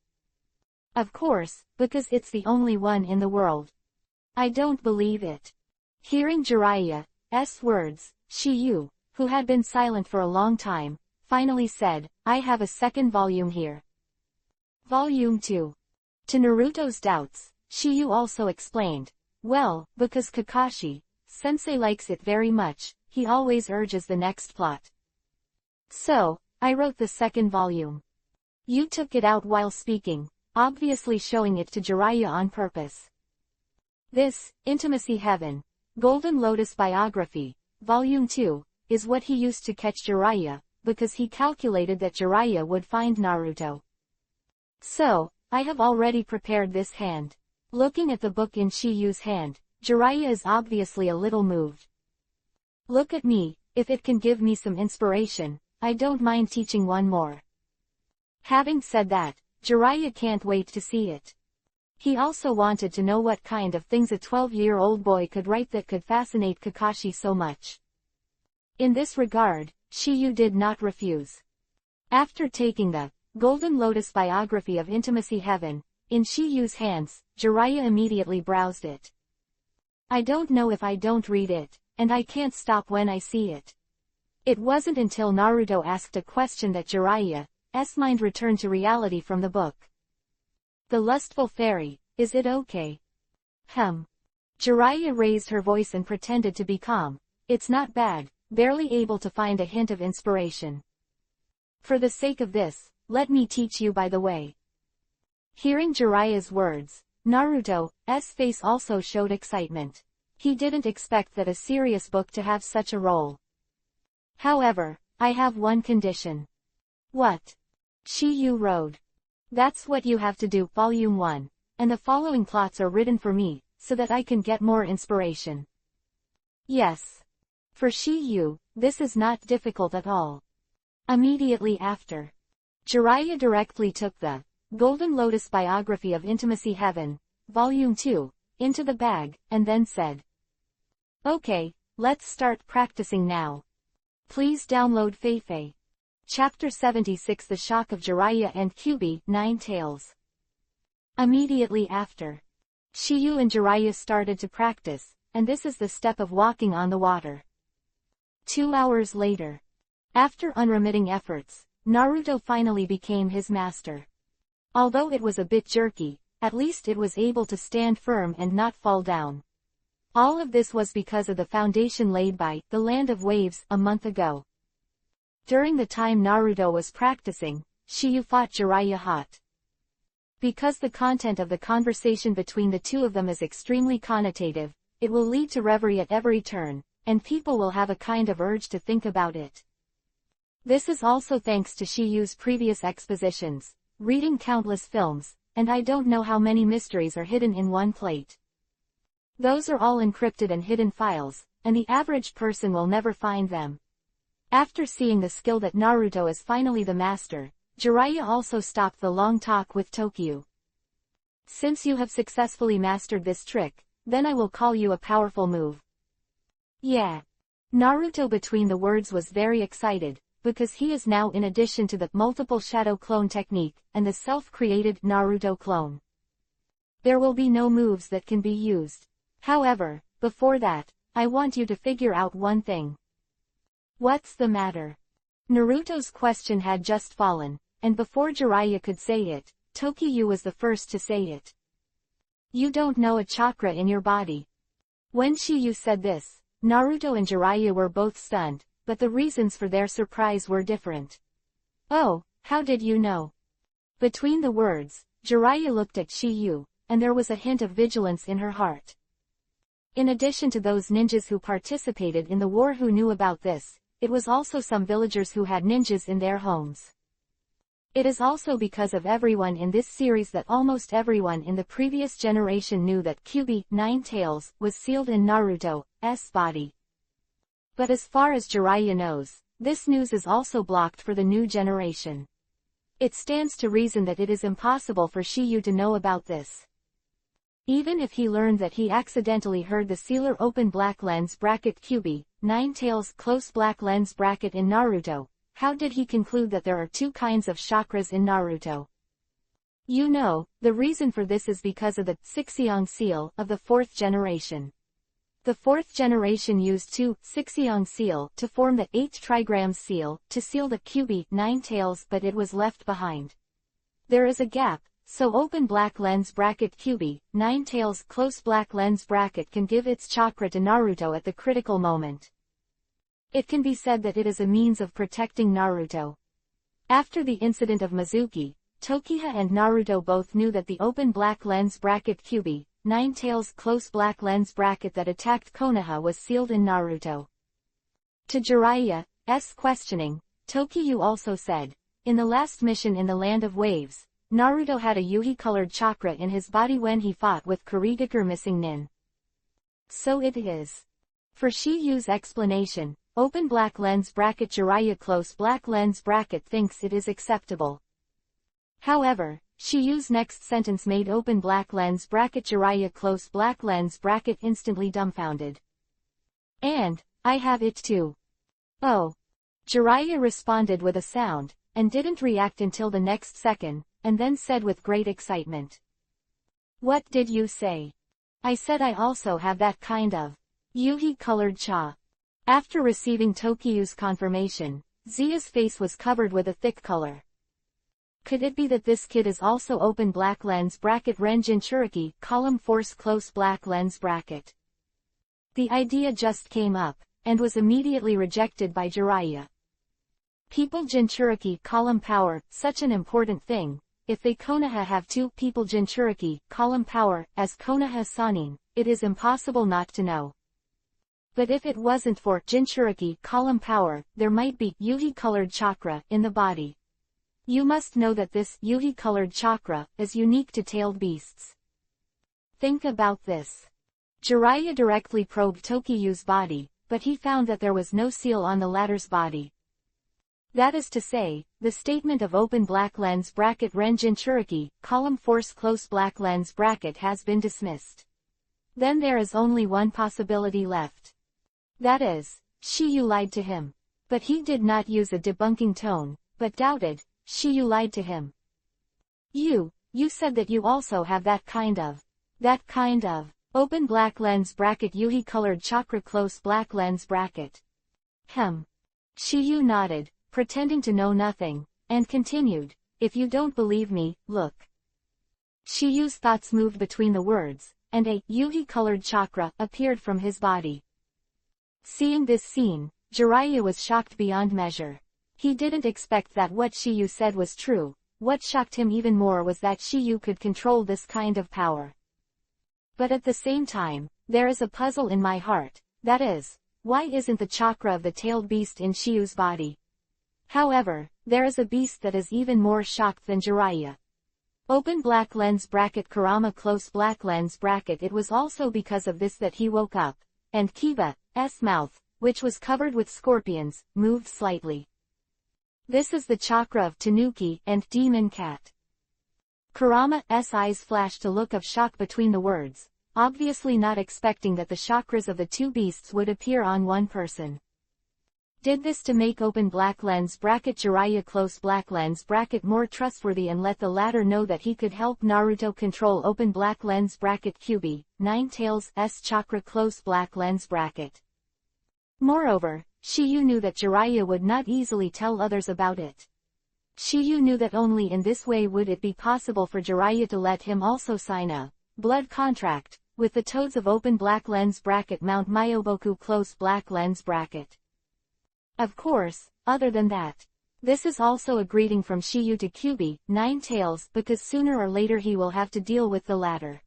Of course, because it's the only one in the world. I don't believe it. Hearing Jiraiya's words, Shiyu, who had been silent for a long time, finally said, I have a second volume here. Volume 2. To Naruto's doubts, Shiyu also explained, well, because Kakashi-sensei likes it very much, he always urges the next plot. So, I wrote the second volume. You took it out while speaking, obviously showing it to Jiraiya on purpose. This, Intimacy Heaven, Golden Lotus Biography, Volume 2, is what he used to catch Jiraiya, because he calculated that Jiraiya would find Naruto. So, I have already prepared this hand. Looking at the book in Shiyu's hand, Jiraiya is obviously a little moved. Look at me, if it can give me some inspiration, I don't mind teaching one more. Having said that, Jiraiya can't wait to see it. He also wanted to know what kind of things a 12-year-old boy could write that could fascinate Kakashi so much. In this regard, Shiyu did not refuse. After taking the Golden Lotus Biography of Intimacy Heaven in Shiyu's hands, Jiraiya immediately browsed it. I don't know if I don't read it, and I can't stop when I see it. It wasn't until Naruto asked a question that Jiraiya's mind returned to reality from the book. The lustful fairy, is it okay? Jiraiya raised her voice and pretended to be calm. It's not bad, barely able to find a hint of inspiration. For the sake of this, let me teach you by the way. Hearing Jiraiya's words, Naruto's face also showed excitement. He didn't expect that a serious book to have such a role. However, I have one condition. What? Shiyu roared. That's what you have to do, Volume 1, and the following plots are written for me, so that I can get more inspiration. Yes. For Shiyu, this is not difficult at all. Immediately after, Jiraiya directly took the Golden Lotus Biography of Intimacy Heaven, Volume 2, into the bag, and then said, okay, let's start practicing now. Please download FANFIC. Chapter 76 The Shock of Jiraiya and Kyuubi, 9 Tails. Immediately after, Shiyu and Jiraiya started to practice, and this is the step of walking on the water. 2 hours later, after unremitting efforts, Naruto finally became his master. Although it was a bit jerky, at least it was able to stand firm and not fall down. All of this was because of the foundation laid by the Land of Waves a month ago. During the time Naruto was practicing, Shiyu fought Jiraiya hot. Because the content of the conversation between the two of them is extremely connotative, it will lead to reverie at every turn, and people will have a kind of urge to think about it. This is also thanks to Shiyu's previous expositions, reading countless films, and I don't know how many mysteries are hidden in one plate. Those are all encrypted and hidden files, and the average person will never find them. After seeing the skill that Naruto is finally the master, Jiraiya also stopped the long talk with Tokyo. Since you have successfully mastered this trick, then I will call you a powerful move. Yeah. Naruto between the words was very excited, because he is now in addition to the multiple shadow clone technique, and the self-created Naruto clone. There will be no moves that can be used. However, before that, I want you to figure out one thing. What's the matter? Naruto's question had just fallen, and before Jiraiya could say it, Tokiyu was the first to say it. You don't know a chakra in your body. When Shiyu said this, Naruto and Jiraiya were both stunned, but the reasons for their surprise were different. Oh, how did you know? Between the words, Jiraiya looked at Shiyu, and there was a hint of vigilance in her heart. In addition to those ninjas who participated in the war who knew about this, it was also some villagers who had ninjas in their homes. It is also because of everyone in this series that almost everyone in the previous generation knew that Kyuubi, Nine Tails, was sealed in Naruto's body. But as far as Jiraiya knows, this news is also blocked for the new generation. It stands to reason that it is impossible for Shiyu to know about this. Even if he learned that he accidentally heard the sealer open black lens bracket Kyuubi, Nine Tails close black lens bracket in Naruto, how did he conclude that there are two kinds of chakras in Naruto? You know, the reason for this is because of the Sixyong seal of the fourth generation. The fourth generation used two Sixyong seal to form the 8 trigrams seal to seal the Kyuubi, Nine Tails, but it was left behind. There is a gap, so open black lens bracket Kyuubi, Nine Tails close black lens bracket can give its chakra to Naruto at the critical moment. It can be said that it is a means of protecting Naruto. After the incident of Mizuki, Tokiha and Naruto both knew that the open black lens bracket Kyuubi, Nine Tails close black lens bracket that attacked Konoha was sealed in Naruto. To Jiraiya's questioning, Tokiyu also said, in the last mission in the Land of Waves, Naruto had a Yuhi-colored chakra in his body when he fought with Kurigakure missing Nin. So it is. For Shiyu's explanation, open black lens bracket Jiraiya close black lens bracket thinks it is acceptable. However, Shiyu's next sentence made open black lens bracket Jiraiya close black lens bracket instantly dumbfounded. And, I have it too. Oh. Jiraiya responded with a sound, and didn't react until the next second, and then said with great excitement. What did you say? I said I also have that kind of Yuhi-colored cha. After receiving Tokiyu's confirmation, Zia's face was covered with a thick color. Could it be that this kid is also open black lens bracket Ren Jinchuriki, column force close black lens bracket? The idea just came up, and was immediately rejected by Jiraiya. People Jinchuriki column power, such an important thing. If they Konoha have two people Jinchuriki column power, as Konoha Sanin, it is impossible not to know. But if it wasn't for Jinchuriki column power, there might be Yuhi-colored chakra in the body. You must know that this Yuhi-colored chakra is unique to tailed beasts. Think about this. Jiraiya directly probed Tokiyu's body, but he found that there was no seal on the latter's body. That is to say, the statement of open black lens bracket Ren Jinchuriki, column force close black lens bracket has been dismissed. Then there is only one possibility left. That is, Shiyu lied to him. But he did not use a debunking tone, but doubted, Shiyu lied to him. You said that you also have that kind of open black lens bracket Yuhi-colored chakra close black lens bracket. Shiyu nodded, pretending to know nothing, and continued, if you don't believe me, look. Shiyu's thoughts moved between the words, and a Yuhi-colored chakra appeared from his body. Seeing this scene, Jiraiya was shocked beyond measure. He didn't expect that what Shiyu said was true. What shocked him even more was that Shiyu could control this kind of power. But at the same time, there is a puzzle in my heart, that is, why isn't the chakra of the tailed beast in Shiyu's body? However, there is a beast that is even more shocked than Jiraiya. Open black lens bracket Kurama close black lens bracket. It was also because of this that he woke up, and Kiba's mouth, which was covered with scorpions, moved slightly. This is the chakra of Tanuki and Demon Cat. Kurama's eyes flashed a look of shock between the words, obviously not expecting that the chakras of the two beasts would appear on one person. did this to make open black lens bracket Jiraiya close black lens bracket more trustworthy and let the latter know that he could help Naruto control open black lens bracket Kyuubi, Nine Tails' chakra close black lens bracket. Moreover, Shiyu knew that Jiraiya would not easily tell others about it. Shiyu knew that only in this way would it be possible for Jiraiya to let him also sign a blood contract with the toads of open black lens bracket Mount Myoboku close black lens bracket. Of course, other than that, this is also a greeting from Shiyu to Kyuubi, Nine Tails, because sooner or later he will have to deal with the latter.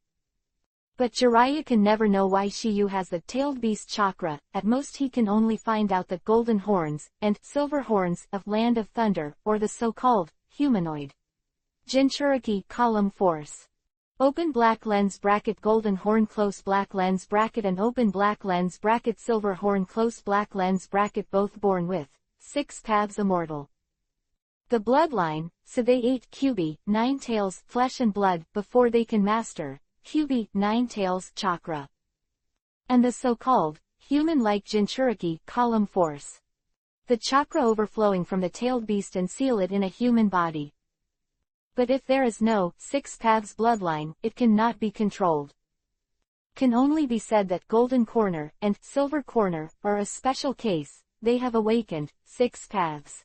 But Jiraiya can never know why Shiyu has the tailed beast chakra. At most he can only find out that golden horns and silver horns of Land of Thunder, or the so-called humanoid Jinchuriki column force. Open black lens bracket golden horn close black lens bracket and open black lens bracket silver horn close black lens bracket both born with 6 paths immortal. The bloodline, so they ate Kyuubi, Nine Tails, flesh and blood before they can master Kyuubi, Nine Tails chakra. And the so-called human-like Jinchuriki column force. The chakra overflowing from the tailed beast and seal it in a human body. But if there is no 6 paths bloodline, it cannot be controlled. Can only be said that Golden Corner and Silver Corner are a special case, they have awakened 6 paths.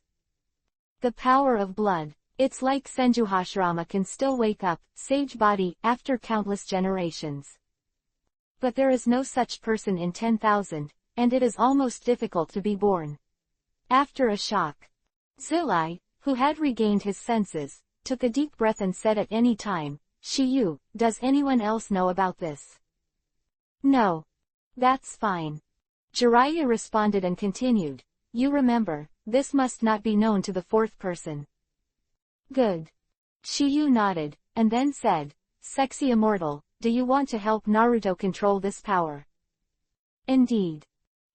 The power of blood. It's like Senju Hashirama can still wake up, sage body, after countless generations. But there is no such person in 10,000, and it is almost difficult to be born. After a shock, Zilai, who had regained his senses, took a deep breath and said at any time, Shiyu, does anyone else know about this? No. That's fine. Jiraiya responded and continued, you remember, this must not be known to the 4th person. Good. Shiyu nodded, and then said, Sexy Immortal, do you want to help Naruto control this power? Indeed.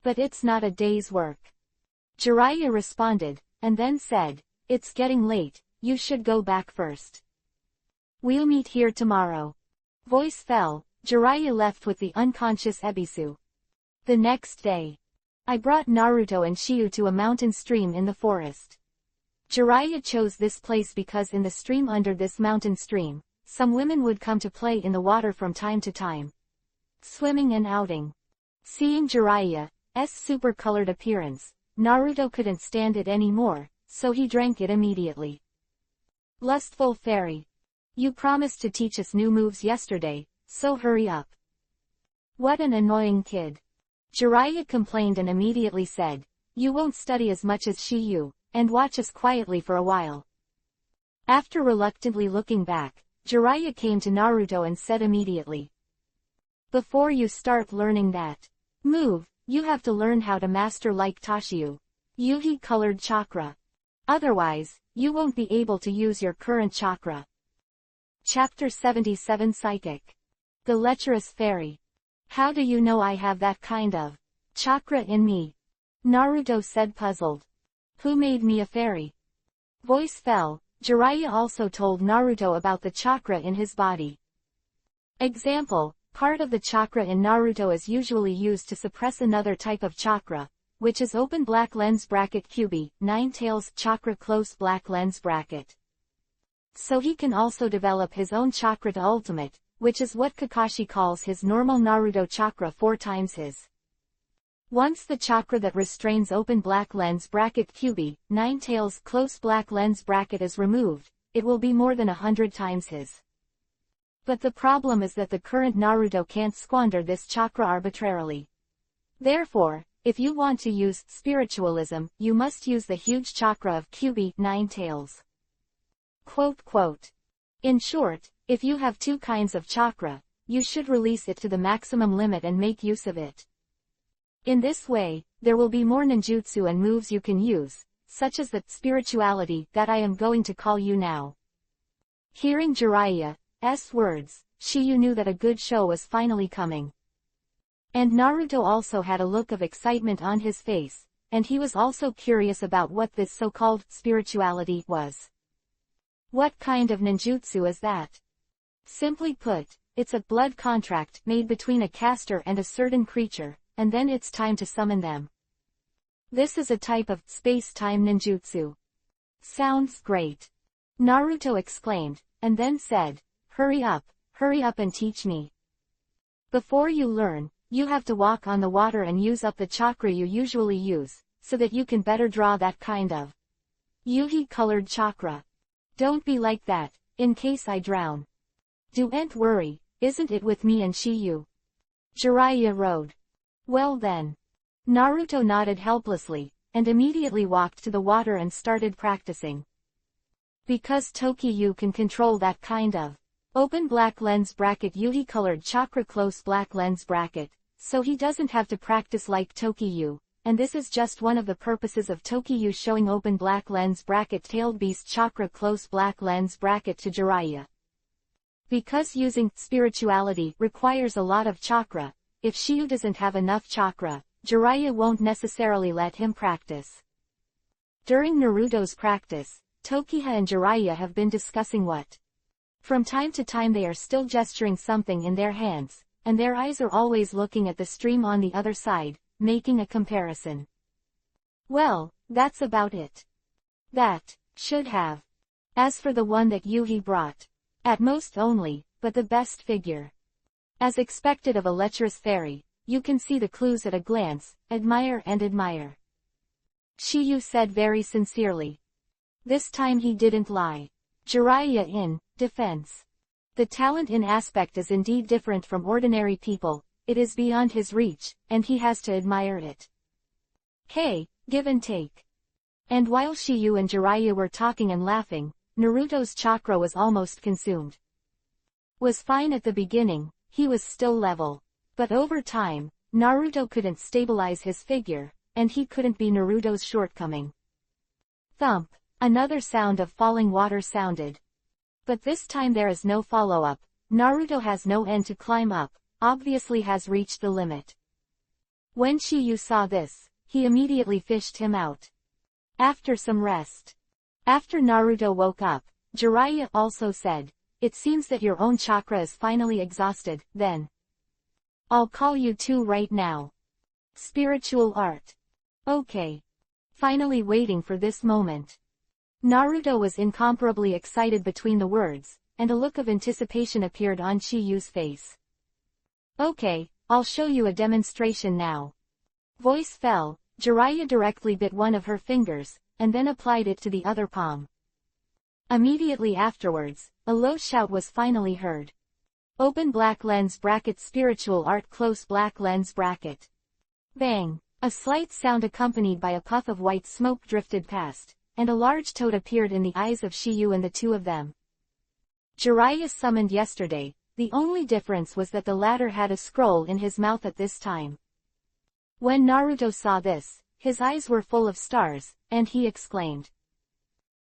But it's not a day's work. Jiraiya responded, and then said, it's getting late, you should go back first. We'll meet here tomorrow. Voice fell, Jiraiya left with the unconscious Ebisu. The next day, I brought Naruto and Shiyu to a mountain stream in the forest. Jiraiya chose this place because in the stream under this mountain stream, some women would come to play in the water from time to time. Swimming and outing. Seeing Jiraiya's super-colored appearance, Naruto couldn't stand it anymore, so he drank it immediately. Lustful fairy. You promised to teach us new moves yesterday, so hurry up. What an annoying kid. Jiraiya complained and immediately said, you won't study as much as Shiyu, and watch us quietly for a while. After reluctantly looking back, Jiraiya came to Naruto and said immediately, before you start learning that move, you have to learn how to master like Tashiyu, Yuhi-colored chakra. Otherwise, you won't be able to use your current chakra. Chapter 77 Psychic. The Lecherous Fairy. How do you know I have that kind of chakra in me? Naruto said puzzled. Who made me a fairy? Voice fell, Jiraiya also told Naruto about the chakra in his body. Example, part of the chakra in Naruto is usually used to suppress another type of chakra, which is open black lens bracket Kyuubi, Nine Tails chakra close black lens bracket. So he can also develop his own chakra to ultimate, which is what Kakashi calls his normal Naruto chakra 4 times his. Once the chakra that restrains open black lens bracket Kyuubi, Nine Tails close black lens bracket is removed, it will be more than 100 times his. But the problem is that the current Naruto can't squander this chakra arbitrarily. Therefore, if you want to use spiritualism, you must use the huge chakra of Kyuubi, Nine Tails. Quote. In short, if you have 2 kinds of chakra, you should release it to the maximum limit and make use of it. In this way, there will be more ninjutsu and moves you can use, such as the spirituality that I am going to call you now. Hearing Jiraiya's words, Shiyu knew that a good show was finally coming. And Naruto also had a look of excitement on his face, and he was also curious about what this so-called spirituality was. What kind of ninjutsu is that? Simply put, it's a blood contract made between a caster and a certain creature, and then it's time to summon them. This is a type of space-time ninjutsu. Sounds great. Naruto exclaimed, and then said, hurry up and teach me. Before you learn, you have to walk on the water and use up the chakra you usually use, so that you can better draw that kind of Yuhi-colored chakra. Don't be like that, in case I drown. Don't worry, isn't it with me and Shiyu? Jiraiya rode. Well then. Naruto nodded helplessly, and immediately walked to the water and started practicing. Because Tokiyu can control that kind of open black lens bracket Yuhi-colored chakra close black lens bracket, so he doesn't have to practice like Tokiyu, and this is just one of the purposes of Tokiyu showing open black lens bracket tailed beast chakra close black lens bracket to Jiraiya. Because using spirituality requires a lot of chakra, if Shiyu doesn't have enough chakra, Jiraiya won't necessarily let him practice. During Naruto's practice, Tokiha and Jiraiya have been discussing what. From time to time they are still gesturing something in their hands, and their eyes are always looking at the stream on the other side, making a comparison. Well, that's about it. That should have. As for the one that Yuhi brought, at most only, but the best figure. As expected of a lecherous fairy, you can see the clues at a glance, admire and admire. Shiyu said very sincerely. This time he didn't lie. Jiraiya in defense. The talent in aspect is indeed different from ordinary people, it is beyond his reach, and he has to admire it. Hey, give and take. And while Shiyu and Jiraiya were talking and laughing, Naruto's chakra was almost consumed. Was fine at the beginning, he was still level. But over time, Naruto couldn't stabilize his figure, and he couldn't be Naruto's shortcoming. Thump, another sound of falling water sounded. But this time there is no follow-up, Naruto has no end to climb up, obviously has reached the limit. When Shiyu saw this, he immediately fished him out. After some rest. After Naruto woke up, Jiraiya also said, it seems that your own chakra is finally exhausted, then. I'll call you two right now. Spiritual art. Okay. Finally waiting for this moment. Naruto was incomparably excited between the words, and a look of anticipation appeared on Shiyu's face. Okay, I'll show you a demonstration now. Voice fell, Jiraiya directly bit one of her fingers, and then applied it to the other palm. Immediately afterwards, a low shout was finally heard. Open black lens bracket spiritual art close black lens bracket. Bang! A slight sound accompanied by a puff of white smoke drifted past, and a large toad appeared in the eyes of Shiyu and the two of them. Jiraiya summoned yesterday, the only difference was that the latter had a scroll in his mouth at this time. When Naruto saw this, his eyes were full of stars, and he exclaimed.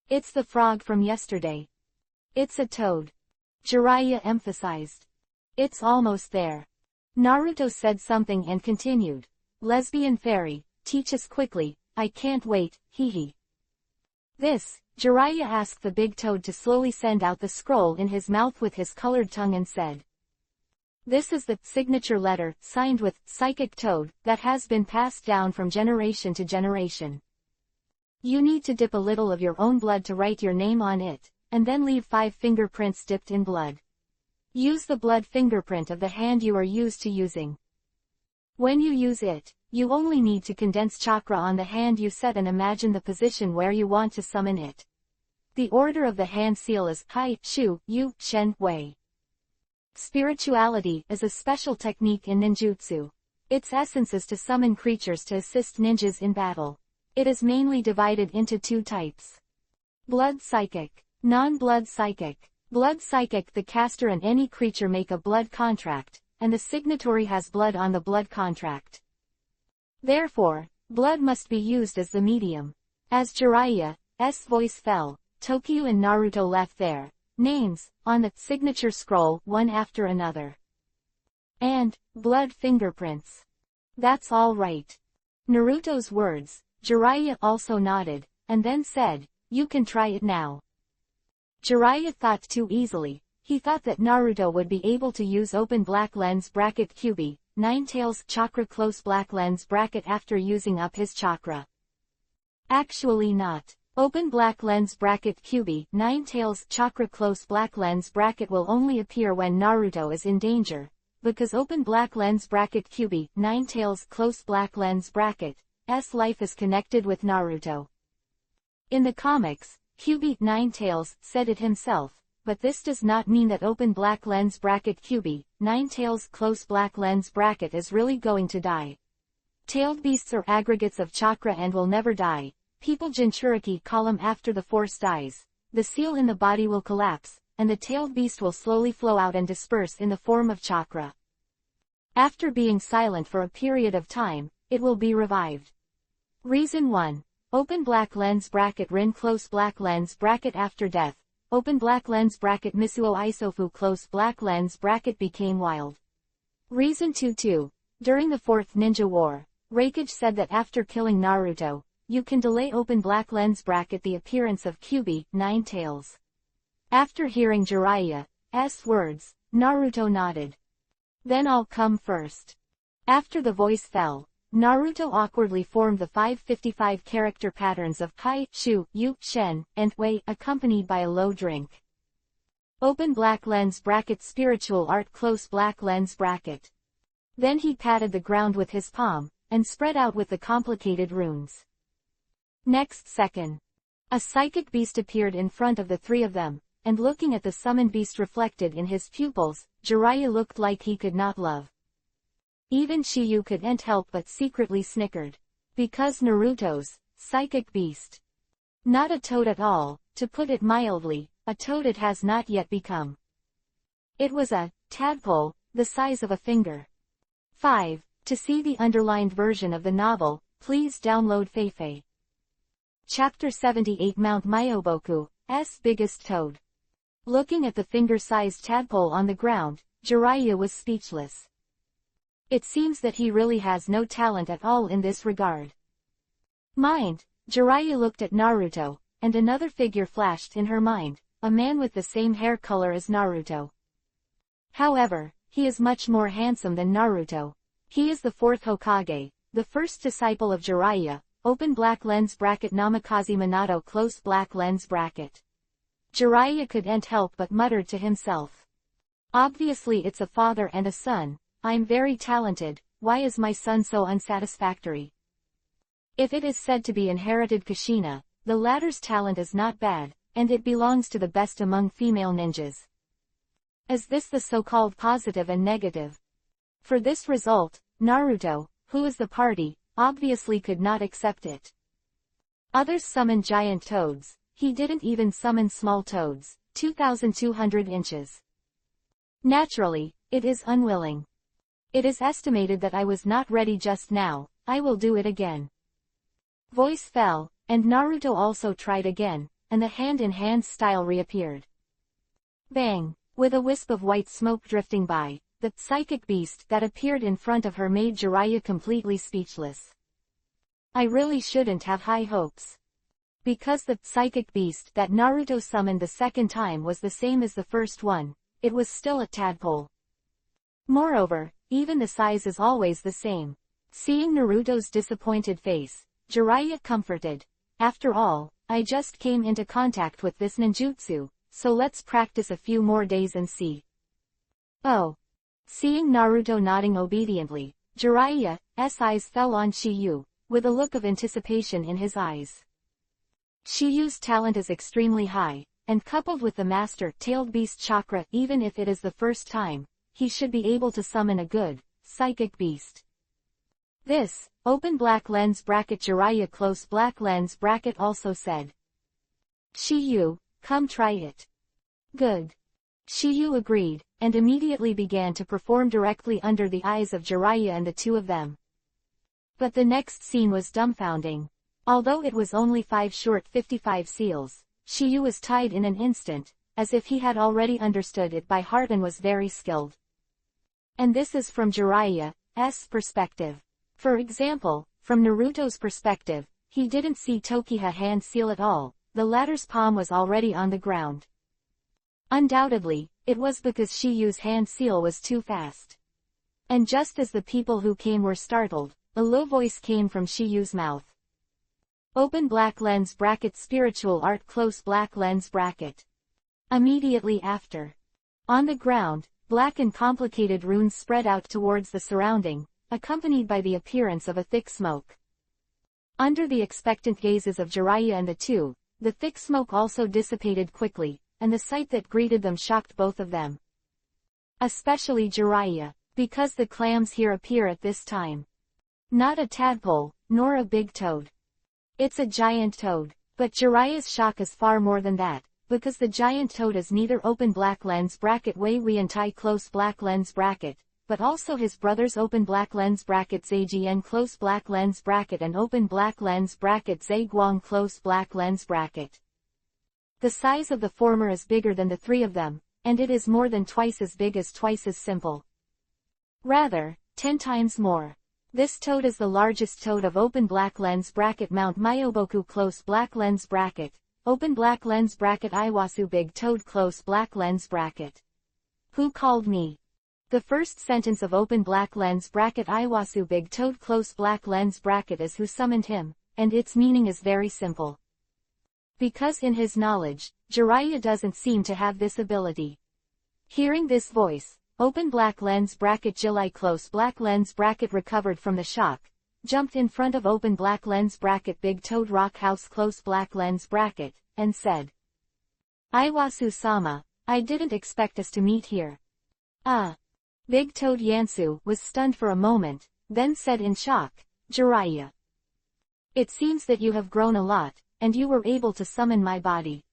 It's the frog from yesterday. It's a toad. Jiraiya emphasized. It's almost there. Naruto said something and continued. Lesbian fairy, teach us quickly, I can't wait, hee. This, Jiraiya asked the big toad to slowly send out the scroll in his mouth with his colored tongue and said. This is the signature letter, signed with Psychic Toad, that has been passed down from generation to generation. You need to dip a little of your own blood to write your name on it, and then leave 5 fingerprints dipped in blood. Use the blood fingerprint of the hand you are used to using. When you use it, you only need to condense chakra on the hand you set and imagine the position where you want to summon it. The order of the hand seal is Hai, Shu, Yu, Shen, Wei. Spirituality is a special technique in ninjutsu. Its essence is to summon creatures to assist ninjas in battle. It is mainly divided into 2 types. Blood psychic, non-blood psychic. Blood psychic, the caster and any creature make a blood contract, and the signatory has blood on the blood contract. Therefore, blood must be used as the medium. As Jiraiya's voice fell, Tokiyu and Naruto left their names on the signature scroll one after another. And blood fingerprints. That's all right. Naruto's words, Jiraiya also nodded, and then said, you can try it now. Jiraiya thought too easily. He thought that Naruto would be able to use open black lens bracket Kyubi, 9 tails chakra close black lens bracket after using up his chakra. Actually not. Open black lens bracket Kyuubi, Nine Tails chakra close black lens bracket will only appear when Naruto is in danger, because open black lens bracket Kyuubi, Nine Tails close black lens bracket, S life is connected with Naruto. In the comics, Kyuubi, Nine Tails, said it himself, but this does not mean that open black lens bracket Kyuubi, Nine Tails close black lens bracket is really going to die. Tailed beasts are aggregates of chakra and will never die. People Jinchuriki column after the force dies, the seal in the body will collapse, and the tailed beast will slowly flow out and disperse in the form of chakra. After being silent for a period of time, it will be revived. Reason 1. Open black lens bracket Rin close black lens bracket after death. Open black lens bracket Misuo Isofu close black lens bracket became wild. Reason 2. During the Fourth Ninja War, Hokage said that after killing Naruto, you can delay open black lens bracket the appearance of Kyuubi, Nine Tails. After hearing Jiraiya's words, Naruto nodded. Then I'll come first. After the voice fell, Naruto awkwardly formed the 555 character patterns of Kai, Shu, Yu, Shen, and Wei, accompanied by a low drink. Open black lens bracket spiritual art close black lens bracket. Then he patted the ground with his palm, and spread out with the complicated runes. Next second, a psychic beast appeared in front of the three of them, and looking at the summoned beast reflected in his pupils, Jiraiya looked like he could not love. Even Shiyu couldn't help but secretly snickered. Because Naruto's psychic beast. Not a toad at all, to put it mildly, a toad it has not yet become. It was a tadpole, the size of a finger. 5. To see the underlined version of the novel, please download Feifei. Chapter 78 Mount Myoboku's biggest toad. Looking at the finger-sized tadpole on the ground, Jiraiya was speechless. It seems that he really has no talent at all in this regard. Mind, Jiraiya looked at Naruto, and another figure flashed in her mind, a man with the same hair color as Naruto. However, he is much more handsome than Naruto. He is the fourth Hokage, the first disciple of Jiraiya, open black lens bracket Namikaze Minato close black lens bracket. Jiraiya couldn't help but muttered to himself. Obviously it's a father and a son. I'm very talented, why is my son so unsatisfactory? If it is said to be inherited Kushina, the latter's talent is not bad, and it belongs to the best among female ninjas. Is this the so-called positive and negative? For this result, Naruto, who is the party, obviously could not accept it. Others summoned giant toads, he didn't even summon small toads, 2,200 inches. Naturally, it is unwilling. It is estimated that I was not ready just now, I will do it again. Voice fell, and Naruto also tried again, and the hand-in-hand style reappeared. Bang! With a wisp of white smoke drifting by, the psychic beast that appeared in front of her made Jiraiya completely speechless. I really shouldn't have high hopes. Because the psychic beast that Naruto summoned the second time was the same as the first one, it was still a tadpole. Moreover, even the size is always the same. Seeing Naruto's disappointed face, Jiraiya comforted. After all, I just came into contact with this ninjutsu, so let's practice a few more days and see. Oh. Seeing Naruto nodding obediently, Jiraiya's eyes fell on Shiyu, with a look of anticipation in his eyes. Shiyu's talent is extremely high, and coupled with the master tailed beast chakra, even if it is the first time, he should be able to summon a good psychic beast. This, open black lens bracket Jiraiya close black lens bracket also said. Shiyu, come try it. Good. Shiyu agreed, and immediately began to perform directly under the eyes of Jiraiya and the two of them. But the next scene was dumbfounding. Although it was only 5 short 55 seals, Shiyu was tied in an instant, as if he had already understood it by heart and was very skilled. And this is from Jiraiya's perspective. For example, from Naruto's perspective, he didn't see Tokiha hand seal at all, the latter's palm was already on the ground. Undoubtedly, it was because Shiyu's hand seal was too fast. And just as the people who came were startled, a low voice came from Shiyu's mouth. Open black lens bracket spiritual art close black lens bracket. Immediately after. On the ground, black and complicated runes spread out towards the surrounding, accompanied by the appearance of a thick smoke. Under the expectant gazes of Jiraiya and the two, the thick smoke also dissipated quickly, and the sight that greeted them shocked both of them. Especially Jiraiya, because the clams here appear at this time. Not a tadpole, nor a big toad. It's a giant toad, but Jiraiya's shock is far more than that, because the giant toad is neither open black lens bracket Wei Riantai close black lens bracket, but also his brother's open black lens bracket Zaijian close black lens bracket and open black lens bracket Zaiguang close black lens bracket. The size of the former is bigger than the three of them, and it is more than twice as big as twice as simple. Rather, 10 times more. This toad is the largest toad of open black lens bracket Mount Myoboku close black lens bracket, open black lens bracket Iwasu big toad close black lens bracket. Who called me? The first sentence of open black lens bracket Iwasu big toad close black lens bracket is who summoned him, and its meaning is very simple. Because in his knowledge, Jiraiya doesn't seem to have this ability. Hearing this voice, open black lens bracket Jilai close black lens bracket recovered from the shock, jumped in front of open black lens bracket big toad rock house close black lens bracket, and said, Iwasu-sama, I didn't expect us to meet here. Big Toad Yansu was stunned for a moment, then said in shock, Jiraiya. It seems that you have grown a lot, and you were able to summon my body.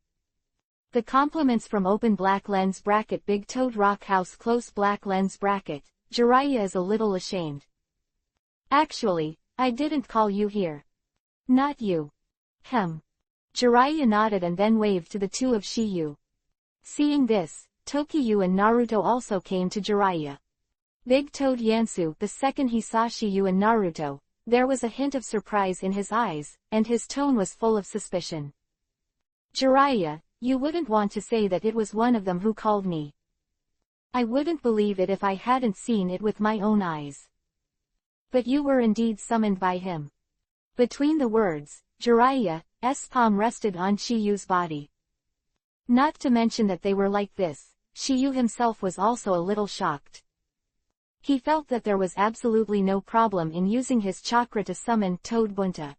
The compliments from open black lens bracket Big Toad Rock House close black lens bracket, Jiraiya is a little ashamed. Actually, I didn't call you here. Not you. Jiraiya nodded and then waved to the two of Shiyu. Seeing this, Tokiyu and Naruto also came to Jiraiya. Big Toad Yansu, the second he saw Shiyu and Naruto, there was a hint of surprise in his eyes, and his tone was full of suspicion. Jiraiya, you wouldn't want to say that it was one of them who called me. I wouldn't believe it if I hadn't seen it with my own eyes. But you were indeed summoned by him. Between the words, Jiraiya's palm rested on Shiyu's body. Not to mention that they were like this, Shiyu himself was also a little shocked. He felt that there was absolutely no problem in using his chakra to summon Toad Bunta.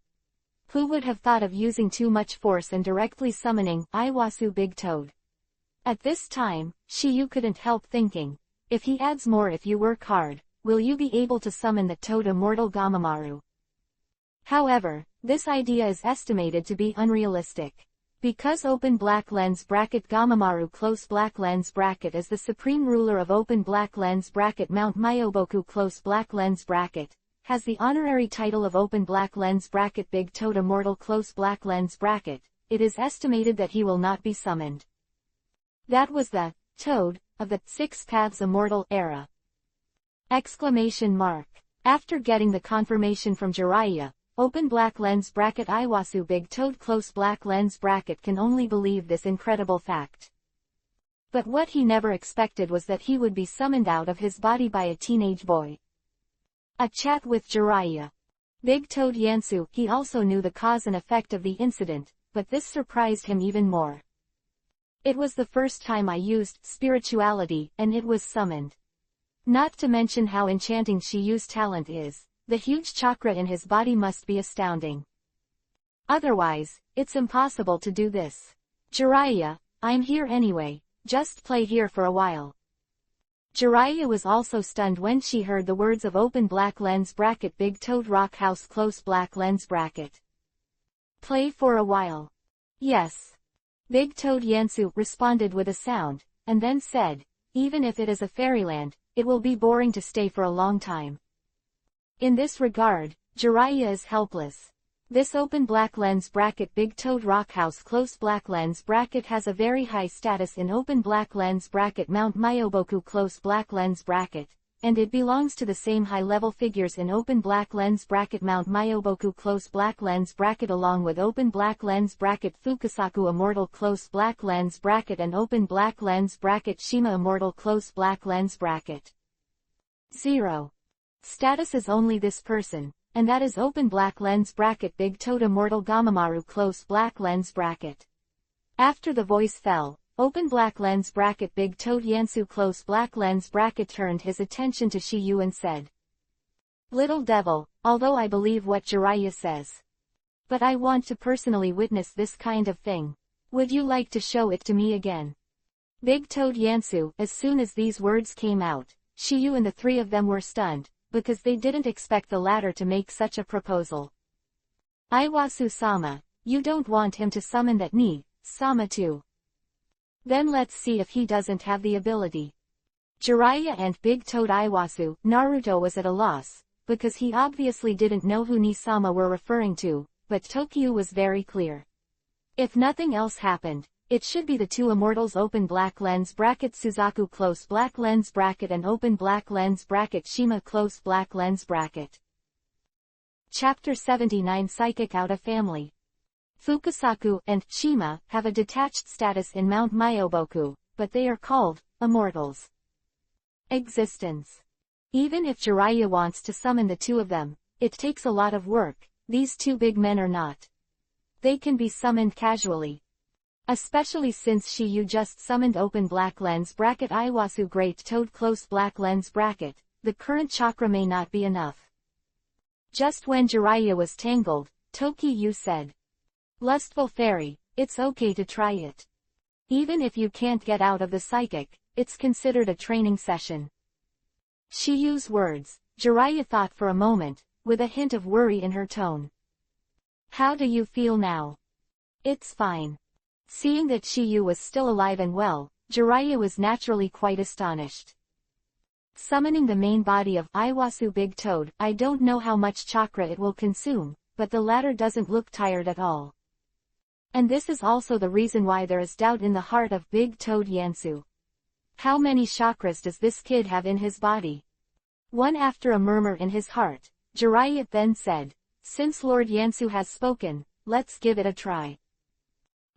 Who would have thought of using too much force and directly summoning Iwasu Big Toad? At this time, Shiyu couldn't help thinking, if he adds more if you work hard, will you be able to summon the Toad Immortal Gamamaru? However, this idea is estimated to be unrealistic. Because open black lens bracket Gamamaru close black lens bracket is the supreme ruler of open black lens bracket Mount Myoboku close black lens bracket, has the honorary title of open black lens bracket Big Toad Immortal close black lens bracket, it is estimated that he will not be summoned. That was the Toad of the Six Paths Immortal era. After getting the confirmation from Jiraiya, open black lens bracket Iwasu Big Toad close black lens bracket can only believe this incredible fact. But what he never expected was that he would be summoned out of his body by a teenage boy. A chat with Jiraiya. Big Toad Yansu, he also knew the cause and effect of the incident, but this surprised him even more. It was the first time I used spirituality, and it was summoned. Not to mention how enchanting Shiyu's talent is. The huge chakra in his body must be astounding. Otherwise, it's impossible to do this. Jiraiya, I'm here anyway, just play here for a while. Jiraiya was also stunned when she heard the words of open black lens bracket Big Toad Rock House close black lens bracket. Play for a while. Yes. Big Toad Yansu responded with a sound, and then said, even if it is a fairyland, it will be boring to stay for a long time. In this regard, Jiraiya is helpless. This open black lens bracket Big Toad Rock House close black lens bracket has a very high status in open black lens bracket Mount Myoboku close black lens bracket, and it belongs to the same high-level figures in open black lens bracket Mount Myoboku close black lens bracket along with open black lens bracket Fukusaku Immortal close black lens bracket and open black lens bracket Shima Immortal close black lens bracket. 0. Status is only this person, and that is open black lens bracket big toad immortal Gamamaru close black lens bracket. After the voice fell, open black lens bracket big toad Yansu close black lens bracket turned his attention to Shiyu and said, "Little devil, although I believe what Jiraiya says. But I want to personally witness this kind of thing. Would you like to show it to me again?" Big Toad Yansu, as soon as these words came out, Shiyu and the three of them were stunned, because they didn't expect the latter to make such a proposal. "Iwasu-sama, you don't want him to summon that Sama too. Then let's see if he doesn't have the ability." Jiraiya and Big Toad Iwasu, Naruto was at a loss, because he obviously didn't know who Ni-sama were referring to, but Tokyo was very clear. If nothing else happened, it should be the two immortals open black lens bracket Suzaku close black lens bracket and open black lens bracket Shima close black lens bracket. Chapter 79 Psychic Out of Family. Fukasaku and Shima have a detached status in Mount Myoboku, but they are called immortals. Existence. Even if Jiraiya wants to summon the two of them, it takes a lot of work. These two big men are not. They can be summoned casually. Especially since Shiyu just summoned open black lens bracket Iwasu great toad close black lens bracket, the current chakra may not be enough. Just when Jiraiya was tangled, Tokyo said, "Lustful fairy, it's okay to try it. Even if you can't get out of the psychic, it's considered a training session." Shiyu's words, Jiraiya thought for a moment, with a hint of worry in her tone. "How do you feel now?" "It's fine." Seeing that Shiyu was still alive and well, Jiraiya was naturally quite astonished. Summoning the main body of Iwasu Big Toad, I don't know how much chakra it will consume, but the latter doesn't look tired at all. And this is also the reason why there is doubt in the heart of Big Toad Yansu. How many chakras does this kid have in his body? One after a murmur in his heart, Jiraiya then said, "Since Lord Yansu has spoken, let's give it a try."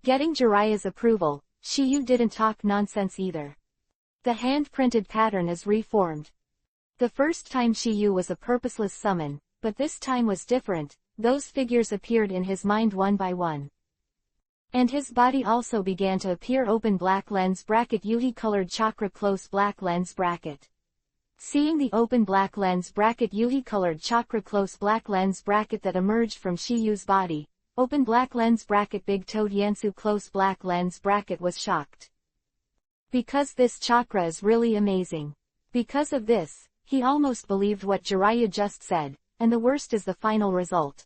Getting Jiraiya's approval, Shiyu didn't talk nonsense either. The hand-printed pattern is reformed. The first time Shiyu was a purposeless summon, but this time was different. Those figures appeared in his mind one by one. And his body also began to appear open black lens bracket Yuhi colored chakra close black lens bracket. Seeing the open black lens bracket Yuhi colored chakra close black lens bracket that emerged from Shiyu's body, open black lens bracket Big Toad Yansu close black lens bracket was shocked. Because this chakra is really amazing. Because of this, he almost believed what Jiraiya just said, and the worst is the final result.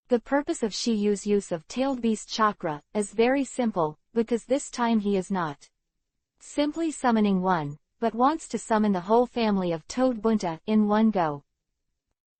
The purpose of Shiyu's use of tailed beast chakra is very simple, because this time he is not simply summoning one, but wants to summon the whole family of Toad Bunta in one go.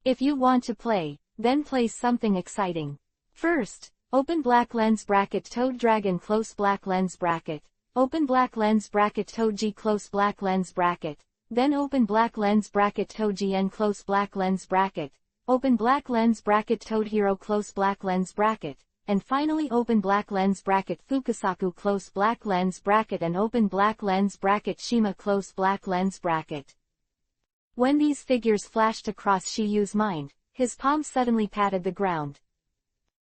If you want to play, then play something exciting. First, open black lens bracket Toad Dragon close black lens bracket, open black lens bracket Toad G close black lens bracket, then open black lens bracket Toad GN close black lens bracket, open black lens bracket Toad Hero close black lens bracket, and finally open black lens bracket Fukasaku close black lens bracket and open black lens bracket Shima close black lens bracket. When these figures flashed across Shiyu's mind, his palm suddenly patted the ground.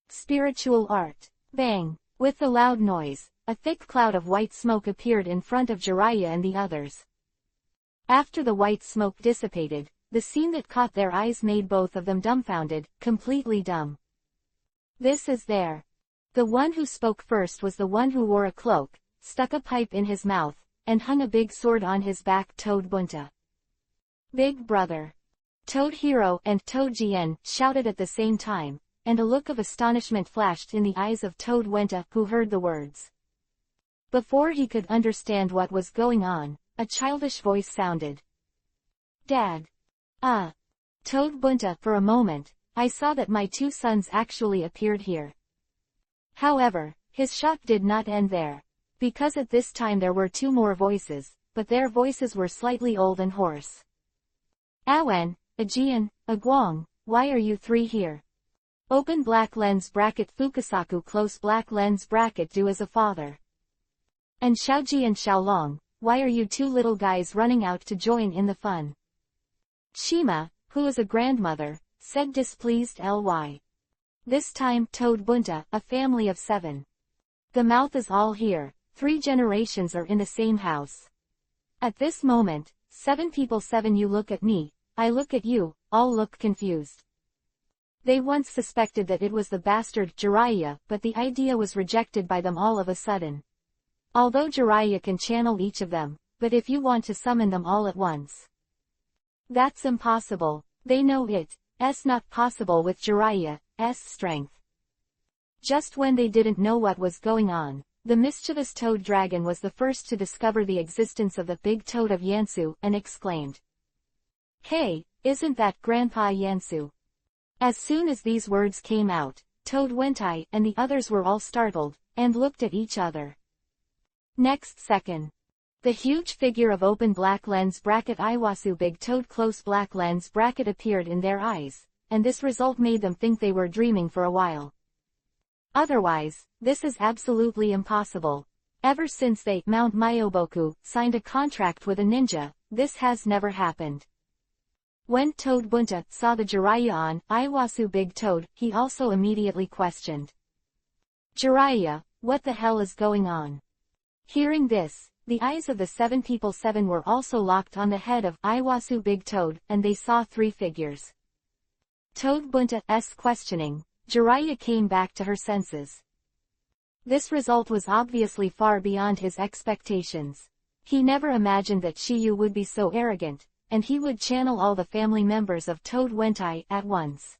Spiritual art. Bang! With the loud noise, a thick cloud of white smoke appeared in front of Jiraiya and the others. After the white smoke dissipated, the scene that caught their eyes made both of them dumbfounded, completely dumb. "This is there." The one who spoke first was the one who wore a cloak, stuck a pipe in his mouth, and hung a big sword on his back. Toad Bunta. "Big brother." Toad Hero and Toad Gien shouted at the same time, and a look of astonishment flashed in the eyes of Toad Wenta, who heard the words. Before he could understand what was going on, a childish voice sounded. "Dad." Toad Bunta, for a moment, I saw that my two sons actually appeared here. However, his shock did not end there. Because at this time there were two more voices, but their voices were slightly old and hoarse. "Awen, Ajian, Aguang, why are you three here? Open black lens bracket Fukasaku close black lens bracket do as a father. And Xiaoji and Xiaolong, why are you two little guys running out to join in the fun?" Shima, who is a grandmother, said displeased Ly. This time toad Bunta, a family of 7. The mouth is all here, 3 generations are in the same house. At this moment, 7 people 7 you look at me, I look at you, all look confused. They once suspected that it was the bastard Jiraiya, but the idea was rejected by them all of a sudden. Although Jiraiya can channel each of them, but if you want to summon them all at once, that's impossible. They know it's not possible with Jiraiya's strength. Just when they didn't know what was going on, the mischievous toad dragon was the first to discover the existence of the big toad of Yansu and exclaimed, "Hey, isn't that Grandpa Yansu?" As soon as these words came out, Toad Wentai and the others were all startled, and looked at each other. Next second, the huge figure of open black lens bracket Iwasu big toad close black lens bracket appeared in their eyes, and this result made them think they were dreaming for a while. Otherwise, this is absolutely impossible. Ever since they, Mount Myoboku, signed a contract with a ninja, this has never happened. When Toad Bunta saw the Jiraiya on Iwasu big toad, he also immediately questioned, "Jiraiya, what the hell is going on?" Hearing this, the eyes of the 7 people 7 were also locked on the head of Iwasu big toad, and they saw 3 figures. Toad Bunta's questioning, Jiraiya came back to her senses. This result was obviously far beyond his expectations. He never imagined that Shiyu would be so arrogant, and he would channel all the family members of Toad Wentai at once.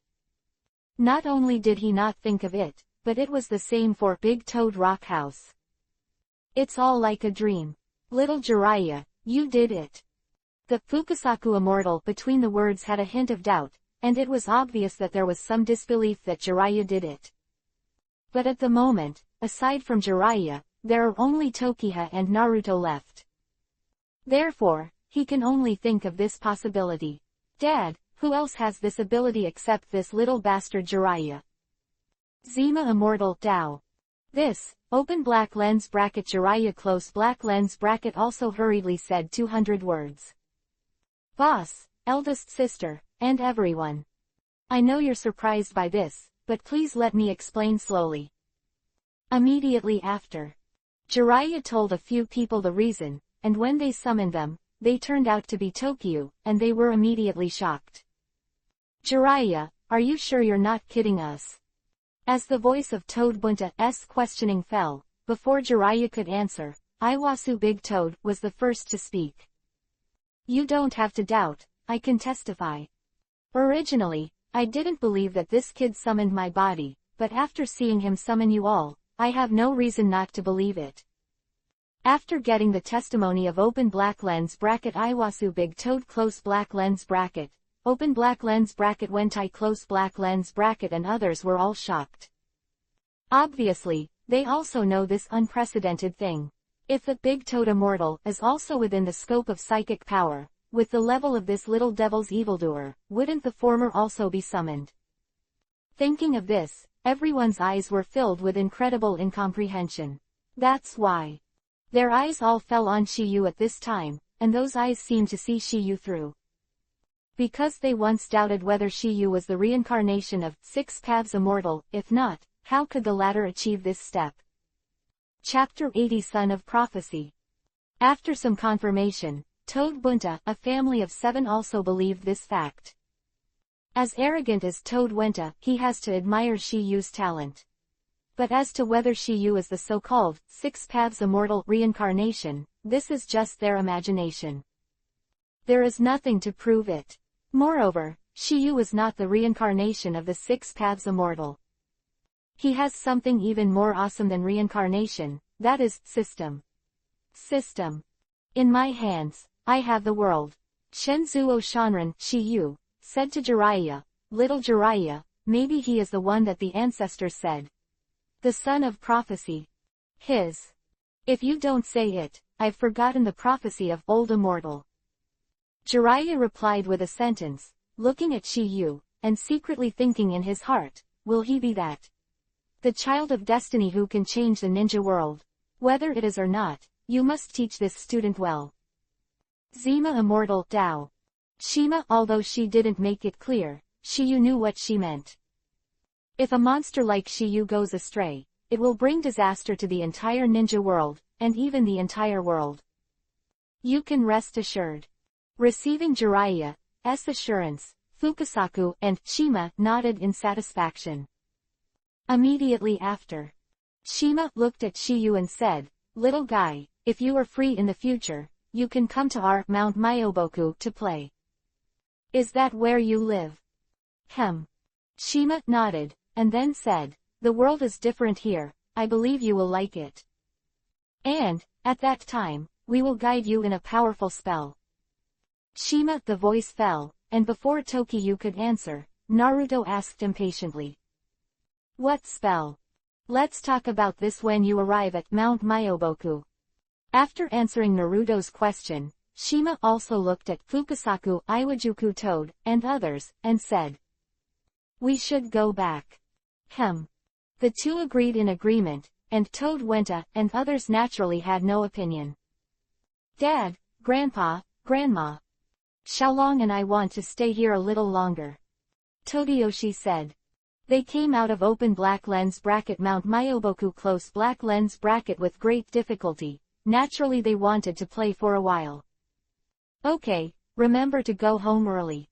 Not only did he not think of it, but it was the same for Big Toad Rock House. It's all like a dream. Little Jiraiya, you did it. The Fukusaku immortal between the words had a hint of doubt, and it was obvious that there was some disbelief that Jiraiya did it. But at the moment, aside from Jiraiya, there are only Tokiha and Naruto left. Therefore, he can only think of this possibility. Dad, who else has this ability except this little bastard Jiraiya? Zima Immortal Tao. This, open black lens bracket Jiraiya close black lens bracket also hurriedly said 200 words. Boss, eldest sister, and everyone. I know you're surprised by this, but please let me explain slowly. Immediately after, Jiraiya told a few people the reason, and when they summoned them, they turned out to be Tokyo, and they were immediately shocked. Jiraiya, are you sure you're not kidding us? As the voice of Toad Bunta's questioning fell, before Jiraiya could answer, Iwasu Big Toad was the first to speak. You don't have to doubt, I can testify. Originally, I didn't believe that this kid summoned my body, but after seeing him summon you all, I have no reason not to believe it. After getting the testimony of open black lens bracket Iwasu big toad close black lens bracket, open black lens bracket Wentai close black lens bracket and others were all shocked. Obviously, they also know this unprecedented thing. If the big toad immortal is also within the scope of psychic power, with the level of this little devil's evildoer, wouldn't the former also be summoned? Thinking of this, everyone's eyes were filled with incredible incomprehension. That's why their eyes all fell on Shiyu at this time, and those eyes seemed to see Shiyu through. Because they once doubted whether Shiyu was the reincarnation of 6 Paths Immortal, if not, how could the latter achieve this step? Chapter 80 Son of Prophecy. After some confirmation, Toad Bunta, a family of 7 also believed this fact. As arrogant as Toad Wenta, he has to admire Shiyu's talent. But as to whether Shiyu is the so-called 6 Paths Immortal reincarnation, this is just their imagination. There is nothing to prove it. Moreover, Shiyu is not the reincarnation of the 6 Paths Immortal. He has something even more awesome than reincarnation, that is, system. System. In my hands, I have the world. Shenzuo Shanran, Shiyu, said to Jiraiya, little Jiraiya, maybe he is the one that the ancestors said. The son of prophecy. His. If you don't say it, I've forgotten the prophecy of old immortal. Jiraiya replied with a sentence, looking at Shiyu, and secretly thinking in his heart, will he be that? The child of destiny who can change the ninja world. Whether it is or not, you must teach this student well. Zima Immortal Tao. Shima, although she didn't make it clear, Shiyu knew what she meant. If a monster like Shiyu goes astray, it will bring disaster to the entire ninja world, and even the entire world. You can rest assured. Receiving Jiraiya's assurance, Fukasaku and Shima nodded in satisfaction. Immediately after, Shima looked at Shiyu and said, "Little guy, if you are free in the future, you can come to our Mount Myoboku to play." "Is that where you live?" Shima nodded, and then said, "The world is different here, I believe you will like it. And, at that time, we will guide you in a powerful spell." Shima, the voice fell, and before Tokiyu could answer, Naruto asked impatiently, "What spell? Let's talk about this when you arrive at Mount Myoboku." After answering Naruto's question, Shima also looked at Fukasaku, Iwajuku Toad, and others, and said, "We should go back." The two agreed in agreement, and Toad Wenta and others naturally had no opinion. "Dad, Grandpa, Grandma. Xiaolong and I want to stay here a little longer," Todiyoshi said. They came out of open black lens bracket Mount Myoboku close black lens bracket with great difficulty. Naturally they wanted to play for a while. "Okay, remember to go home early."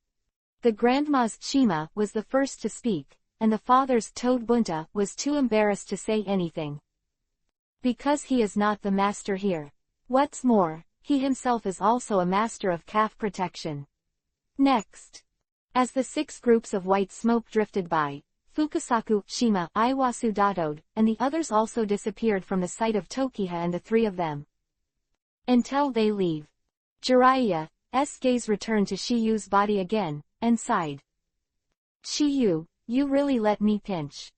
The grandma's Shima was the first to speak, and the father's Toad Bunta was too embarrassed to say anything. Because he is not the master here. What's more, he himself is also a master of calf protection. Next, as the 6 groups of white smoke drifted by, Fukasaku, Shima, Iwasu Datode, and the others also disappeared from the sight of Tokiha and the 3 of them. Until they leave. Jiraiya's gaze returned to Shiyu's body again, and sighed. "Shiyu, you really let me pinch."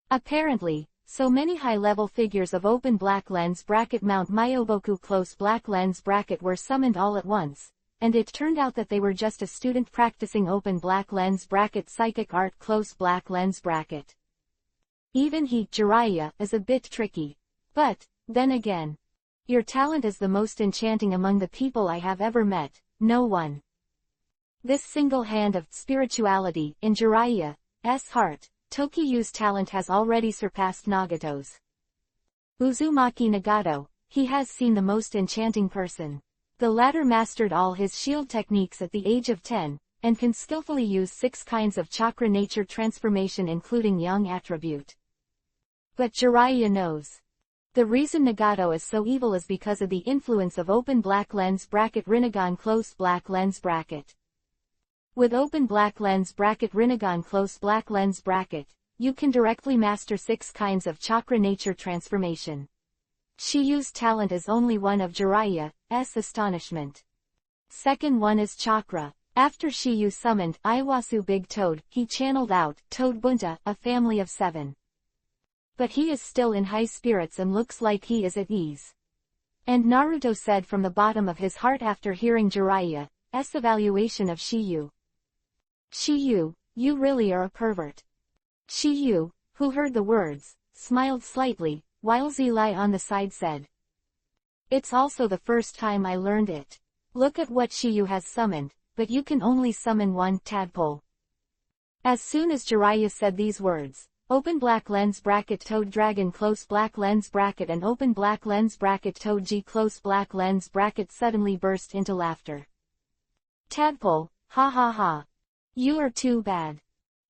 Apparently, so many high-level figures of open black lens bracket Mount Myoboku close black lens bracket were summoned all at once, and it turned out that they were just a student practicing open black lens bracket psychic art close black lens bracket. Even he, Jiraiya, is a bit tricky. But, then again, your talent is the most enchanting among the people I have ever met, no one. This single hand of spirituality in Jiraiya's heart, Tokiyu's talent has already surpassed Nagato's. Uzumaki Nagato, he has seen the most enchanting person. The latter mastered all his shield techniques at the age of 10, and can skillfully use 6 kinds of chakra nature transformation including Yang attribute. But Jiraiya knows. The reason Nagato is so evil is because of the influence of open black lens bracket Rinnegan close black lens bracket. With open black lens bracket Rinnegan close black lens bracket, you can directly master 6 kinds of chakra nature transformation. Shiyu's talent is only one of Jiraiya's astonishment. Second one is chakra. After Shiyu summoned Iwasu Big Toad, he channeled out Toad Bunta, a family of 7. But he is still in high spirits and looks like he is at ease. And Naruto said from the bottom of his heart after hearing Jiraiya's evaluation of Shiyu. "Shiyu, you really are a pervert." Shiyu, who heard the words, smiled slightly, while Zilai on the side said, "It's also the first time I learned it. Look at what Shiyu has summoned, but you can only summon 1 tadpole." As soon as Jiraiya said these words, open black lens bracket Toad Dragon close black lens bracket and open black lens bracket Toad G close black lens bracket suddenly burst into laughter. "Tadpole, ha ha ha. You are too bad.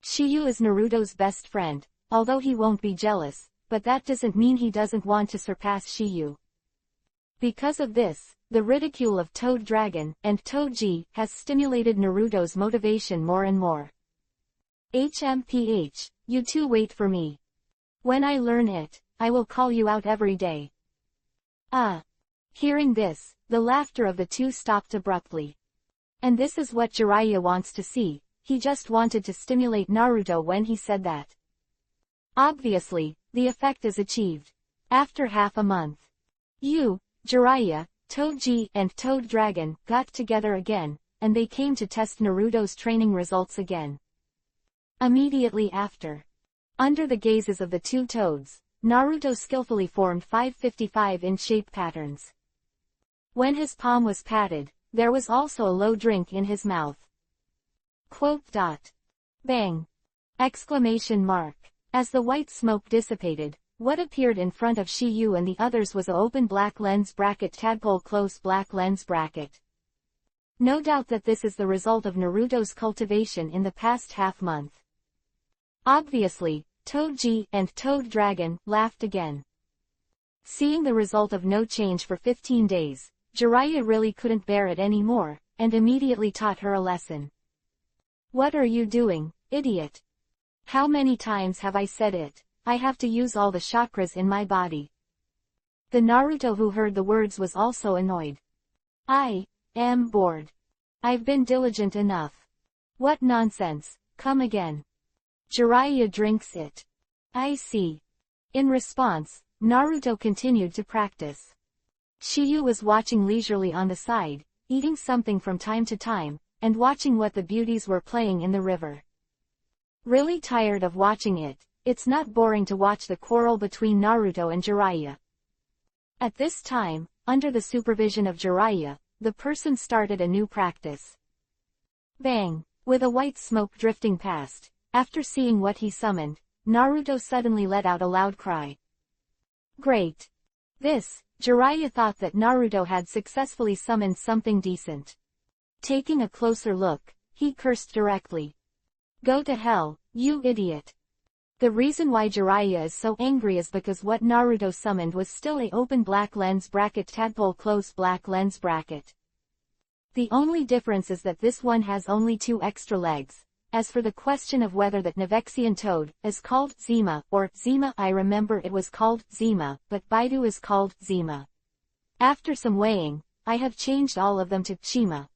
Shiyu is Naruto's best friend, although he won't be jealous, but that doesn't mean he doesn't want to surpass Shiyu." Because of this, the ridicule of Toad Dragon and Toad G has stimulated Naruto's motivation more and more. "HMPH, you two wait for me. When I learn it, I will call you out every day." Hearing this, the laughter of the two stopped abruptly. And this is what Jiraiya wants to see. He just wanted to stimulate Naruto when he said that. Obviously, the effect is achieved. After half a month, Jiraiya, Toad G and Toad Dragon got together again, and they came to test Naruto's training results again. Immediately after, under the gazes of the 2 toads, Naruto skillfully formed 555 in shape patterns. When his palm was patted, there was also a low drink in his mouth. Bang! Exclamation mark. As the white smoke dissipated, what appeared in front of Shiyu and the others was a open black lens bracket tadpole close black lens bracket. No doubt that this is the result of Naruto's cultivation in the past half-month. Obviously, Toad-G and Toad Dragon laughed again. Seeing the result of no change for 15 days, Jiraiya really couldn't bear it anymore, and immediately taught her a lesson. What are you doing, idiot? How many times have I said it? I have to use all the chakras in my body. The Naruto who heard the words was also annoyed. I am bored. I've been diligent enough. What nonsense, come again. Jiraiya drinks it. I see. In response, Naruto continued to practice. Shiyu was watching leisurely on the side, eating something from time to time, and watching what the beauties were playing in the river. Really tired of watching it, it's not boring to watch the quarrel between Naruto and Jiraiya. At this time, under the supervision of Jiraiya, the person started a new practice. Bang! With a white smoke drifting past, after seeing what he summoned, Naruto suddenly let out a loud cry. Great! Jiraiya thought that Naruto had successfully summoned something decent. Taking a closer look, he cursed directly. Go to hell, you idiot! The reason why Jiraiya is so angry is because what Naruto summoned was still a open black lens bracket tadpole close black lens bracket. The only difference is that this one has only 2 extra legs. As for the question of whether that Navexian toad is called Zima or Zima, I remember it was called Zima, but Baidu is called Zima. After some weighing, I have changed all of them to Chima.